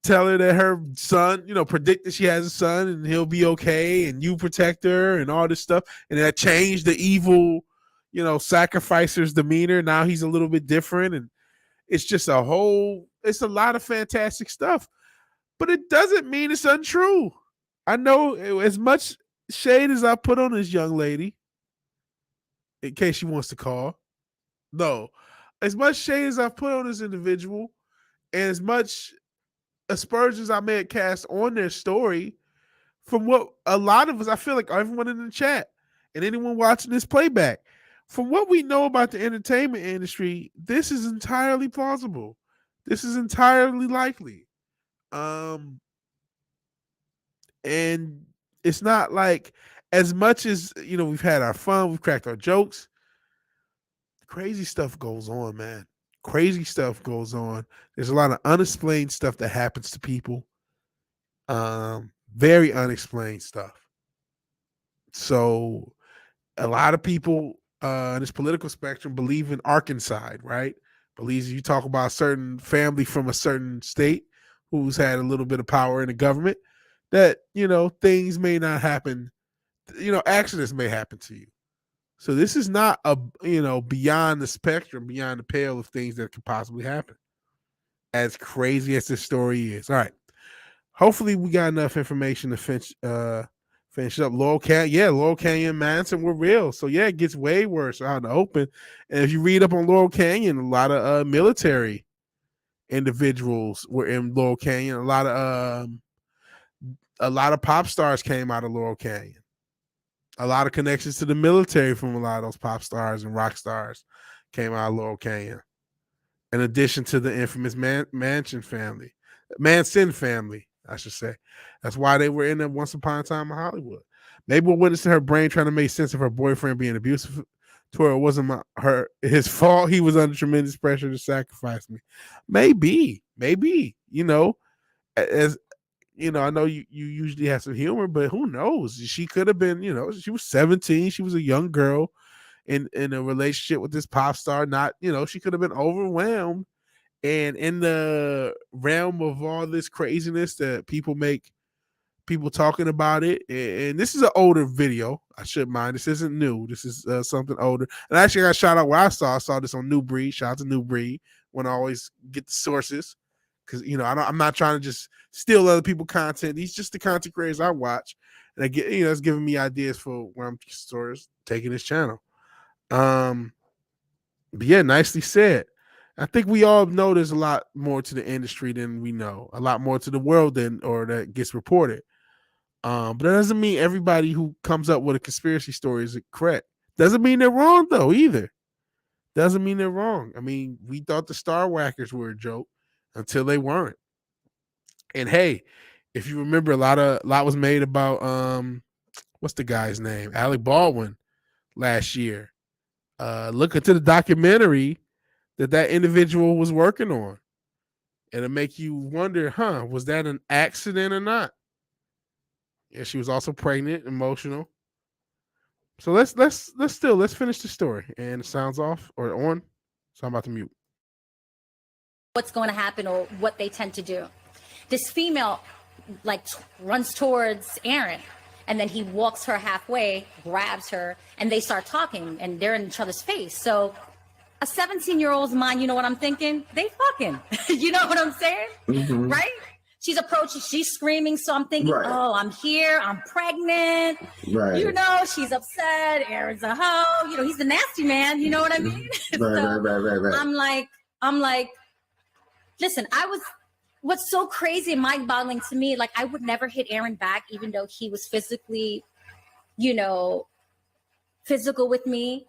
tell her that her son, predict that she has a son and he'll be okay and you protect her and all this stuff. And that changed the evil, sacrificer's demeanor. Now he's a little bit different. And it's just it's a lot of fantastic stuff. But it doesn't mean it's untrue. I know as much shade as I put on this young lady, in case she wants to call. No. As much shade as I've put on this individual and as much aspersions I may have cast on their story, from what a lot of us, I feel like everyone in the chat and anyone watching this playback, from what we know about the entertainment industry, this is entirely plausible. This is entirely likely. And it's not like, as much as, we've had our fun, we've cracked our jokes, crazy stuff goes on, man. Crazy stuff goes on. There's a lot of unexplained stuff that happens to people. Very unexplained stuff. So a lot of people in this political spectrum believe in Arkansas, right? Believes you talk about a certain family from a certain state who's had a little bit of power in the government, that, things may not happen. Accidents may happen to you. So this is not beyond the spectrum, beyond the pale of things that could possibly happen. As crazy as this story is. All right. Hopefully we got enough information to finish up. Laurel Canyon, Manson were real. So yeah, it gets way worse out in the open. And if you read up on Laurel Canyon, a lot of military individuals were in Laurel Canyon. A lot of pop stars came out of Laurel Canyon. A lot of connections to the military from a lot of those pop stars and rock stars came out of Laurel Canyon. In addition to the infamous Manson family, I should say. That's why they were in there once upon a time in Hollywood. Maybe we're witnessing her brain trying to make sense of her boyfriend being abusive to her. It wasn't his fault. He was under tremendous pressure to sacrifice me. Maybe, as I know you usually have some humor, but who knows? She could have been, she was 17. She was a young girl in a relationship with this pop star. Not, she could have been overwhelmed. And in the realm of all this craziness that people talking about it, and this is an older video, I should mind. This isn't new. This is something older. And actually, I got shout out where I saw this on New Breed. Shout out to New Breed. Want to always get the sources, because I'm not trying to just steal other people's content. These just the content creators I watch, and I get it's giving me ideas for where I'm sort of taking this channel. But yeah, nicely said. I think we all know there's a lot more to the industry than we know, a lot more to the world that gets reported. But that doesn't mean everybody who comes up with a conspiracy story is correct. Doesn't mean they're wrong though either. doesn't mean they're wrong. I mean, we thought the Star Whackers were a joke until they weren't. And hey, if you remember, a lot was made about what's the guy's name? Alec Baldwin last year. Look into the documentary that individual was working on. And it'll make you wonder, was that an accident or not? Yeah, she was also pregnant, emotional. So let's finish the story. And it sounds off or on. So I'm about to mute. What's going to happen or what they tend to do. This female runs towards Aaron, and then he walks her halfway, grabs her, and they start talking, and they're in each other's face. So a 17-year-old's mind, you know what I'm thinking? They fucking. You know what I'm saying? Mm-hmm. Right? She's approaching, she's screaming. So I'm thinking, oh, I'm here, I'm pregnant. Right. You know, she's upset. Aaron's a hoe. You know, he's the nasty man. You know what I mean? Right. I'm like, listen, what's so crazy and mind-boggling to me, like I would never hit Aaron back, even though he was physically, physical with me.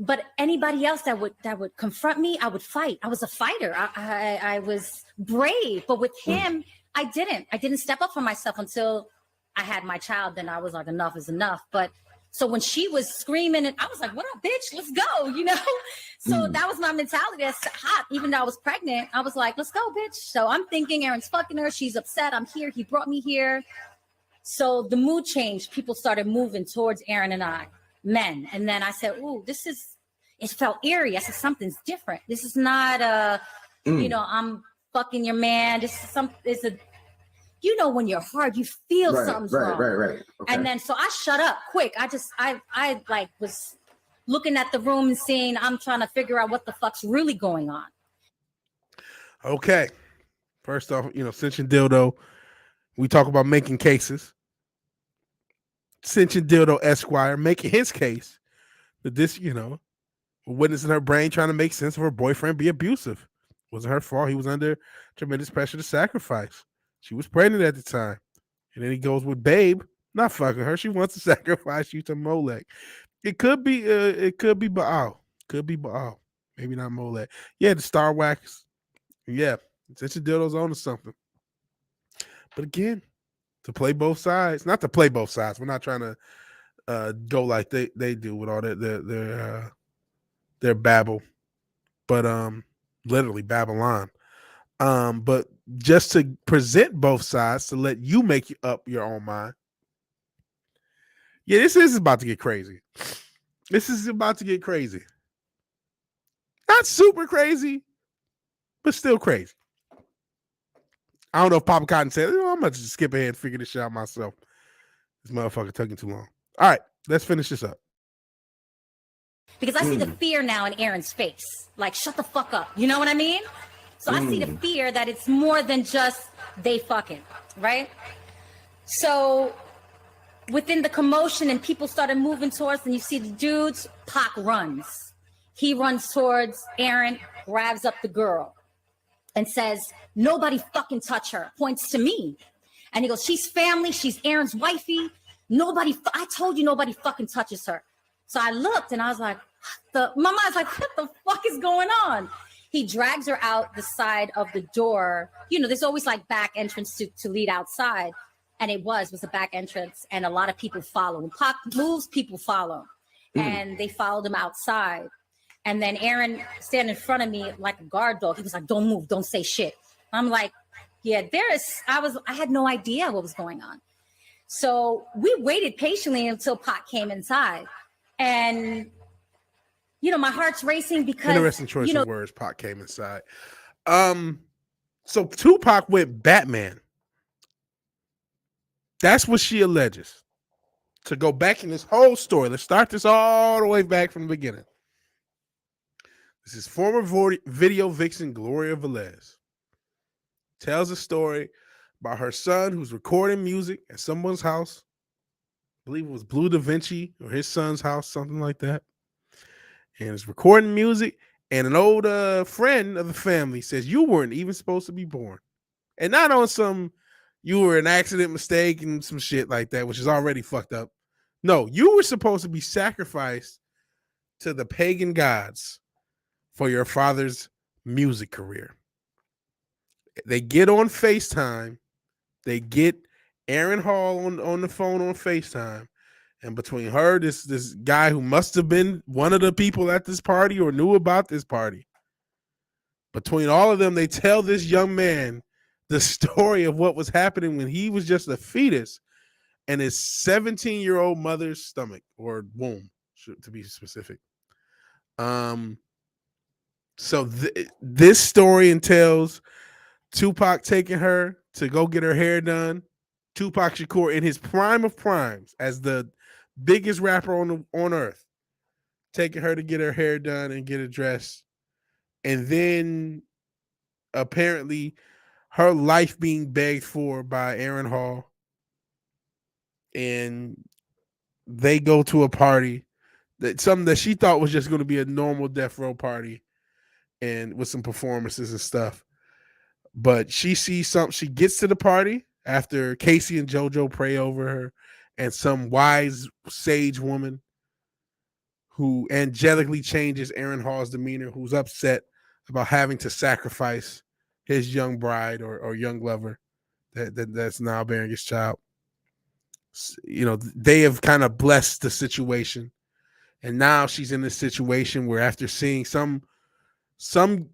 But anybody else that would confront me, I would fight. I was a fighter. I was brave. But with him, I didn't step up for myself until I had my child. Then I was like, enough is enough. But so when she was screaming, and I was like, what up, bitch? Let's go, So that was my mentality. That's hot. Even though I was pregnant, I was like, let's go, bitch. So I'm thinking Aaron's fucking her. She's upset. I'm here. He brought me here. So the mood changed. People started moving towards Aaron and I, men. And then I said, ooh, it felt eerie. I said, something's different. This is not I'm fucking your man. It's a when you're hard, you feel something's wrong. Right. Okay. And then so I shut up quick. I was looking at the room and seeing, I'm trying to figure out what the fuck's really going on. Okay. First off, Cinch and Dildo, we talk about making cases. Cinch and Dildo Esquire making his case that this, witnessing her brain trying to make sense of her boyfriend be abusive. It wasn't her fault. He was under tremendous pressure to sacrifice. She was pregnant at the time. And then he goes with Babe, not fucking her. She wants to sacrifice you to Molech. It could be Baal. Could be Baal. Maybe not Molech. Yeah, the Star Wax. Yeah. Since your dildo's on or something. But again, to play both sides. Not to play both sides. We're not trying to go like they do with all their babble. But literally Babylon. But just to present both sides to let you make up your own mind. Yeah, this is about to get crazy. Not super crazy, but still crazy. I don't know if Papa Cotton said, I'm about to just skip ahead and figure this shit out myself. This motherfucker taking too long. All right, let's finish this up. Because I see the fear now in Aaron's face. Like, shut the fuck up. You know what I mean? So I see the fear that it's more than just they fucking, right? So within the commotion and people started moving towards, and you see the dudes, Pac runs. He runs towards Aaron, grabs up the girl and says, nobody fucking touch her, points to me. And he goes, she's family, she's Aaron's wifey. I told you nobody fucking touches her. So I looked and I was like, my mind's like, what the fuck is going on? He drags her out the side of the door. There's always like back entrance to lead outside. And it was a back entrance. And a lot of people follow. When Pac moves, people follow. And they followed him outside. And then Aaron standing in front of me like a guard dog. He was like, don't move, don't say shit. I'm like, yeah, I had no idea what was going on. So we waited patiently until Pac came inside. And my heart's racing because interesting choice of words. Pac came inside. So Tupac went Batman. That's what she alleges. To go back in this whole story, let's start this all the way back from the beginning. This is former video vixen Gloria Velez. Tells a story about her son who's recording music at someone's house. I believe it was Blue Da Vinci or his son's house, something like that. And is recording music, and an old friend of the family says, you weren't even supposed to be born. And not on some, you were an accident, mistake, and some shit like that, which is already fucked up. No, you were supposed to be sacrificed to the pagan gods for your father's music career. They get on FaceTime. They get Aaron Hall on the phone on FaceTime. And between her, this guy who must have been one of the people at this party or knew about this party, between all of them, they tell this young man the story of what was happening when he was just a fetus in his 17-year-old mother's stomach or womb, to be specific. So this story entails Tupac taking her to go get her hair done. Tupac Shakur in his prime of primes as the biggest rapper on earth, taking her to get her hair done and get it dressed. And then apparently her life being begged for by Aaron Hall. And they go to a party something that she thought was just going to be a normal death row party and with some performances and stuff. But she sees something. She gets to the party after Casey and JoJo pray over her, and some wise sage woman who angelically changes Aaron Hall's demeanor, who's upset about having to sacrifice his young bride or young lover that's now bearing his child. You know, they have kind of blessed the situation. And now she's in this situation where after seeing some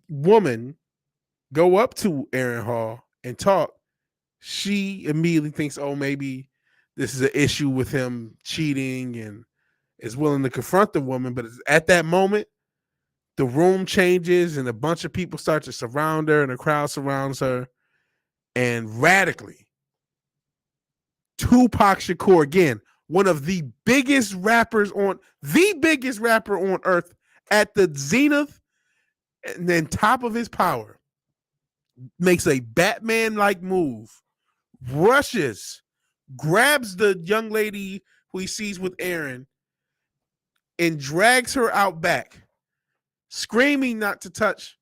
woman go up to Aaron Hall and talk, she immediately thinks, oh, maybe this is an issue with him cheating, and is willing to confront the woman. But at that moment, the room changes and a bunch of people start to surround her and the crowd surrounds her. And radically, Tupac Shakur, again, one of the biggest rapper on earth, at the zenith and then top of his power, makes a Batman-like move, rushes, grabs the young lady who he sees with Aaron, and drags her out back, screaming not to touch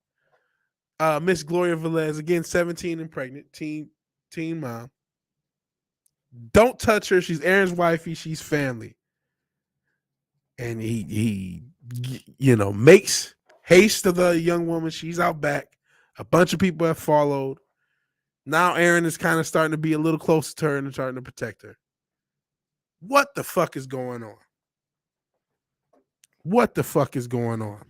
Miss Gloria Velez, again 17 and pregnant, teen mom. Don't touch her. She's Aaron's wifey. She's family. And he makes haste to the young woman. She's out back. A bunch of people have followed. Now Aaron is kind of starting to be a little closer to her and starting to protect her. What the fuck is going on? What the fuck is going on?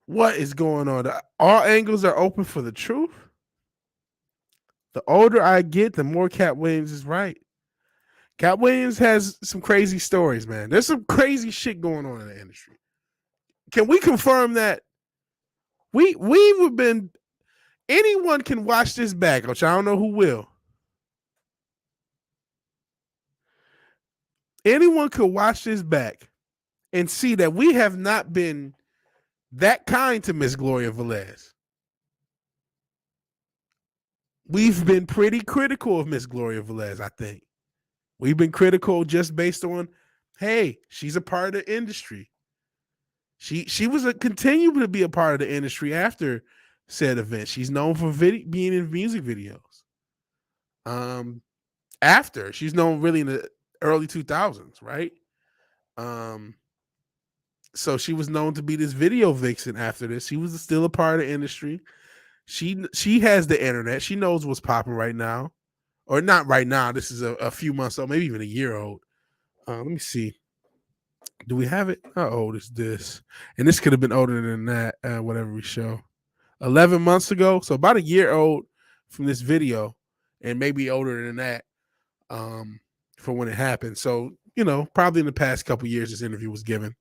What is going on? All angles are open for the truth. The older I get, the more Cat Williams is right. Cat Williams has some crazy stories, man. There's some crazy shit going on in the industry. Can we confirm that? We've been, anyone can watch this back, which I don't know who will. Anyone could watch this back and see that we have not been that kind to Miss Gloria Velez. We've been pretty critical of Miss Gloria Velez, I think. We've been critical just based on, hey, she's a part of the industry. She was continuing to be a part of the industry after said event. She's known for being in music videos. After, she's known really in the early 2000s, right? So she was known to be this video vixen after this. She was still a part of the industry. She has the internet. She knows what's popping right now. Or not right now. This is a few months old, maybe even a year old. Let me see. Do we have it? How old is this? And this could have been older than that, whatever we show. 11 months ago. So about a year old from this video, and maybe older than that for when it happened. So, probably in the past couple years this interview was given.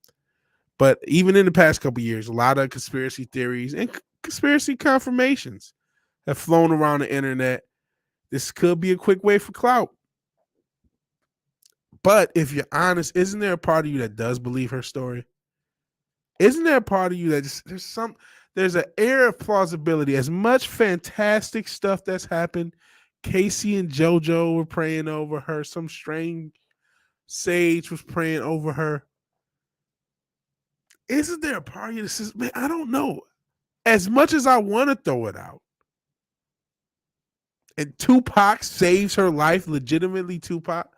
But even in the past couple years, a lot of conspiracy theories and conspiracy confirmations have flown around the internet. This could be a quick way for clout. But if you're honest, isn't there a part of you that does believe her story? Isn't there a part of you that there's an air of plausibility? As much fantastic stuff that's happened, Casey and JoJo were praying over her. Some strange sage was praying over her. Isn't there a part of you that says, man, I don't know. As much as I want to throw it out, and Tupac saves her life, legitimately Tupac,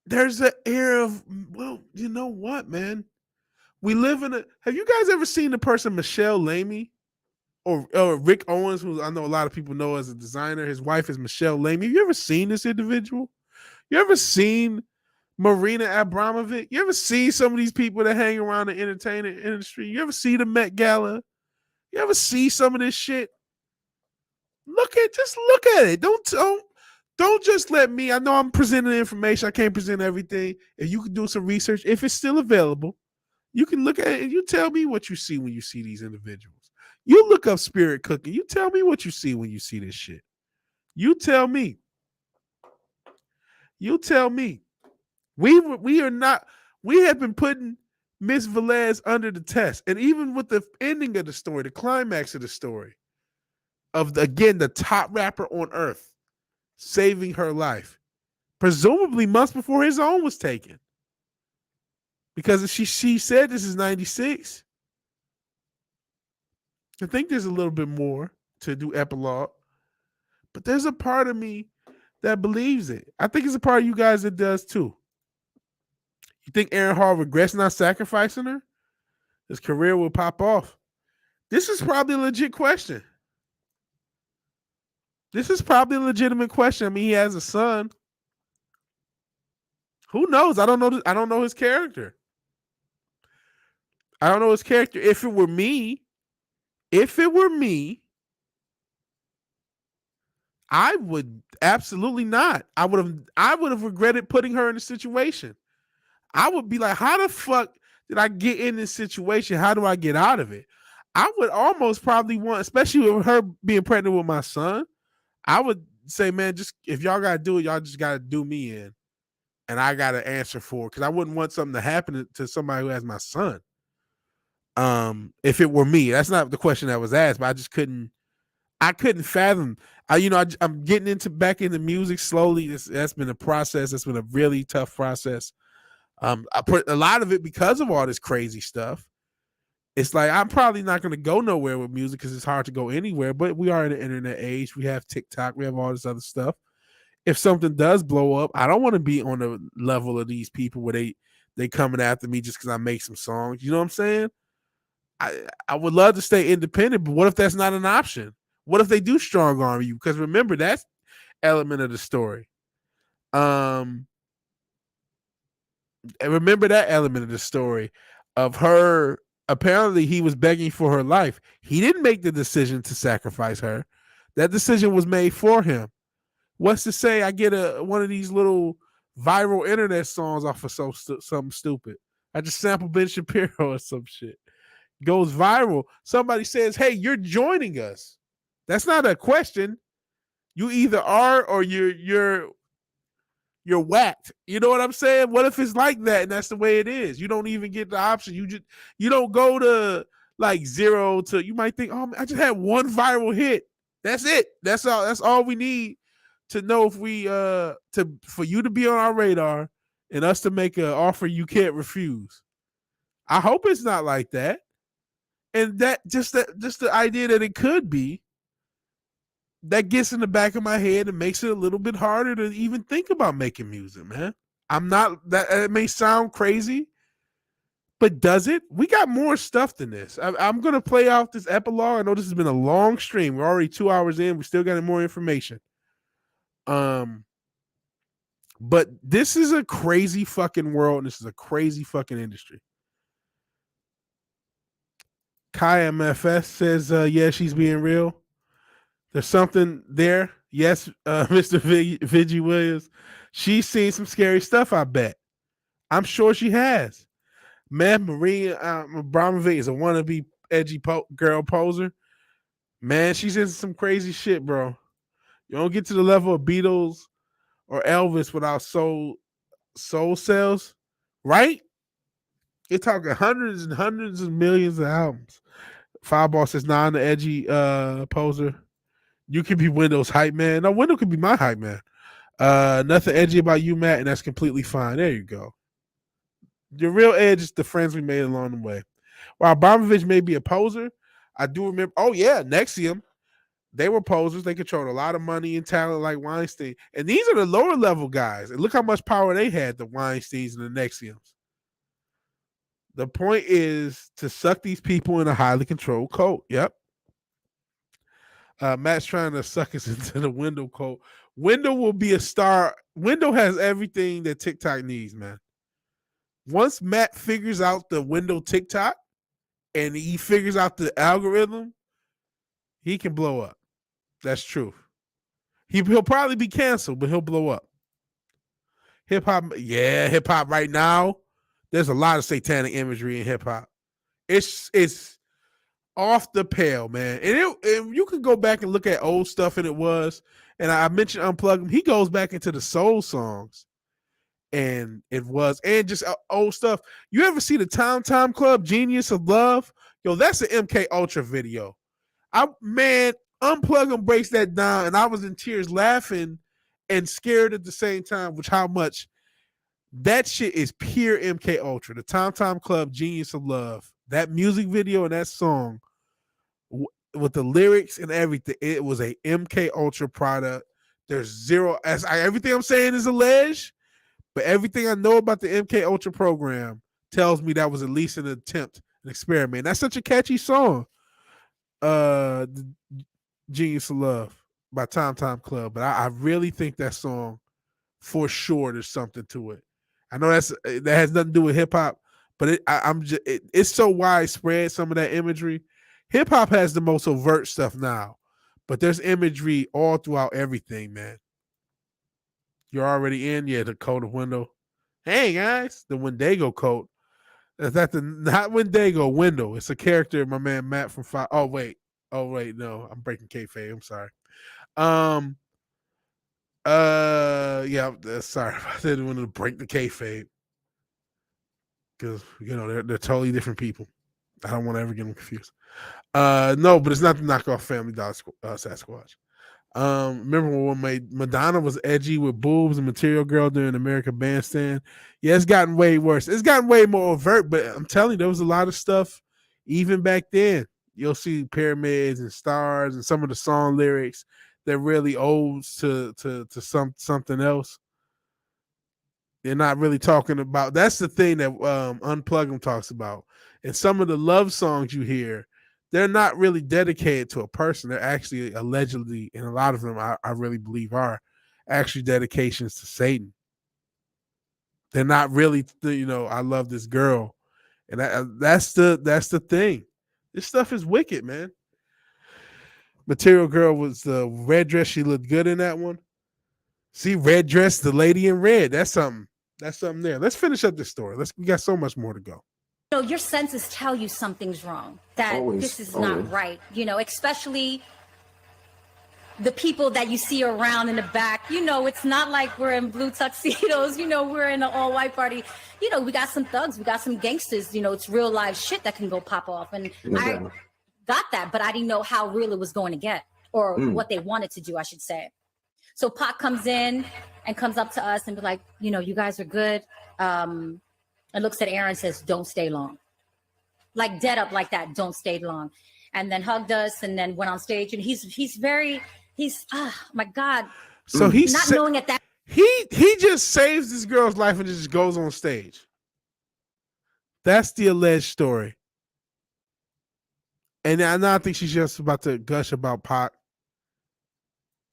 there's an air of, well, you know what, man? We live in a. Have you guys ever seen the person Michelle Lamy or Rick Owens, who I know a lot of people know as a designer? His wife is Michelle Lamy. Have you ever seen this individual? You ever seen Marina Abramovic? You ever see some of these people that hang around the entertainment industry? You ever see the Met Gala? You ever see some of this shit? Look at it. Don't just let me. I know I'm presenting information. I can't present everything. If you can do some research, if it's still available, you can look at it and you tell me what you see when you see these individuals. You look up Spirit Cooking. You tell me what you see when you see this shit. You tell me. You tell me. We are not. We have been putting Miss Velez under the test, and even with the ending of the story, the climax of the story, of the top rapper on earth saving her life, presumably months before his own was taken. Because she said this is 96. I think there's a little bit more to do epilogue. But there's a part of me that believes it. I think it's a part of you guys that does too. You think Aaron Hall regrets not sacrificing her? His career will pop off. This is probably a legit question. This is probably a legitimate question. I mean, he has a son. Who knows? I don't know his character. I don't know his character. If it were me, I would absolutely not. I would have regretted putting her in the situation. I would be like, how the fuck did I get in this situation? How do I get out of it? I would almost probably want, especially with her being pregnant with my son, I would say, man, just if y'all gotta do it, y'all just gotta do me in. And I gotta answer for it. Because I wouldn't want something to happen to somebody who has my son. If it were me. That's not the question that was asked, but I just couldn't fathom. I'm getting back into music slowly. That's been a process. That's been a really tough process. I put a lot of it because of all this crazy stuff. It's like I'm probably not going to go nowhere with music because it's hard to go anywhere. But we are in the internet age. We have TikTok. We have all this other stuff. If something does blow up, I don't want to be on the level of these people where they coming after me just because I make some songs. You know what I'm saying? I would love to stay independent, but what if that's not an option? What if they do strong arm you? Because remember, that's element of the story. And remember that element of the story of her. Apparently, he was begging for her life. He didn't make the decision to sacrifice her. That decision was made for him. What's to say I get one of these little viral internet songs off of something stupid? I just sample Ben Shapiro or some shit. Goes viral. Somebody says, hey, you're joining us. That's not a question. You either are or you're whacked. You know what I'm saying? What if it's like that and that's the way it is? You don't even get the option. You don't go to like 0 to, you might think, oh, I just had one viral hit. That's it. That's all we need to know if we for you to be on our radar and us to make an offer you can't refuse. I hope it's not like that. And just the idea that it could be, that gets in the back of my head and makes it a little bit harder to even think about making music, man. I'm not, that it may sound crazy, but does it? We got more stuff than this. I'm going to play off this epilogue. I know this has been a long stream. We're already 2 hours in. We still got more information. But this is a crazy fucking world, and this is a crazy fucking industry. Kai MFS says, yeah, she's being real. There's something there. Yes, Mr. Vigi Williams. She's seen some scary stuff, I bet. I'm sure she has. Man, Maria Abramovic is a wannabe edgy girl poser. Man, she's into some crazy shit, bro. You don't get to the level of Beatles or Elvis without soul cells, right? You're talking hundreds and hundreds of millions of albums. Fireball says, nah, I'm the edgy poser. You can be Wendell's hype man. No, Wendell could be my hype man. Nothing edgy about you, Matt, and that's completely fine. There you go. Your real edge is the friends we made along the way. While Abramovich may be a poser, I do remember, oh yeah, Nexium. They were posers. They controlled a lot of money and talent like Weinstein. And these are the lower level guys. And look how much power they had, the Weinsteins and the Nexiums. The point is to suck these people in a highly controlled cult. Yep. Matt's trying to suck us into the Window cult. Window will be a star. Window has everything that TikTok needs, man. Once Matt figures out the Window TikTok and he figures out the algorithm, he can blow up. That's true. He'll probably be canceled, but he'll blow up. Hip hop right now. There's a lot of satanic imagery in hip hop. It's off the pale, man. And you can go back and look at old stuff, and it was. And I mentioned Unplug Him. He goes back into the soul songs, and it was, and just old stuff. You ever see the Time Club Genius of Love? Yo, that's an MK Ultra video. Unplug Him breaks that down, and I was in tears laughing and scared at the same time, which how much that shit is pure MK Ultra. The Time Club Genius of Love. That music video and that song with the lyrics and everything, it was a MK Ultra product. There's zero, everything I'm saying is alleged, but everything I know about the MK Ultra program tells me that was at least an attempt, an experiment. That's such a catchy song. Genius of Love by Time Club, but I really think that song for sure there's something to it. I know that has nothing to do with hip hop, but it's so widespread, some of that imagery. Hip hop has the most overt stuff now, but there's imagery all throughout everything, man. You're already in, the code of Window. Hey guys, the Wendigo code. That's not Wendigo, Window. It's a character, my man Matt from Five. Oh wait, no, I'm breaking kayfabe. I'm sorry. Sorry, I didn't want to break the kayfabe because they're totally different people. I don't want to ever get them confused. No, but it's not the knockoff Family Dollar Sasquatch. Remember when Madonna was edgy with boobs and Material Girl during American Bandstand? Yeah, it's gotten way worse. It's gotten way more overt, but I'm telling you, there was a lot of stuff even back then. You'll see pyramids and stars and some of the song lyrics that really owes to something else. They're not really talking about. That's the thing that Unplug Them talks about. And some of the love songs you hear, they're not really dedicated to a person. They're actually allegedly, and a lot of them I really believe are actually dedications to Satan. They're not really, I love this girl. And that's the thing. This stuff is wicked, man. Material Girl was the red dress. She looked good in that one. See, red dress, the lady in red. That's something. That's something there. Let's finish up this story. We got so much more to go. Your senses tell you something's wrong, that this is not right, especially the people that you see around in the back. It's not like we're in blue tuxedos, we're in an all-white party. We got some thugs, we got some gangsters, it's real live shit that can go pop off. And I got that, but I didn't know how real it was going to get, or what they wanted to do, I should say. So Pac comes in and comes up to us and be like, you guys are good. And looks at Aaron and says, don't stay long. Like dead up like that, don't stay long. And then hugged us and then went on stage. And he's my God. So he's not knowing at that. He just saves this girl's life and just goes on stage. That's the alleged story. And I think she's just about to gush about Pac.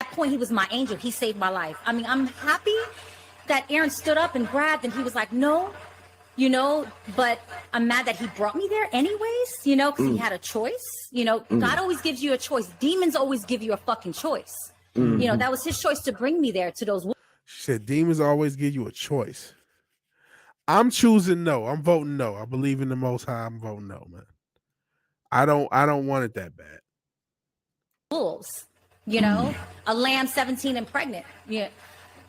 At that point, he was my angel. He saved my life. I mean, I'm happy that Aaron stood up and grabbed and he was like, no. But I'm mad that he brought me there anyways, because he had a choice. God always gives you a choice. Demons always give you a fucking choice. That was his choice to bring me there to those. She said, demons always give you a choice. I'm choosing no. I'm voting no. I believe in the Most High. I'm voting no, man. I don't want it that bad. Wolves, a lamb 17 and pregnant. Yeah.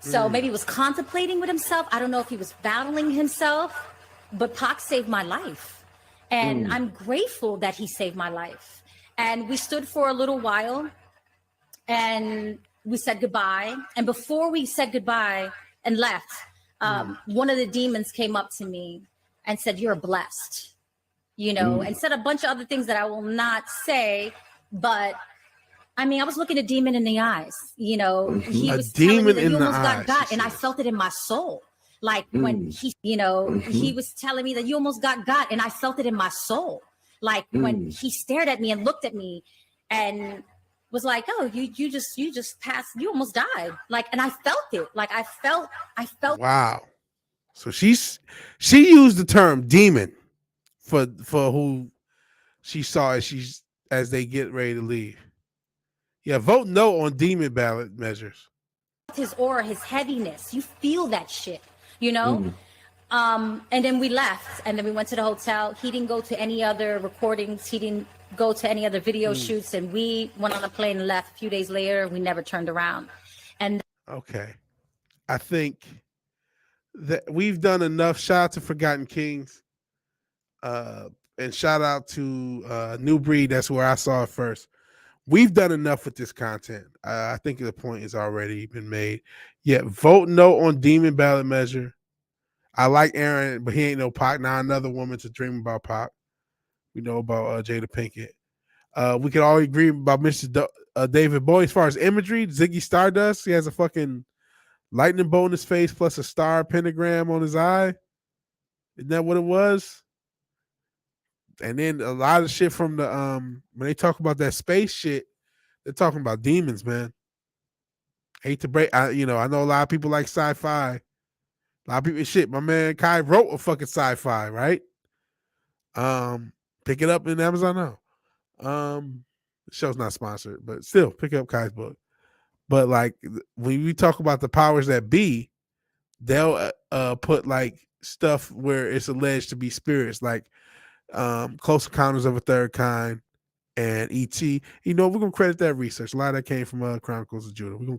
So maybe he was contemplating with himself. I don't know if he was battling himself. But Pac saved my life, and I'm grateful that he saved my life. And we stood for a little while, and we said goodbye. And before we said goodbye and left, one of the demons came up to me and said, "You're blessed," and said a bunch of other things that I will not say. But I mean, I was looking a demon in the eyes. You know, he A was telling me demon that in you the almost eyes, got, and I she felt it in my soul. Like when he, you know, he was telling me that you almost got, and I felt it in my soul. Like when he stared at me and looked at me, and was like, "Oh, you just passed. You almost died." Like, and I felt it. Like I felt. Wow. So she used the term demon for who she saw as they get ready to leave. Yeah, vote no on demon ballot measures. His aura, his heaviness. You feel that shit, you know? And then we left, and then we went to the hotel. He didn't go to any other recordings. He didn't go to any other video shoots, and we went on a plane and left. A few days later, we never turned around. And okay, I think that we've done enough. Shout out to Forgotten Kings, and shout out to New Breed. That's where I saw it first. We've done enough with this content. I think the point has already been made. Yeah, vote no on demon ballot measure. I like Aaron, but he ain't no Pac. Now another woman to dream about Pac. We know about Jada Pinkett. We can all agree about Mr. David Bowie. As far as imagery, Ziggy Stardust, he has a fucking lightning bolt in his face plus a star pentagram on his eye. Isn't that what it was? And then a lot of shit from the when they talk about that space shit, they're talking about demons, man. Hate to break, I know a lot of people like sci-fi. A lot of people, shit. My man Kai wrote a fucking sci-fi, right? Pick it up in Amazon now. The show's not sponsored, but still pick up Kai's book. But like when we talk about the powers that be, they'll put like stuff where it's alleged to be spirits, like Close Encounters of a Third Kind and E.T. We're gonna credit that research. A lot of that came from Chronicles of Judah. We're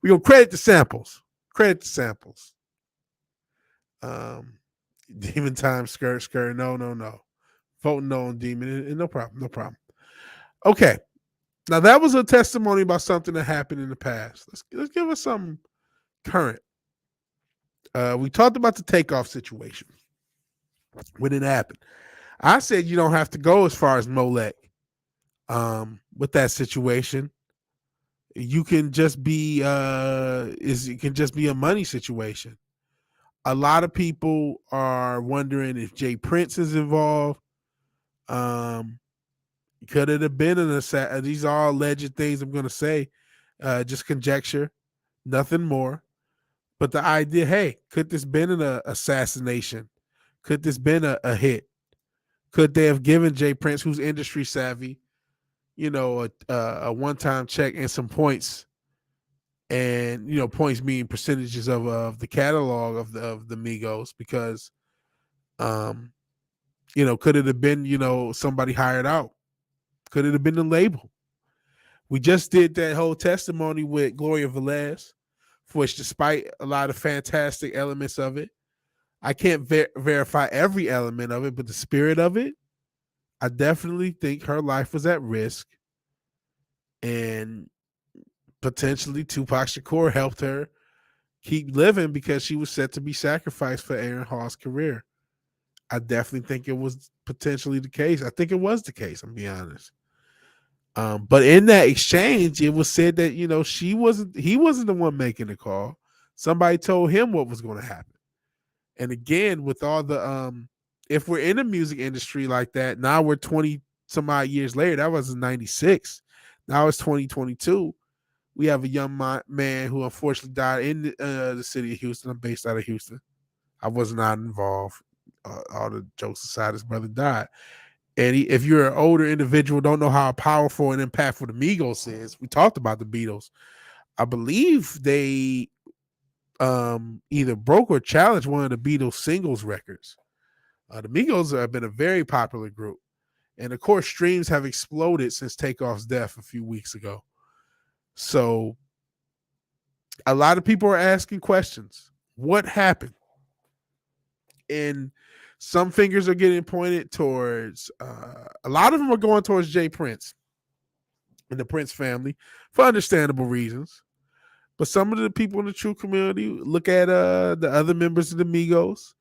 gonna credit the samples. Credit the samples. Demon time, skirt. No. Vote no on demon, and no problem. Okay, now that was a testimony about something that happened in the past. Let's give us something current. We talked about the takeoff situation when it happened. I said you don't have to go as far as Molech with that situation. You can just be it can just be a money situation. A lot of people are wondering if Jay Prince is involved. Could it have been an assassin? These are all alleged things I'm going to say, just conjecture, nothing more. But the idea, hey, could this been an assassination? Could this been a hit? Could they have given Jay Prince, who's industry savvy, a one-time check and some points, and points meaning percentages of the catalog of the Migos, because could it have been somebody hired out? Could it have been the label? We just did that whole testimony with Gloria Velez, which, despite a lot of fantastic elements of it, I can't verify every element of it, but the spirit of it, I definitely think her life was at risk, and potentially Tupac Shakur helped her keep living because she was set to be sacrificed for Aaron Hall's career. I definitely think it was potentially the case. I think it was the case, I'm being honest. But in that exchange, it was said that he wasn't the one making the call. Somebody told him what was going to happen. And again, with all the if we're in the music industry like that, now we're 20 some odd years later. That was in 96. Now it's 2022. We have a young man who unfortunately died in the city of Houston. I'm based out of Houston. I was not involved. All the jokes aside, his brother died. And if you're an older individual, don't know how powerful and impactful the Migos is. We talked about the Beatles. I believe they either broke or challenged one of the Beatles singles records. The Migos have been a very popular group. And of course, streams have exploded since Takeoff's death a few weeks ago. So a lot of people are asking questions. What happened? And some fingers are getting pointed towards, a lot of them are going towards Jay Prince and the Prince family for understandable reasons. But some of the people in the true community look at the other members of the Migos,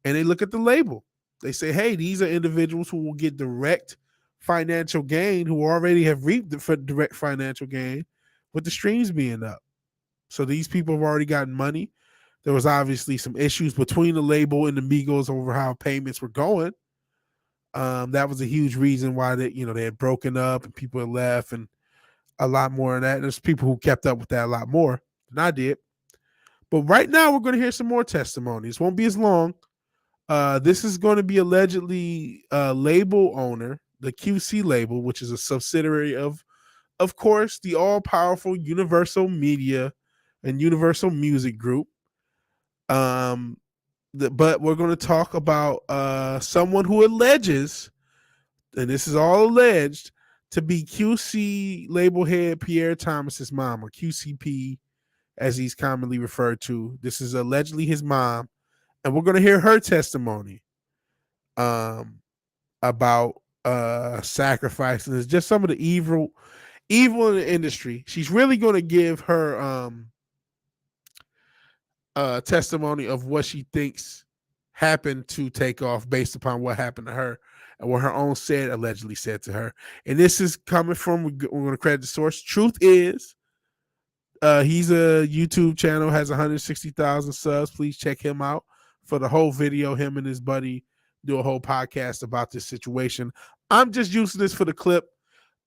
and they look at the label. They say, hey, these are individuals who will get direct financial gain, who already have reaped the direct financial gain with the streams being up. So these people have already gotten money. There was obviously some issues between the label and the Migos over how payments were going. That was a huge reason why they had broken up and people had left, and a lot more of that. There's people who kept up with that a lot more than I did. But right now we're going to hear some more testimonies. Won't be as long. This is going to be allegedly label owner, the QC label, which is a subsidiary of course, the all-powerful Universal Media and Universal Music Group. But we're going to talk about someone who alleges, and this is all alleged, to be QC label head Pierre Thomas's mom, or QCP, as he's commonly referred to. This is allegedly his mom, and we're going to hear her testimony about sacrificing. It's just some of the evil in the industry. She's really going to give her testimony of what she thinks happened to Takeoff based upon what happened to her and what her own allegedly said to her. And this is coming from, we're going to credit the source. Truth is, he's a YouTube channel, has 160,000 subs. Please check him out for the whole video. Him and his buddy do a whole podcast about this situation. I'm just using this for the clip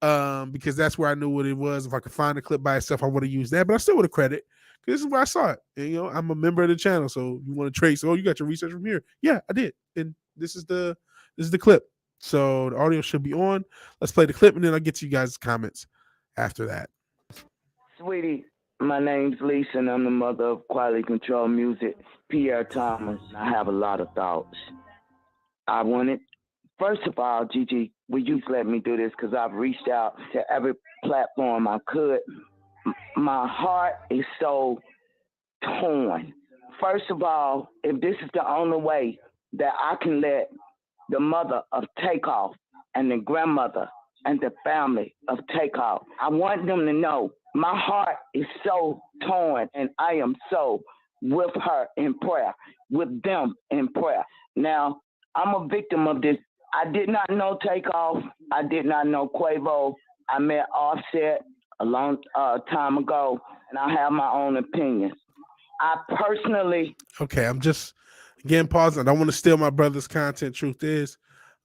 because that's where I knew what it was. If I could find the clip by itself, I would have used that, but I still would have credit because this is where I saw it. And, I'm a member of the channel, so you want to trace, you got your research from here. Yeah, I did. And this is the clip. So the audio should be on. Let's play the clip, and then I'll get to you guys' comments after that. Sweetie, my name's Lisa, and I'm the mother of Quality Control Music, Pierre Thomas. I have a lot of thoughts. I wanted, first of all, Gigi, will you let me do this? Because I've reached out to every platform I could. My heart is so torn. First of all, if this is the only way that I can let the mother of Takeoff and the grandmother and the family of Takeoff, I want them to know my heart is so torn, and I am so with her in prayer, with them in prayer. Now, I'm a victim of this. I did not know Takeoff. I did not know Quavo. I met Offset a long time ago, and I have my own opinions. I personally... Okay, I'm just, again, pausing. I don't want to steal my brother's content, truth is.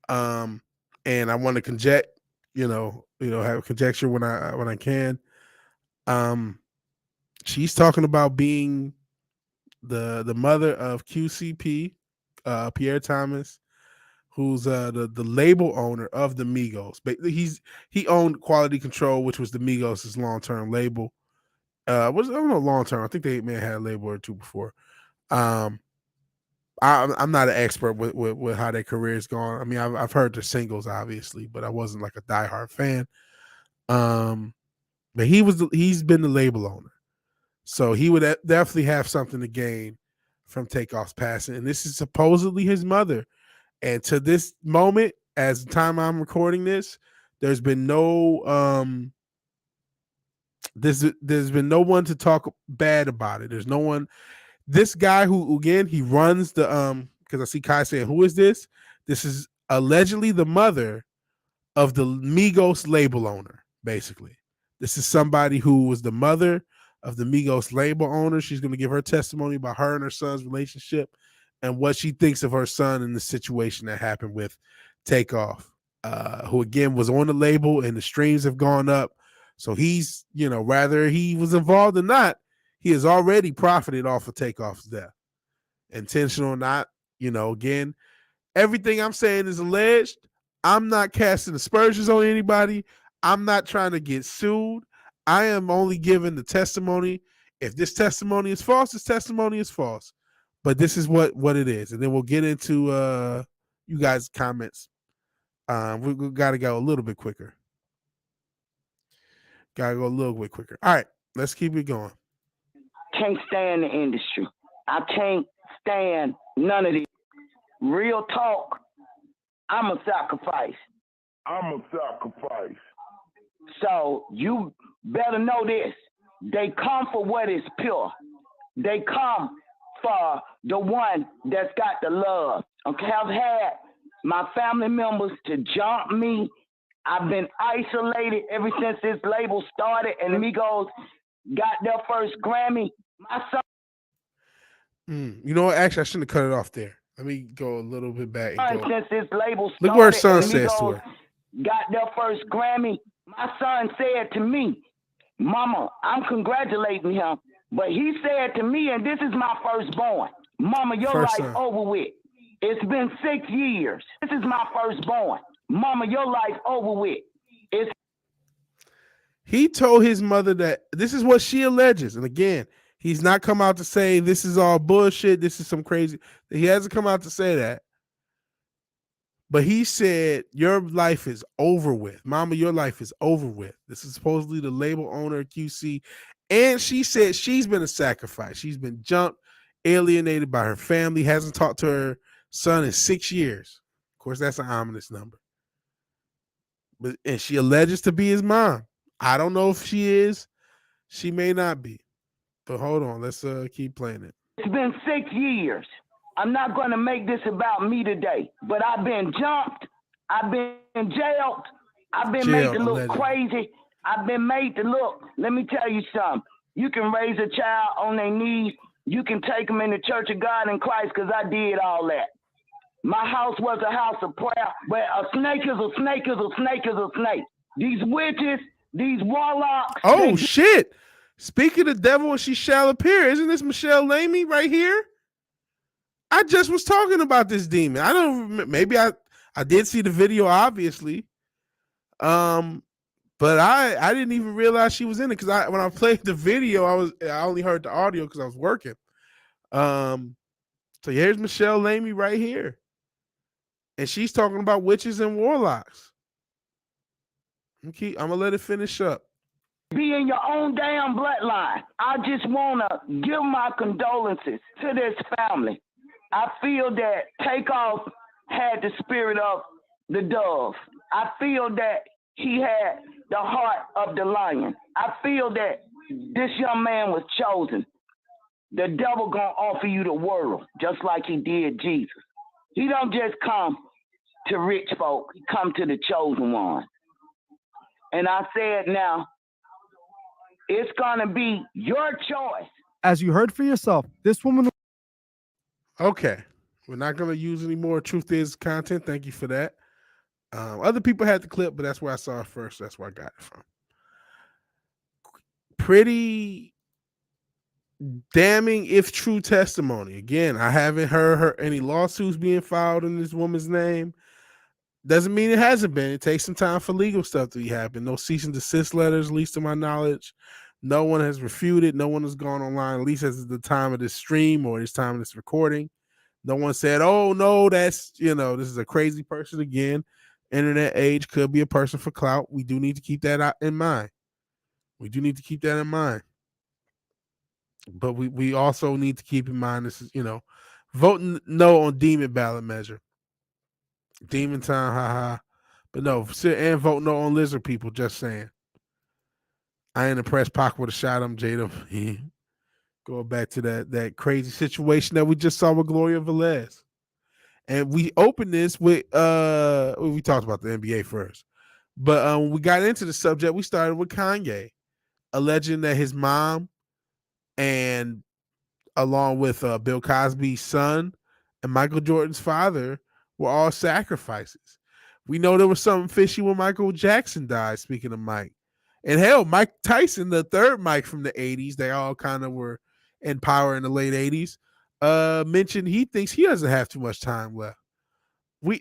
And I want to conject, have conjecture when I can. She's talking about being the mother of QCP, Pierre Thomas, who's the label owner of the Migos. But he owned Quality Control, which was the Migos' long-term label. I don't know long-term. I think they may have had a label or two before. I'm not an expert with how their career is going. I mean, I've heard the singles obviously, but I wasn't like a diehard fan. But he's been the label owner, so he would definitely have something to gain from Takeoff's passing. And this is supposedly his mother. And to this moment, as the time I'm recording this, there's been no there's been no one to talk bad about it. There's no one. This guy who, again, he runs the because I see Kai saying, who is this? This is allegedly the mother of the Migos label owner, basically. This is somebody who was the mother of the Migos label owner. She's going to give her testimony about her and her son's relationship and what she thinks of her son in the situation that happened with Takeoff, who, again, was on the label, and the streams have gone up. So he's, whether he was involved or not, he has already profited off of Takeoff's death. Intentional or not, again, everything I'm saying is alleged. I'm not casting aspersions on anybody. I'm not trying to get sued. I am only giving the testimony. If this testimony is false, this testimony is false. But this is what it is. And then we'll get into you guys' comments. We got to go a little bit quicker. Got to go a little bit quicker. All right, let's keep it going. Can't stand the industry. I can't stand none of these. Real talk, I'm a sacrifice. So you better know this. They come for what is pure. They come for the one that's got the love. Okay, I've had my family members to jump me I've been isolated ever since this label started, and Migos got their first Grammy. My son. You know what? Actually, I shouldn't have cut it off there. Let me go a little bit back. And go. Since this label started, look what her son says to her. Got their first Grammy. My son said to me, Mama, I'm congratulating him, but he said to me, and this is my firstborn, Mama, your life over with. It's been 6 years. This is my firstborn. Mama, your life over with. He told his mother that this is what she alleges. And again, he's not come out to say this is all bullshit. This is some crazy. He hasn't come out to say that. But he said, your life is over with. Mama, your life is over with. This is supposedly the label owner, QC. And she said she's been a sacrifice. She's been jumped, alienated by her family, hasn't talked to her son in 6 years. Of course, that's an ominous number. And she alleges to be his mom. I don't know if she is. She may not be. But hold on. Let's keep playing it. It's been 6 years. I'm not going to make this about me today, but I've been jumped. I've been jailed. I've been made to look crazy. I've been made to look. Let me tell you something. You can raise a child on their knees. You can take them in the Church of God in Christ, because I did all that. My house was a house of prayer, but a snake is a snake is a snake is a snake. These witches, these warlocks. Oh, shit. Speaking of devil, she shall appear. Isn't this Michelle Lamy right here? I just was talking about this demon. I don't remember. Maybe I did see the video, obviously. But I didn't even realize she was in it, because when I played the video, I only heard the audio because I was working. So here's Michelle Lamy right here. And she's talking about witches and warlocks. I'm gonna let it finish up. Be in your own damn bloodline. I just want to give my condolences to this family. I feel that Takeoff had the spirit of the dove. I feel that he had the heart of the lion. I feel that this young man was chosen. The devil gonna offer you the world, just like he did Jesus. He don't just come to rich folk. He come to the chosen one. And I said, now, it's gonna be your choice. As you heard for yourself, this woman. Okay, we're not going to use any more Truth Is content. Thank you for that. Other people had the clip, but that's where I saw it first. That's where I got it from. Pretty damning, if true, testimony. Again, I haven't heard any lawsuits being filed in this woman's name. Doesn't mean it hasn't been. It takes some time for legal stuff to happen. No cease and desist letters, at least to my knowledge. No one has refuted. No one has gone online, at least as the time of this stream or this time of this recording. No one said, oh, no, that's, this is a crazy person again. Internet age, could be a person for clout. We do need to keep that in mind. But we also need to keep in mind this is, voting no on demon ballot measure. Demon time, haha. But no, and vote no on lizard people, just saying. I ain't impressed. Pac would have shot him, Jada. Going back to that crazy situation that we just saw with Gloria Velez. And we opened this with we talked about the NBA first. But when we got into the subject, we started with Kanye, alleging that his mom and along with Bill Cosby's son and Michael Jordan's father were all sacrifices. We know there was something fishy when Michael Jackson died, speaking of Mike. And hell, Mike Tyson, the third Mike from the 80s, they all kind of were in power in the late 80s, mentioned he thinks he doesn't have too much time left.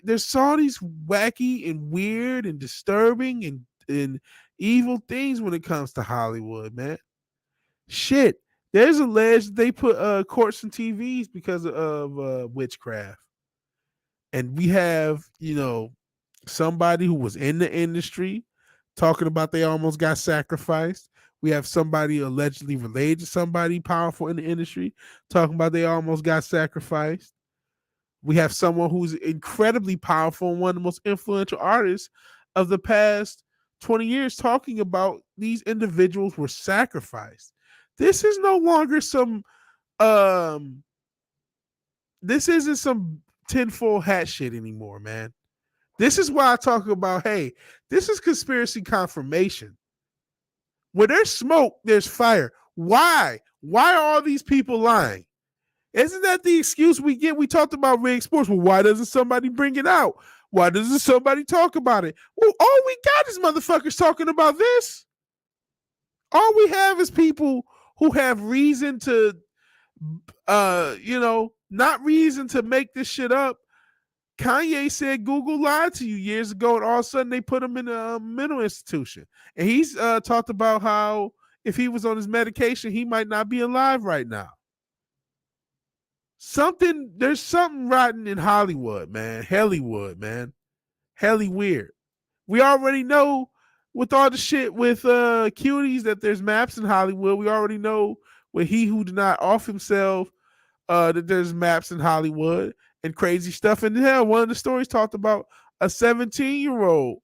There's all these wacky and weird and disturbing and evil things when it comes to Hollywood, man. Shit. There's alleged they put courts and TVs because of witchcraft. And we have, somebody who was in the industry talking about they almost got sacrificed. We have somebody allegedly related to somebody powerful in the industry talking about they almost got sacrificed. We have someone who's incredibly powerful and one of the most influential artists of the past 20 years talking about these individuals were sacrificed. This is no longer some this isn't some tinfoil hat shit anymore, man. This is why I talk about, hey, this is conspiracy confirmation. Where there's smoke, there's fire. Why? Why are all these people lying? Isn't that the excuse we get? We talked about rigged sports. Well, why doesn't somebody bring it out? Why doesn't somebody talk about it? Well, all we got is motherfuckers talking about this. All we have is people who have reason to, not reason to make this shit up. Kanye said Google lied to you years ago, and all of a sudden they put him in a mental institution. And he's talked about how if he was on his medication, he might not be alive right now. There's something rotten in Hollywood, man. Hollywood, man. Helly weird. We already know with all the shit with cuties that there's maps in Hollywood. We already know with He Who Did Not Off Himself that there's maps in Hollywood and crazy stuff. And hell, one of the stories talked about a 17-year-old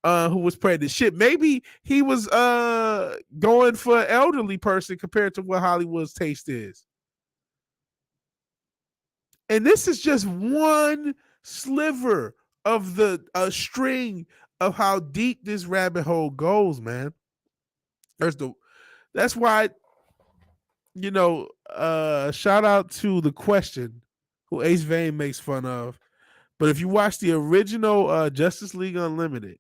who was pregnant. Shit, maybe he was going for an elderly person compared to what Hollywood's taste is. And this is just one sliver of the string of how deep this rabbit hole goes, man. That's why, shout out to The Question, who Ace Vane makes fun of. But if you watch the original Justice League Unlimited,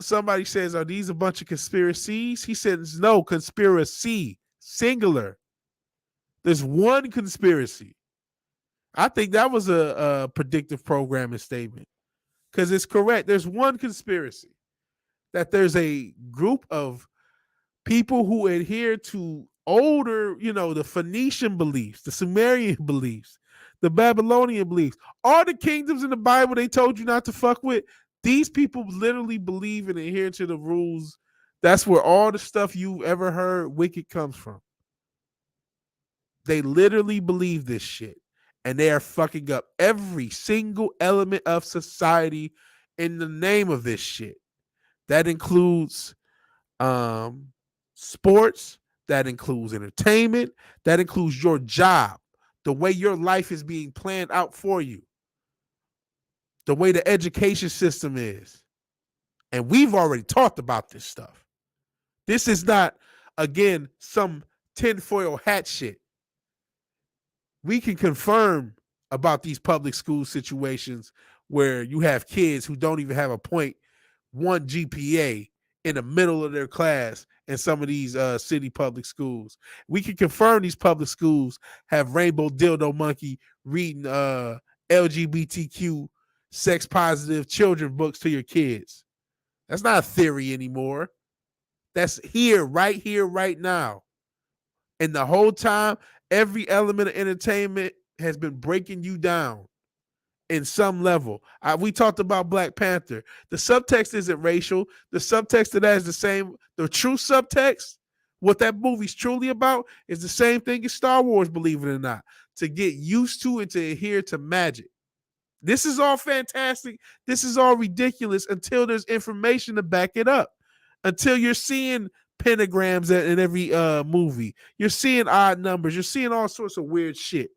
somebody says, are these a bunch of conspiracies? He says, no, conspiracy, singular. There's one conspiracy. I think that was a predictive programming statement because it's correct. There's one conspiracy, that there's a group of people who adhere to older, the Phoenician beliefs, the Sumerian beliefs, the Babylonian beliefs, all the kingdoms in the Bible they told you not to fuck with. These people literally believe and adhere to the rules. That's where all the stuff you've ever heard wicked comes from. They literally believe this shit, and they are fucking up every single element of society in the name of this shit. That includes sports, that includes entertainment, that includes your job, the way your life is being planned out for you, the way the education system is. And we've already talked about this stuff. This is not, again, some tinfoil hat shit. We can confirm about these public school situations where you have kids who don't even have a 0.1 GPA in the middle of their class in some of these city public schools. We can confirm these public schools have Rainbow Dildo Monkey reading LGBTQ sex positive children books to your kids. That's not a theory anymore. That's here, right now. And the whole time, every element of entertainment has been breaking you down in some level. We talked about Black Panther. The subtext isn't racial. The subtext of that is the same. The true subtext, what that movie's truly about, is the same thing as Star Wars, believe it or not. To get used to and to adhere to magic. This is all fantastic. This is all ridiculous until there's information to back it up. Until you're seeing pentagrams in every movie. You're seeing odd numbers. You're seeing all sorts of weird shit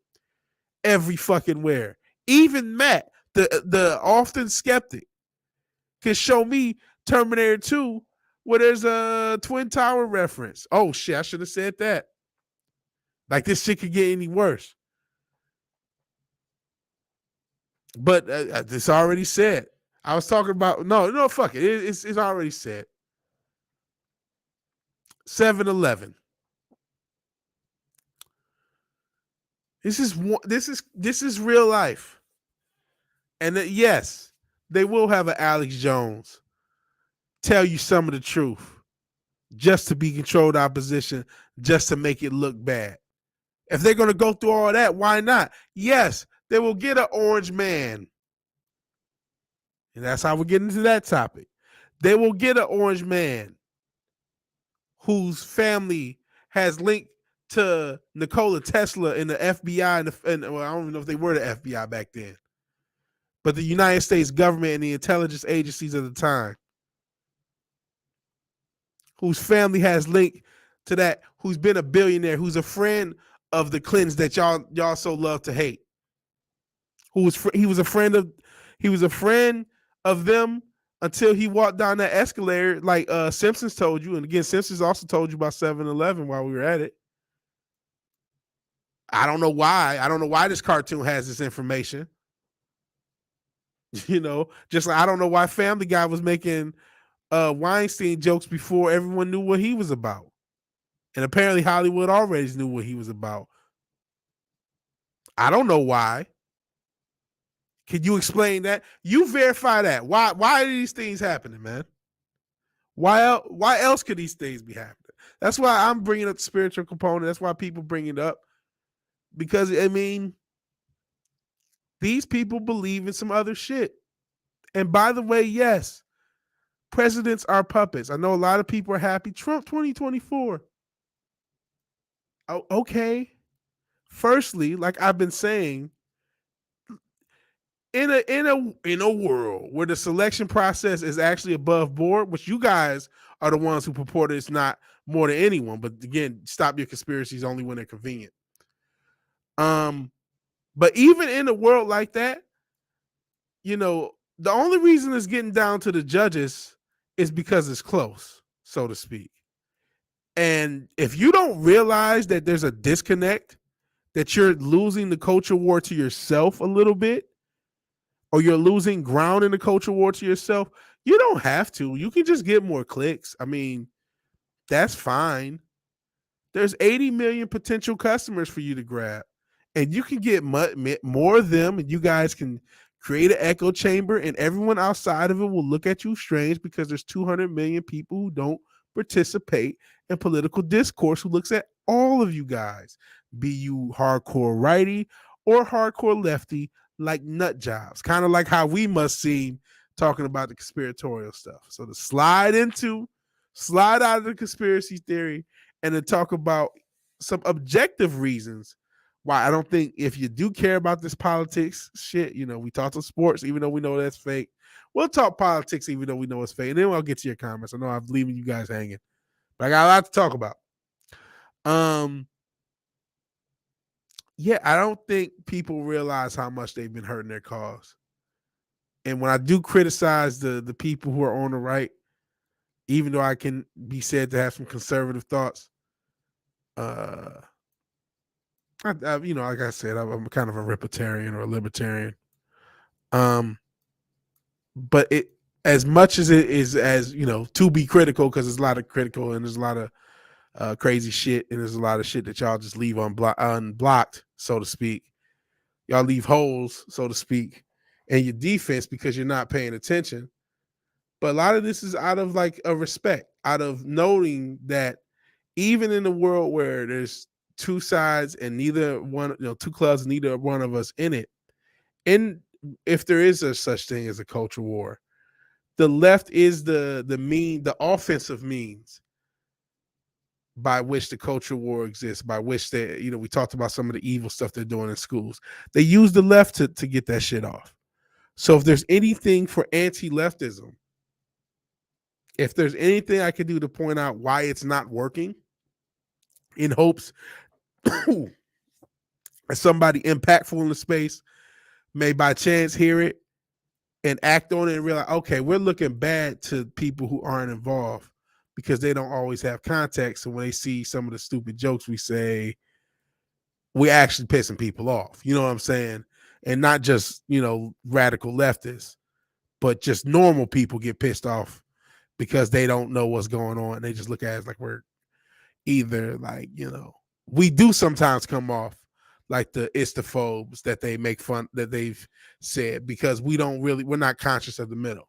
every fucking where. Even Matt, the often skeptic, can show me Terminator 2 where there's a Twin Tower reference. Oh shit, I should have said that. Like this shit could get any worse. But it's already said. I was talking about, no, fuck it. It's already said. 7-Eleven. This is real life. And yes, they will have an Alex Jones tell you some of the truth just to be controlled opposition, just to make it look bad. If they're going to go through all that, why not? Yes, they will get an orange man. And that's how we're getting into that topic. They will get an orange man whose family has linked to Nikola Tesla and the FBI, and well, I don't even know if they were the FBI back then, but the United States government and the intelligence agencies of the time, whose family has linked to that, who's been a billionaire, who's a friend of the Clintons that y'all so love to hate, he was a friend of them until he walked down that escalator, like Simpsons told you. And again, Simpsons also told you about 7-Eleven while we were at it. I don't know why. I don't know why this cartoon has this information. You know, just like I don't know why Family Guy was making Weinstein jokes before everyone knew what he was about. And apparently Hollywood already knew what he was about. I don't know why. Can you explain that? You verify that. Why are these things happening, man? Why else could these things be happening? That's why I'm bringing up the spiritual component. That's why people bring it up. Because, I mean, these people believe in some other shit. And by the way, yes, presidents are puppets. I know a lot of people are happy. Trump 2024. Oh, okay. Firstly, like I've been saying, in a world where the selection process is actually above board, which you guys are the ones who purported it's not more than anyone, but again, stop your conspiracies only when they're convenient. But even in a world like that, you know, the only reason it's getting down to the judges is because it's close, so to speak. And if you don't realize that there's a disconnect, that you're losing the culture war to yourself a little bit, or you're losing ground in the culture war to yourself, you don't have to. You can just get more clicks. I mean, that's fine. There's 80 million potential customers for you to grab, and you can get more of them, and you guys can create an echo chamber, and everyone outside of it will look at you strange because there's 200 million people who don't participate in political discourse who looks at all of you guys, be you hardcore righty or hardcore lefty, like nut jobs, kind of like how we must seem talking about the conspiratorial stuff. So to slide out of the conspiracy theory and to talk about some objective reasons why I don't think, if you do care about this politics shit, you know, we talk to sports, even though we know that's fake. We'll talk politics, even though we know it's fake. And then I'll get to your comments. I know I'm leaving you guys hanging, but I got a lot to talk about. Yeah, I don't think people realize how much they've been hurting their cause. And when I do criticize the people who are on the right, even though I can be said to have some conservative thoughts, you know, like I said, I'm kind of a libertarian or a libertarian. But it, as much as it is, as you know, to be critical, because there's a lot of critical and there's a lot of crazy shit, and there's a lot of shit that y'all just leave unblocked, so to speak. Y'all leave holes, so to speak, in your defense because you're not paying attention. But a lot of this is out of like a respect, out of knowing that even in a world where there's two sides and neither one, you know, two clubs, neither one of us in it, and if there is a such thing as a culture war, the left is the offensive means by which the culture war exists, by which they, you know, we talked about some of the evil stuff they're doing in schools. They use the left to get that shit off. So if there's anything for anti-leftism, if there's anything I could do to point out why it's not working, in hopes that somebody impactful in the space may by chance hear it and act on it and realize, okay, we're looking bad to people who aren't involved because they don't always have context. And when they see some of the stupid jokes we say, we actually pissing people off. You know what I'm saying? And not just, you know, radical leftists, but just normal people get pissed off because they don't know what's going on. They just look at us like we're either like, you know, we do sometimes come off like the istophobes that they make fun, that they've said, because we're not conscious of the middle.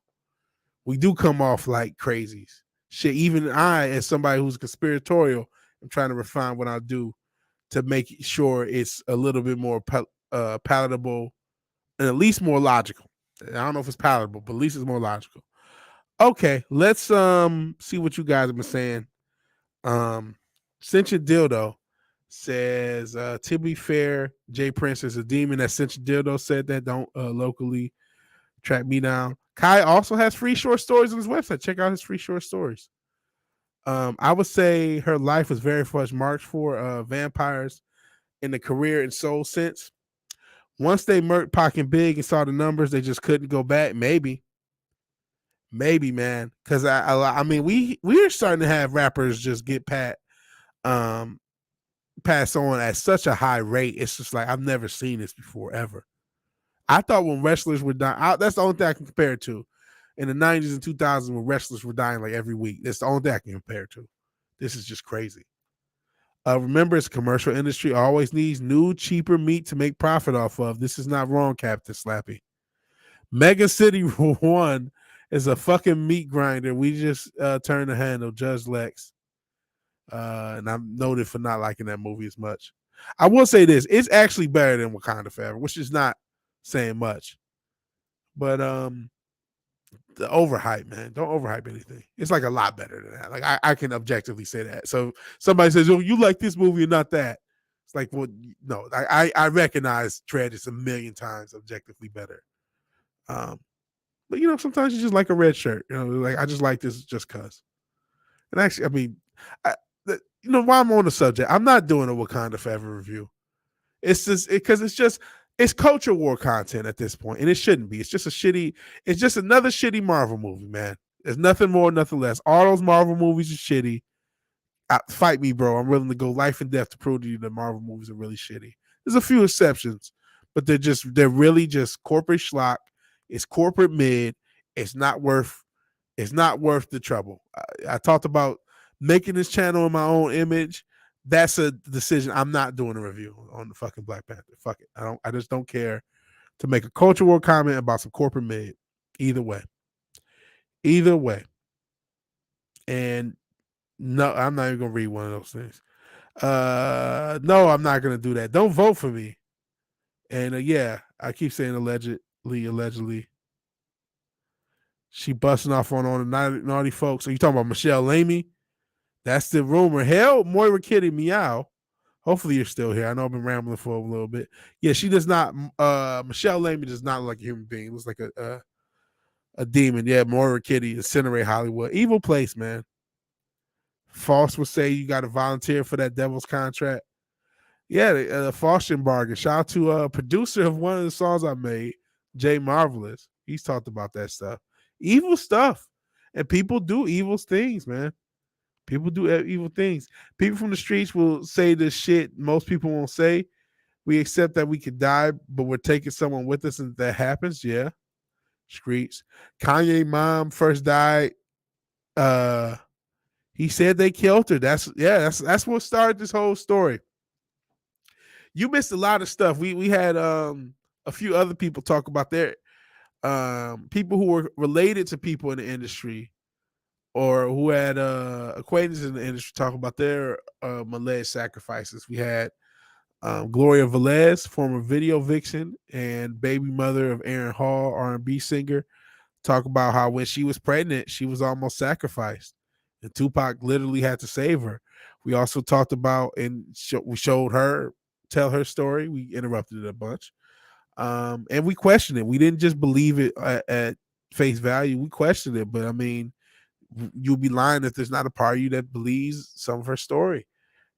We do come off like crazies. Shit, even I, as somebody who's conspiratorial, I'm trying to refine what I do to make sure it's a little bit more palatable and at least more logical. I don't know if it's palatable, but at least it's more logical. Okay, let's see what you guys have been saying. Sentient Dildo says, to be fair, Jay Prince is a demon. That Sentient Dildo said that. Don't locally track me down. Kai also has free short stories on his website. Check out his free short stories. I would say her life was very much marked for vampires in the career and soul sense. Once they murked Pac and Big and saw the numbers, they just couldn't go back. Maybe, man. Because I mean, we are starting to have rappers just get pass on at such a high rate. It's just like I've never seen this before ever. I thought when wrestlers were dying, that's the only thing I can compare it to. In the 90s and 2000s, when wrestlers were dying like every week, that's the only thing I can compare it to. This is just crazy. Remember, it's a commercial industry, always needs new, cheaper meat to make profit off of. This is not wrong, Captain Slappy. Mega City 1 is a fucking meat grinder. We just turned the handle, Judge Lex. And I'm noted for not liking that movie as much. I will say this. It's actually better than Wakanda Forever, which is not saying much. But the overhype, man. Don't overhype anything. It's like a lot better than that. Like I can objectively say that. So somebody says, "Oh, you like this movie and not that." It's like, well, no. I recognize Tread is a million times objectively better. But sometimes you just like a red shirt. Like I just like this just cause. And actually, I mean, while I'm on the subject, I'm not doing a Wakanda Forever review. It's just because it's culture war content at this point, and it shouldn't be. It's just another shitty Marvel movie, man. There's nothing more, nothing less. All those Marvel movies are shitty. Fight me, bro. I'm willing to go life and death to prove to you that Marvel movies are really shitty. There's a few exceptions, but they're really just corporate schlock. It's corporate mid. It's not worth the trouble. I talked about making this channel in my own image. That's a decision. I'm not doing a review on the fucking Black Panther. Fuck it. I just don't care to make a culture war comment about some corporate mid. Either way. And no, I'm not even gonna read one of those things. No, I'm not gonna do that. Don't vote for me. And yeah, I keep saying allegedly. She busting off on the naughty folks. Are you talking about Michelle Lamey? That's the rumor. Hell, Moira Kitty Meow. Hopefully you're still here. I know I've been rambling for a little bit. Yeah, she does not. Michelle Lamey does not look like a human being. It looks like a demon. Yeah, Moira Kitty, Incinerate Hollywood. Evil place, man. False would say you got to volunteer for that devil's contract. Yeah, the Falsian bargain. Shout out to a producer of one of the songs I made, Jay Marvelous. He's talked about that stuff. Evil stuff. And people do evil things, man. People do evil things. People from the streets will say this shit most people won't say. We accept that we could die, but we're taking someone with us, and that happens. Yeah. Streets. Kanye mom first died. He said they killed her. That's what started this whole story. You missed a lot of stuff. We had a few other people talk about their people who were related to people in the industry or who had acquaintances in the industry talk about their alleged sacrifices. We had Gloria Velez, former video vixen and baby mother of Aaron Hall, R&B singer, talk about how when she was pregnant, she was almost sacrificed. And Tupac literally had to save her. We also talked about, and we showed her tell her story. We interrupted it a bunch. And we questioned it. We didn't just believe it at face value. We questioned it. But I mean, you'll be lying if there's not a part of you that believes some of her story.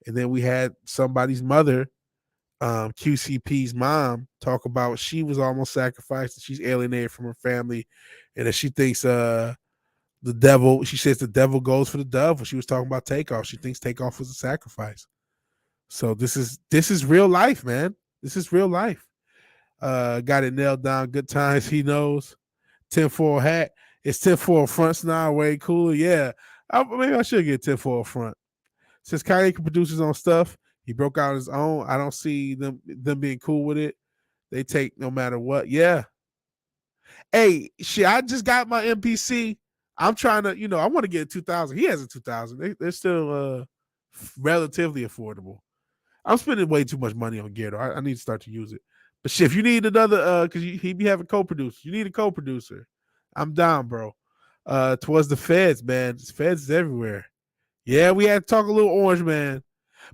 And then we had somebody's mother, QCP's mom, talk about she was almost sacrificed and she's alienated from her family, and that she thinks the devil, she says the devil goes for the dove. When she was talking about Takeoff, she thinks Takeoff was a sacrifice. So this is real life, man. This is real life. Got it nailed down. Good times, he knows. Tinfoil hat. It's tinfoil fronts now, way cooler. Yeah, maybe I should get tinfoil front. Since Kanye can produce his own stuff, he broke out his own. I don't see them being cool with it. They take no matter what. Yeah. Hey, shit, I just got my MPC. I'm trying to, I want to get a 2000. He has a 2000. They're still relatively affordable. I'm spending way too much money on gear, though. I need to start to use it. But shit, if you need another, because he be having co-producers. You need a co-producer. I'm down, bro. Towards the feds, man. Feds is everywhere. Yeah, we had to talk a little Orange Man.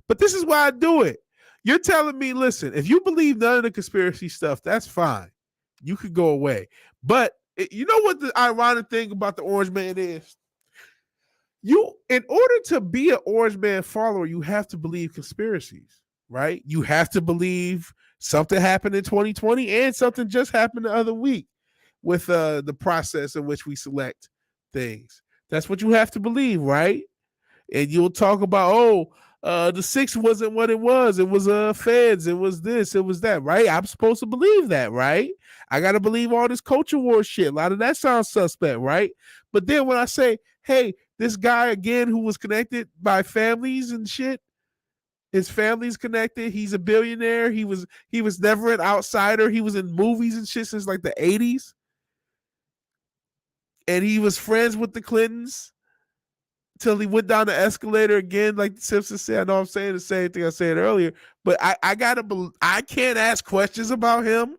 But this is why I do it. You're telling me, listen, if you believe none of the conspiracy stuff, that's fine. You could go away. But you know what the ironic thing about the Orange Man is? In order to be an Orange Man follower, you have to believe conspiracies, right? You have to believe Something happened in 2020 and something just happened the other week with the process in which we select things. That's what you have to believe, right? And you'll talk about, the 6 wasn't what it was. It was feds. It was this. It was that, right? I'm supposed to believe that, right? I got to believe all this culture war shit. A lot of that sounds suspect, right? But then when I say, hey, this guy again who was connected by families and shit, his family's connected. He's a billionaire. He was never an outsider. He was in movies and shit since like the 80s. And he was friends with the Clintons till he went down the escalator again, like the Simpsons said. I know I'm saying the same thing I said earlier, but I can't ask questions about him.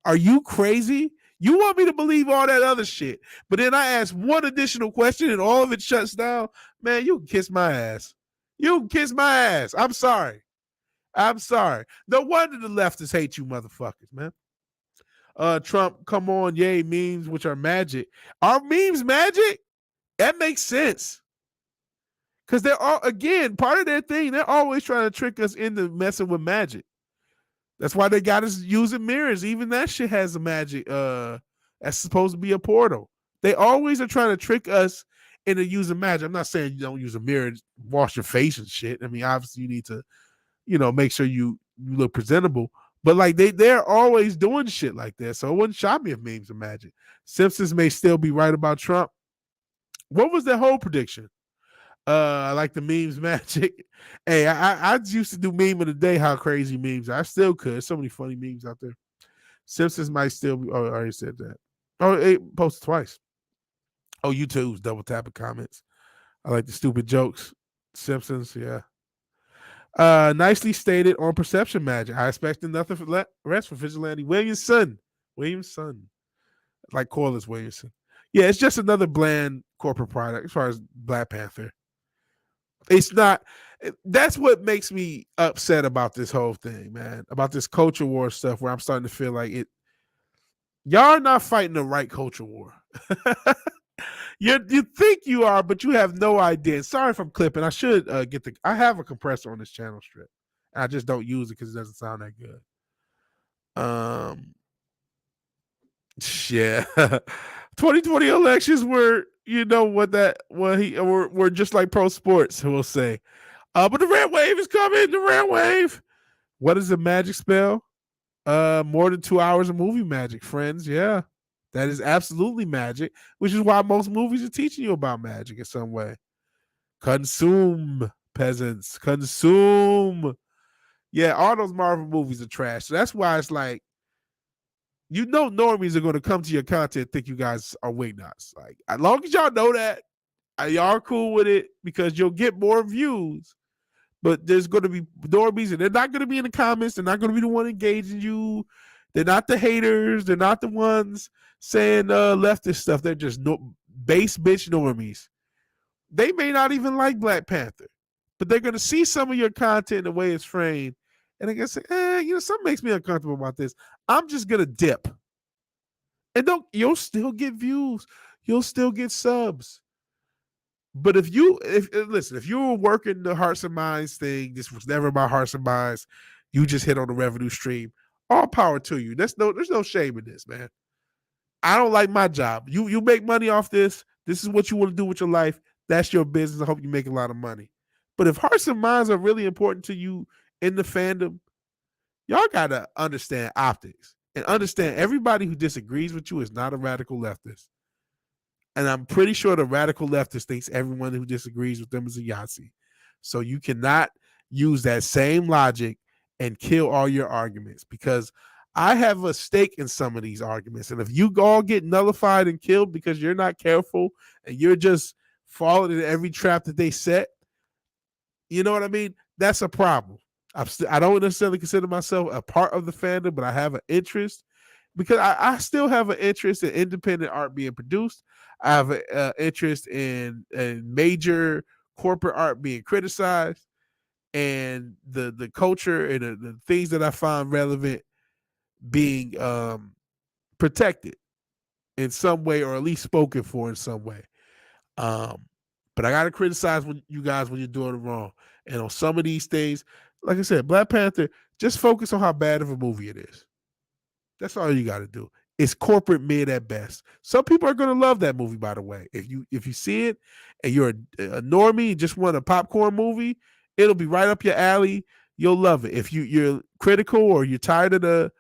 Are you crazy? You want me to believe all that other shit, but then I ask one additional question and all of it shuts down. Man, you can kiss my ass. You can kiss my ass. I'm sorry. No wonder the leftists hate you motherfuckers, man. Trump, come on, yay, memes, which are magic. Are memes magic? That makes sense. Because they're all, again, part of their thing, they're always trying to trick us into messing with magic. That's why they got us using mirrors. Even that shit has a magic. That's supposed to be a portal. They always are trying to trick us into using magic. I'm not saying you don't use a mirror and wash your face and shit. I mean, obviously you need to, make sure you look presentable. But like they're always doing shit like that. So it wouldn't shock me if memes are magic. Simpsons may still be right about Trump. What was their whole prediction? I like the memes magic. Hey, I used to do meme of the day, how crazy memes are. I still could. So many funny memes out there. Simpsons might still be. Oh, I already said that. Oh, it posted twice. Oh, YouTube's double tapping comments. I like the stupid jokes. Simpsons, yeah. Nicely stated on perception magic. I expected nothing for rest for Vigilante Williamson. Like Corliss Williamson. Yeah, it's just another bland corporate product as far as Black Panther. It's not. That's what makes me upset about this whole thing, man. About this culture war stuff, where I'm starting to feel like it. Y'all are not fighting the right culture war. You think you are, but you have no idea. Sorry if I'm clipping. I should I have a compressor on this channel strip. I just don't use it because it doesn't sound that good. Yeah. 2020 elections were, were just like pro sports, we'll say. But the red wave is coming. The red wave. What is a magic spell? More than 2 hours of movie magic, friends. Yeah. That is absolutely magic, which is why most movies are teaching you about magic in some way. Consume, peasants. Consume. Yeah, all those Marvel movies are trash. So that's why it's like, normies are going to come to your content and think you guys are wing nuts. Like, as long as y'all know that, y'all are cool with it because you'll get more views. But there's going to be normies, and they're not going to be in the comments. They're not going to be the one engaging you. They're not the haters. They're not the ones saying leftist stuff. They're just base bitch normies. They may not even like Black Panther, but they're going to see some of your content the way it's framed, and they're going to say, something makes me uncomfortable about this. I'm just going to dip. And you'll still get views. You'll still get subs. But if you were working the hearts and minds thing, this was never about hearts and minds. You just hit on the revenue stream. All power to you. There's no shame in this, man. I don't like my job. You make money off this. This is what you want to do with your life. That's your business. I hope you make a lot of money. But if hearts and minds are really important to you in the fandom, y'all got to understand optics and understand everybody who disagrees with you is not a radical leftist. And I'm pretty sure the radical leftist thinks everyone who disagrees with them is a Yahtzee. So you cannot use that same logic and kill all your arguments, because I have a stake in some of these arguments. And if you all get nullified and killed because you're not careful and you're just falling into every trap that they set, you know what I mean? That's a problem. I don't necessarily consider myself a part of the fandom, but I have an interest, because I still have an interest in independent art being produced. I have an interest in major corporate art being criticized, and the culture and the things that I find relevant being protected in some way, or at least spoken for in some way. But I gotta criticize you guys when you're doing it wrong. And on some of these things, like I said, Black Panther, Just focus on how bad of a movie it is. That's all you got to do. It's corporate mid at best. Some people are going to love that movie, by the way. If you see it and you're a normie and just want a popcorn movie, it'll be right up your alley. You'll love it. If you're critical or you're tired of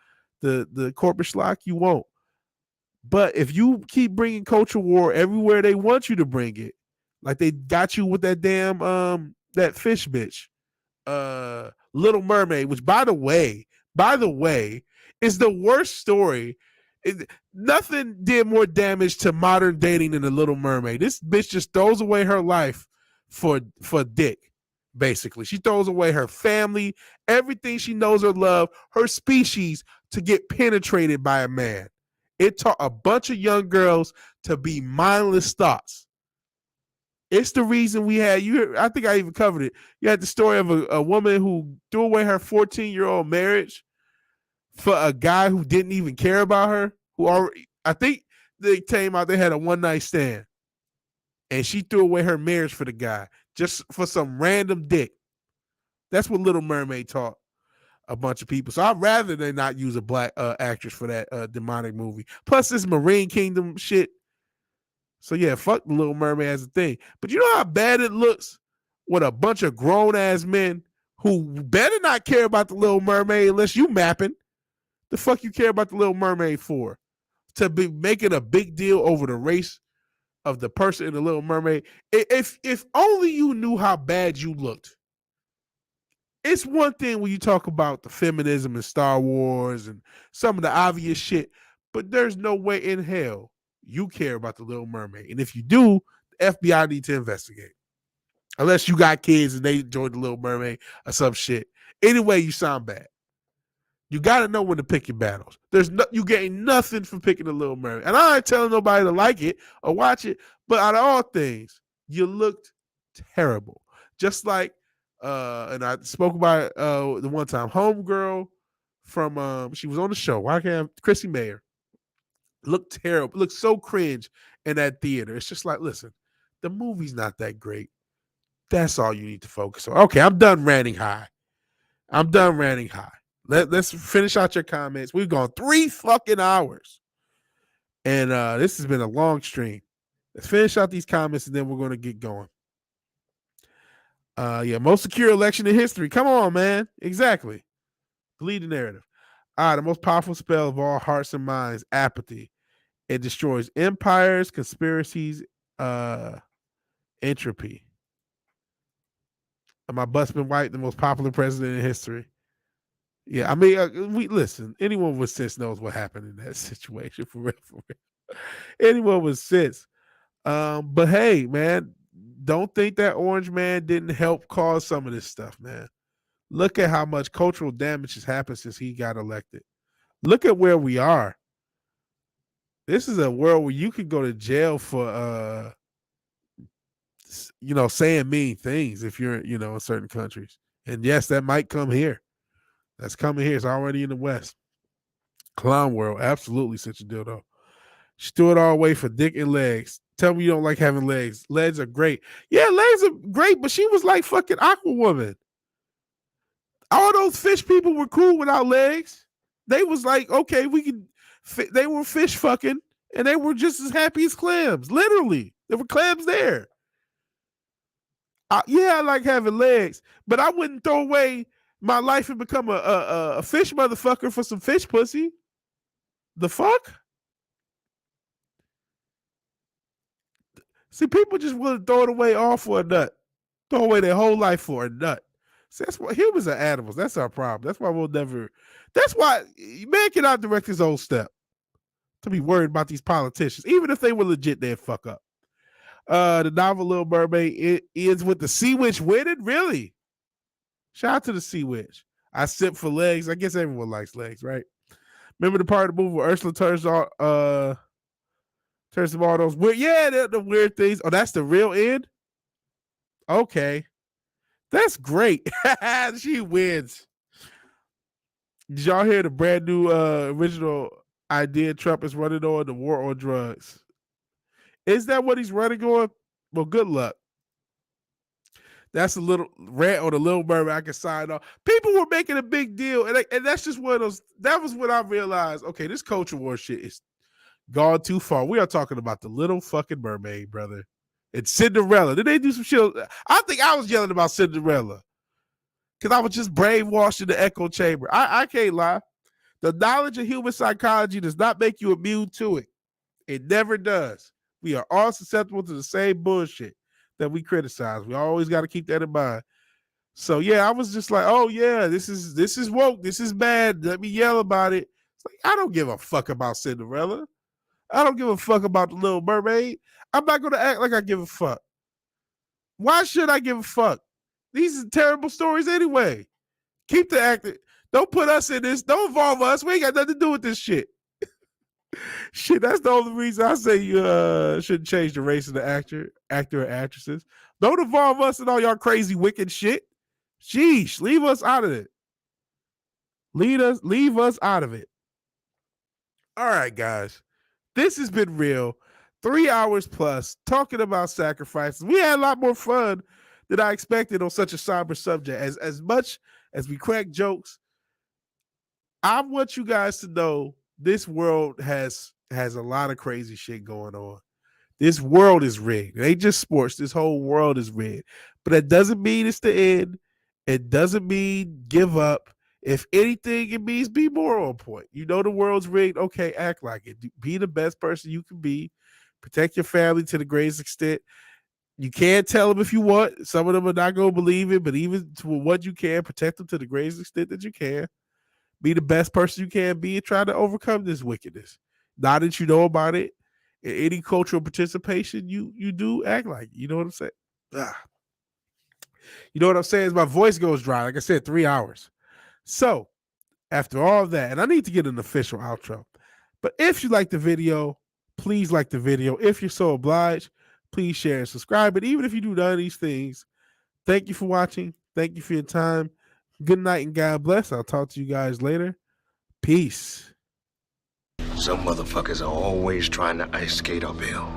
the corporate schlock, you won't. But if you keep bringing culture war everywhere they want you to bring it, like they got you with that damn that fish bitch, Little Mermaid, which by the way, is the worst story. Nothing did more damage to modern dating than the Little Mermaid. This bitch just throws away her life for dick. Basically, she throws away her family, everything she knows or love, her species, to get penetrated by a man. It taught a bunch of young girls to be mindless thoughts. It's the reason we had I think I even covered it. You had the story of a woman who threw away her 14-year-old marriage for a guy who didn't even care about her. I think they came out, they had a one-night stand. And she threw away her marriage for the guy just for some random dick. That's what Little Mermaid taught a bunch of people. So I'd rather they not use a black actress for that demonic movie. Plus this Marine Kingdom shit. So yeah, fuck the Little Mermaid as a thing. But you know how bad it looks with a bunch of grown-ass men who better not care about the Little Mermaid unless you mapping. The fuck you care about the Little Mermaid for? To be making a big deal over the race of the person in the Little Mermaid. If only you knew how bad you looked. It's one thing when you talk about the feminism in Star Wars and some of the obvious shit, but there's no way in hell you care about the Little Mermaid. And if you do, the FBI need to investigate. Unless you got kids and they enjoyed the Little Mermaid or some shit. Anyway, you sound bad. You got to know when to pick your battles. You getting nothing from picking the Little Mermaid. And I ain't telling nobody to like it or watch it, but out of all things, you looked terrible. Just like, and I spoke about it the one time, homegirl from, she was on the show. Why can't Chrissy Mayer? Looked terrible. Looked so cringe in that theater. It's just like, listen, the movie's not that great. That's all you need to focus on. Okay, I'm done ranting high. Let's finish out your comments. We've gone 3 fucking hours. And this has been a long stream. Let's finish out these comments and then we're going to get going. Most secure election in history. Come on, man. Exactly. Lead the narrative. The most powerful spell of all hearts and minds, apathy. It destroys empires, conspiracies, entropy. My Busman White, the most popular president in history. Yeah, I mean, we listen. Anyone with sense knows what happened in that situation. For real. Anyone with sense. But hey, man, don't think that Orange Man didn't help cause some of this stuff, man. Look at how much cultural damage has happened since he got elected. Look at where we are. This is a world where you could go to jail for, saying mean things if you're, in certain countries. And yes, that might come here. That's coming here. It's already in the West. Clown world. Absolutely such a dildo. She threw it all away for dick and legs. Tell me you don't like having legs. Legs are great. Yeah, legs are great, but she was like fucking Aquawoman. All those fish people were cool without legs. They was like, okay, they were fish fucking, and they were just as happy as clams. Literally. There were clams there. I like having legs, but I wouldn't throw away my life and become a fish motherfucker for some fish pussy. The fuck? See, people just want to throw it away all for a nut. Throw away their whole life for a nut. See, that's why humans are animals. That's our problem. That's why that's why man cannot direct his own step to be worried about these politicians. Even if they were legit, they'd fuck up. The novel Little Mermaid, it ends with the sea witch winning. Really? Shout out to the sea witch. I sip for legs. I guess everyone likes legs, right? Remember the part of the movie where Ursula turns them all those weird, the weird things. Oh, that's the real end? Okay. That's great. She wins. Did y'all hear the brand new original idea Trump is running on, the war on drugs? Is that what he's running on? Well, good luck. That's a little rant on the Little Mermaid. I can sign off. People were making a big deal, and that's just one of those. That was when I realized, okay, this culture war shit is gone too far. We are talking about the Little fucking Mermaid, brother. It's Cinderella. Did they do some shit? I think I was yelling about Cinderella because I was just brainwashed in the echo chamber. I can't lie. The knowledge of human psychology does not make you immune to it. It never does. We are all susceptible to the same bullshit that we criticize. We always got to keep that in mind. So yeah, I was just like, oh yeah, this is woke. This is bad. Let me yell about it. It's like, I don't give a fuck about Cinderella. I don't give a fuck about the Little Mermaid. I'm not going to act like I give a fuck. Why should I give a fuck? These are terrible stories anyway. Keep the acting. Don't put us in this. Don't involve us. We ain't got nothing to do with this shit. Shit, that's the only reason I say you shouldn't change the race of the actor or actresses. Don't involve us in all y'all crazy, wicked shit. Sheesh, leave us out of it. Leave us out of it. All right, guys. This has been real. 3 hours plus talking about sacrifices. We had a lot more fun than I expected on such a somber subject. As much as we crack jokes, I want you guys to know this world has a lot of crazy shit going on. This world is rigged. It ain't just sports. This whole world is rigged. But that doesn't mean it's the end. It doesn't mean give up. If anything, it means be more on point. You know the world's rigged. Okay, act like it. Be the best person you can be. Protect your family to the greatest extent. You can't tell them if you want. Some of them are not going to believe it, but even to what you can, protect them to the greatest extent that you can. Be the best person you can be and try to overcome this wickedness. Now that you know about it, in any cultural participation, you do act like it. You know what I'm saying? You know what I'm saying? Is my voice goes dry. Like I said, 3 hours. So, after all of that, and I need to get an official outro, but if you like the video, please like the video. If you're so obliged, please share and subscribe. But even if you do none of these things, thank you for watching. Thank you for your time. Good night and God bless. I'll talk to you guys later. Peace. Some motherfuckers are always trying to ice skate uphill.